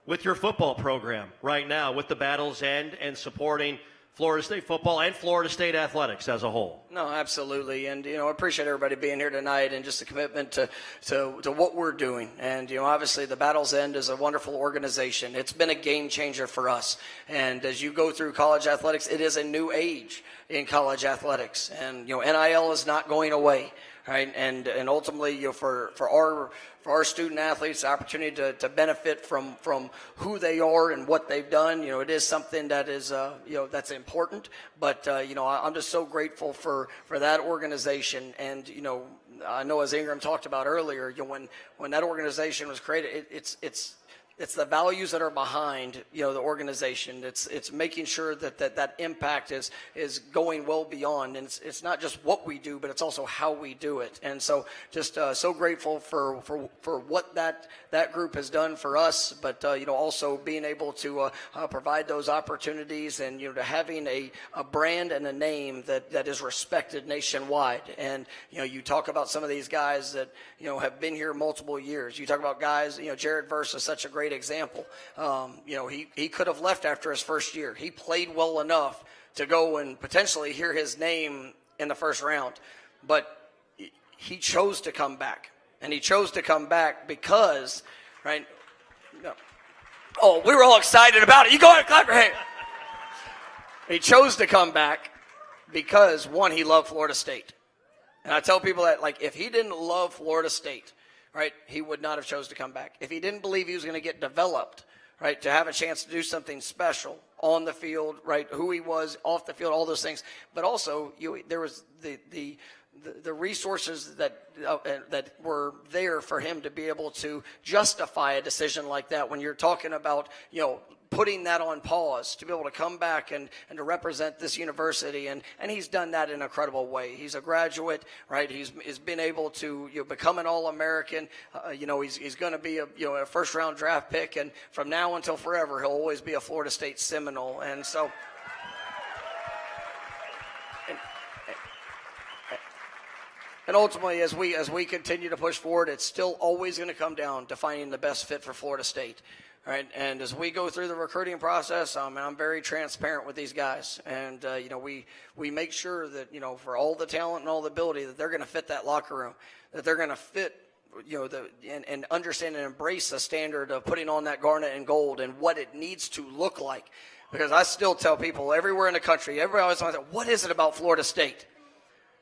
with your football program right now, with the Battle's End and supporting Florida State football and Florida State athletics as a whole. No, absolutely. And, I appreciate everybody being here tonight and just the commitment to what we're doing. And, obviously the Battle's End is a wonderful organization. It's been a game changer for us. And as you go through college athletics, it is a new age in college athletics. And, NIL is not going away. Right, and ultimately, for our student athletes, the opportunity to benefit from who they are and what they've done, it is something that is that's important. But I'm just so grateful for that organization, and I know as Ingram talked about earlier, when that organization was created, it's the values that are behind the organization. It's making sure that impact is going well beyond, and it's not just what we do, but it's also how we do it. And so just so grateful for what that group has done for us, but also being able to provide those opportunities, and to having a brand and a name that is respected nationwide. And you talk about some of these guys that have been here multiple years. You talk about guys, Jared Verse is such a great great example. He could have left after his first year. He played well enough to go and potentially hear his name in the first round. But he chose to come back. And he chose to come back because, right? No. Oh, we were all excited about it. You go ahead, clap your hand. He chose to come back because, one, he loved Florida State. And I tell people that, like, if he didn't love Florida State, right, he would not have chose to come back. If he didn't believe he was going to get developed, right, to have a chance to do something special on the field, right, who he was off the field, all those things. But also, there was the resources that were there for him to be able to justify a decision like that when you're talking about, putting that on pause, to be able to come back and to represent this university. And he's done that in an incredible way. He's a graduate, right? He's been able to become an All-American. He's going to be a first-round draft pick. And from now until forever, he'll always be a Florida State Seminole. And so... And ultimately, as we continue to push forward, it's still always going to come down to finding the best fit for Florida State, right? And as we go through the recruiting process, I'm very transparent with these guys, and we make sure that for all the talent and all the ability that they're going to fit that locker room, that they're going to fit and understand and embrace the standard of putting on that garnet and gold and what it needs to look like. Because I still tell people everywhere in the country, everybody always wants to say, what is it about Florida State?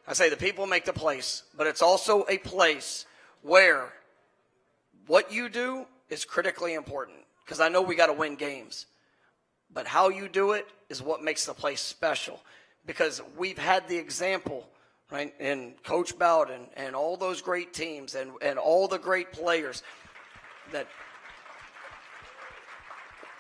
I say the people make the place, but it's also a place where what you do is critically important, because I know we got to win games, but how you do it is what makes the place special, because we've had the example, right, in Coach Bowden and all those great teams and all the great players that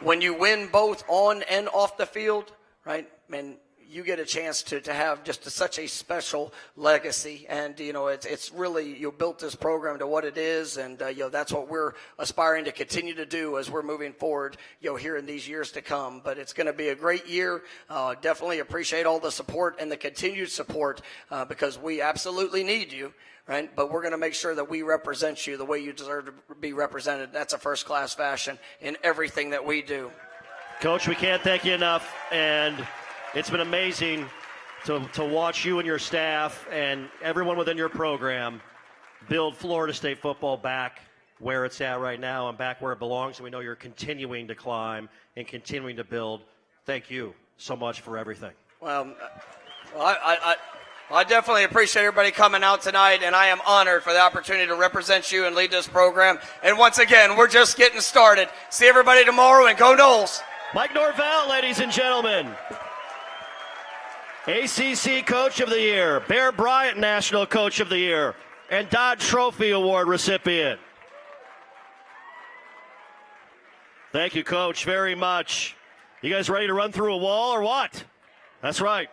when you win both on and off the field, right, man, you get a chance to have just such a special legacy. And, it's really, built this program to what it is. And, that's what we're aspiring to continue to do as we're moving forward, here in these years to come. But it's going to be a great year. Definitely appreciate all the support and the continued support because we absolutely need you. Right? But we're going to make sure that we represent you the way you deserve to be represented. That's a first-class fashion in everything that we do. Coach, we can't thank you enough. And it's been amazing to watch you and your staff and everyone within your program build Florida State football back where it's at right now and back where it belongs. And we know you're continuing to climb and continuing to build. Thank you so much for everything. Well, I definitely appreciate everybody coming out tonight, and I am honored for the opportunity to represent you and lead this program. And once again, we're just getting started. See everybody tomorrow, and go Noles. Mike Norvell, ladies and gentlemen. ACC Coach of the Year, Bear Bryant National Coach of the Year, and Dodd Trophy Award recipient. Thank you, Coach, very much. You guys ready to run through a wall or what? That's right.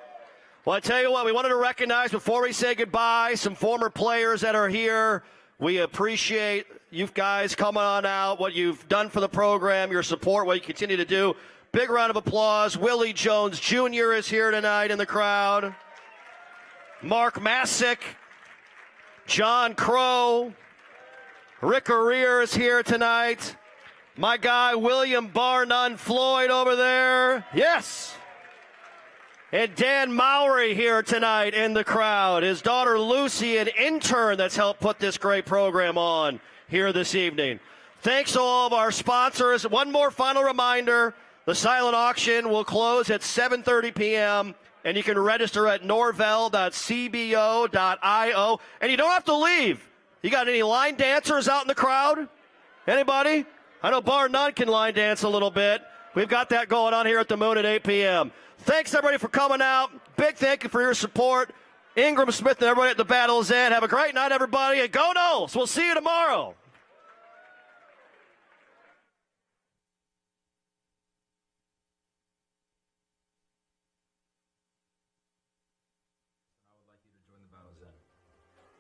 Well, I tell you what, we wanted to recognize before we say goodbye some former players that are here. We appreciate you guys coming on out, what you've done for the program, your support, what you continue to do. Big round of applause. Willie Jones Jr. is here tonight in the crowd. Mark MACEK, John Crow, Rick Arrear is here tonight. My guy William Bar None Floyd over there. Yes. And Dan Mowry here tonight in the crowd. His daughter Lucy, an intern that's helped put this great program on here this evening. Thanks to all of our sponsors. One more final reminder. The silent auction will close at 7:30 p.m., and you can register at norvell.cbo.io. And you don't have to leave. You got any line dancers out in the crowd? Anybody? I know Bar None can line dance a little bit. We've got that going on here at the Moon at 8 p.m. Thanks, everybody, for coming out. Big thank you for your support. Ingram Smith and everybody at the Battle's End. Have a great night, everybody, and go Noles. We'll see you tomorrow.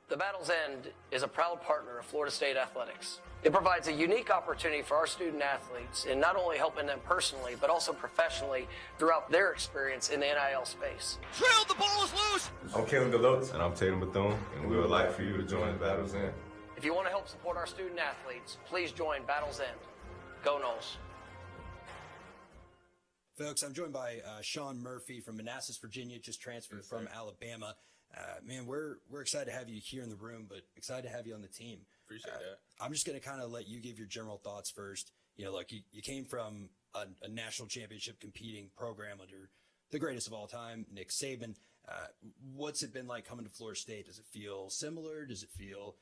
The Battle's End is a proud partner of Florida State Athletics. It provides a unique opportunity for our student athletes in not only helping them personally, but also professionally throughout their experience in the NIL space. Drill, the ball is loose! I'm KEON, and I'm Tatum Bethune, and we would like for you to join the Battle's End. If you want to help support our student athletes, please join Battle's End. Go Noles. Folks, I'm joined by Sean Murphy from Manassas, Virginia, just transferred from Alabama. Man, we're excited to have you here in the room, but excited to have you on the team. Appreciate that. I'm just going to kind of let you give your general thoughts first. You know, like you came from a national championship competing program under the greatest of all time, Nick Saban. What's it been like coming to Florida State? Does it feel similar? Does it feel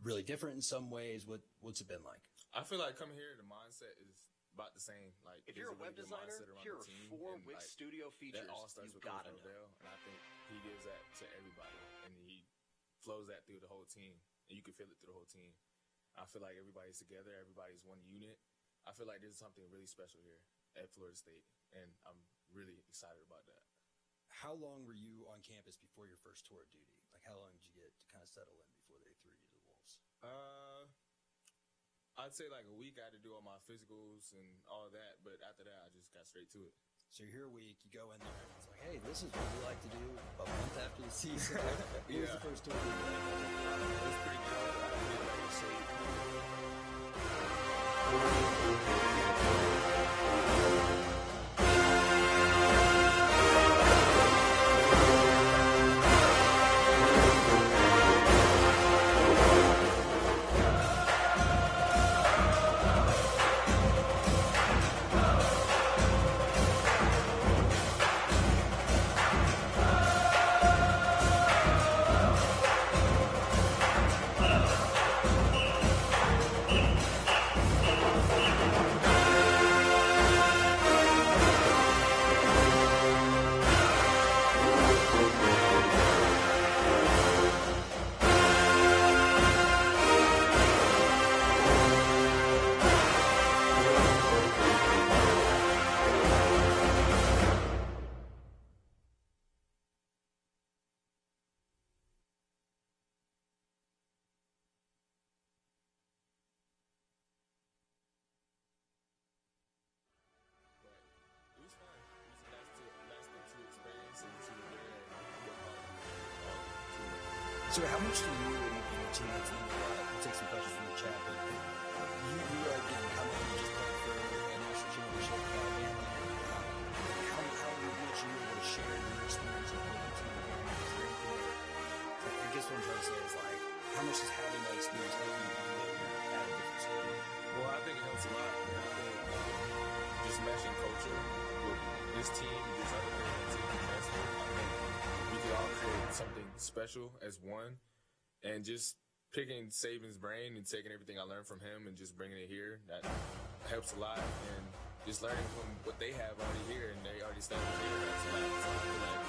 really different in some ways? What's it been like? I feel like coming here, the mindset is about the same. Like, if you're a web designer, here are 4 Wix Studio features that all starts you've with got to know. Norvell, and I think he gives that to everybody, and he flows that through the whole team, and you can feel it through the whole team. I feel like everybody's together, everybody's one unit. I feel like there's something really special here at Florida State, and I'm really excited about that. How long were you on campus before your first tour of duty? Like, how long did you get to kind of settle in before they threw you to the Wolves? I'd say like a week. I had to do all my physicals and all that, but after that, I just got straight to it. So you're here a week, you go in there, and it's like, hey, this is what we like to do a month after the season. What was the first tour of duty like? It was pretty good. I didn't get ready to say So how much do you and your teammates mean a lot? We'll take some questions from the chat, but you again come in and just play for a national championship Alabama. How much you able to share your experience with the team? I guess what I'm trying to say is like, how much does having that experience help you at a different school? Well, I think it helps a lot. I think just meshing culture with this team, this other team, I think we could all create something special as one, and just picking Saban's brain and taking everything I learned from him and just bringing it here, that helps a lot, and just learning from what they have already here and they already established here, that's a lot. So I feel like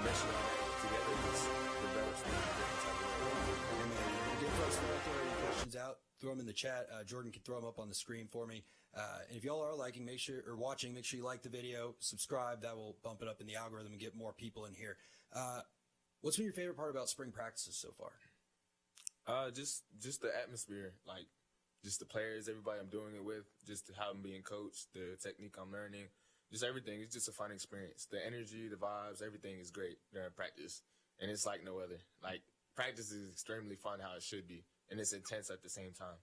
meshing all that together just develops me in a different type of way. Get folks throw any questions out, throw them in the chat. Jordan can throw them up on the screen for me. And if y'all are liking, make sure you like the video, subscribe. That will bump it up in the algorithm and get more people in here. What's been your favorite part about spring practices so far? Just the atmosphere, like just the players, everybody I'm doing it with, just how I'm being coached, the technique I'm learning, just everything. It's just a fun experience. The energy, the vibes, everything is great during practice, and it's like no other. Like practice is extremely fun, how it should be, and it's intense at the same time.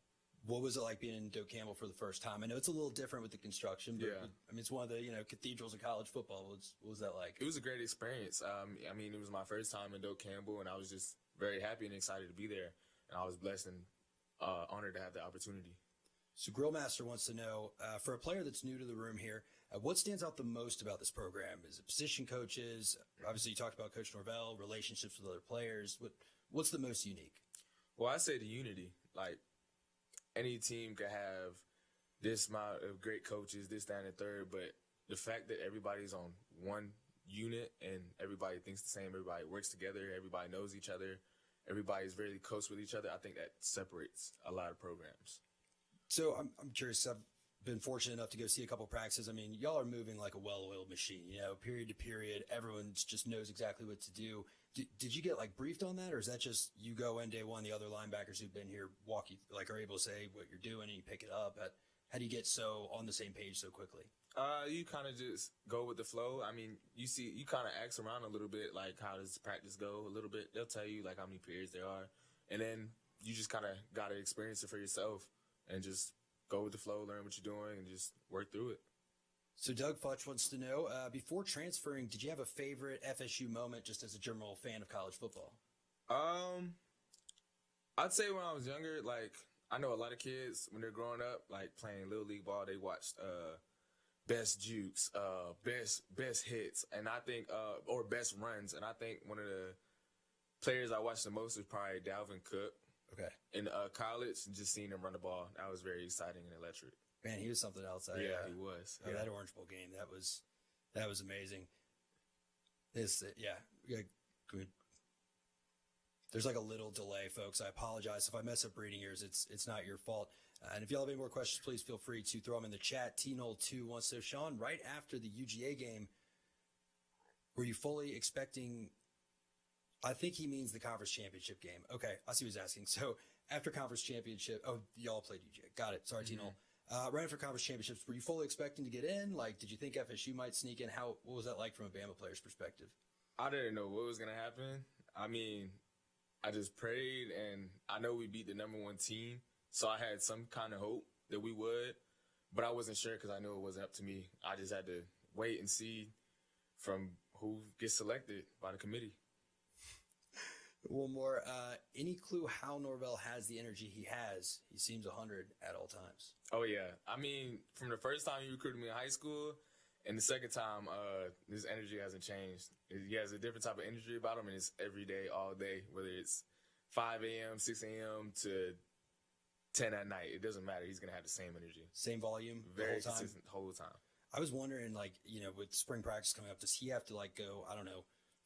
What was it like being in Doak Campbell for the first time? I know it's a little different with the construction, but yeah. I mean, it's one of the cathedrals of college football. What was that like? It was a great experience. I mean, it was my first time in Doak Campbell, and I was just very happy and excited to be there. And I was blessed and honored to have the opportunity. So Grillmaster wants to know, for a player that's new to the room here, what stands out the most about this program? Is it position coaches? Obviously, you talked about Coach Norvell, relationships with other players. What's the most unique? Well, I say the unity. Like, any team could have this amount of great coaches, this, that, and the third, but the fact that everybody's on one unit and everybody thinks the same, everybody works together, everybody knows each other, everybody's very close with each other, I think that separates a lot of programs. So I'm curious. I've been fortunate enough to go see a couple practices. I mean, y'all are moving like a well-oiled machine, period to period. Everyone just knows exactly what to do. Did you get like briefed on that, or is that just you go in day one, the other linebackers who've been here walk you, like are able to say what you're doing and you pick it up? How do you get so on the same page so quickly? You kind of just go with the flow. I mean, you kind of ask around a little bit, like how does practice go a little bit. They'll tell you like how many periods there are, and then you just kind of got to experience it for yourself and just go with the flow, learn what you're doing, and just work through it. So Doug Futch wants to know, before transferring, did you have a favorite FSU moment just as a general fan of college football? I'd say when I was younger, like, I know a lot of kids, when they're growing up, like, playing Little League ball, they watched best jukes, best hits, and I think, or best runs, and I think one of the players I watched the most was probably Dalvin Cook. Okay. In college, and just seeing him run the ball, that was very exciting and electric. Man, he was something else. He was. Yeah, that Orange Bowl game, that was amazing. Good. There's like a little delay, folks. I apologize if I mess up reading yours. It's not your fault. And if y'all have any more questions, please feel free to throw them in the chat. T-Nol2 wants to know, Sean, right after the UGA game, were you fully expecting? I think he means the conference championship game. Okay, I see what he's asking. So after conference championship, y'all played UGA. Got it. Sorry, T-Nol. Right after conference championships, were you fully expecting to get in? Like, did you think FSU might sneak in? What was that like from a Bama player's perspective? I didn't know what was going to happen. I mean, I just prayed, and I know we beat the #1 team, so I had some kind of hope that we would, but I wasn't sure because I knew it wasn't up to me. I just had to wait and see from who gets selected by the committee. One more. Any clue how Norvell has the energy he has? He seems 100 at all times. Oh, yeah. I mean, from the first time he recruited me in high school and the second time, his energy hasn't changed. He has a different type of energy about him, and it's every day, all day, whether it's 5 a.m., 6 a.m. to 10 at night. It doesn't matter. He's going to have the same energy. Same volume Very the whole time? consistent the whole time. I was wondering, like, with spring practice coming up, does he have to, like, go, I don't know,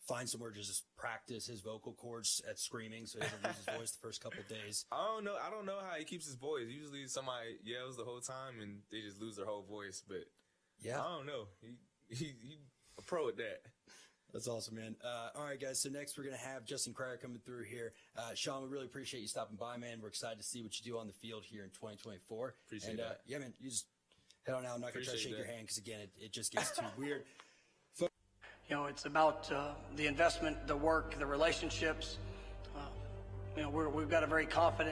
find somewhere to just practice his vocal cords at screaming so he doesn't lose his voice the first couple of days? I don't know how he keeps his voice. Usually somebody yells the whole time and they just lose their whole voice. But yeah, I don't know. He a pro at that. That's awesome, man. All right, guys. So next we're going to have Justin Cryer coming through here. Sean, we really appreciate you stopping by, man. We're excited to see what you do on the field here in 2024. Appreciate that. Yeah, man, you just head on out. I'm not going to try to shake your hand because, again, it just gets too weird. It's about the investment, the work, the relationships. We've got a very confident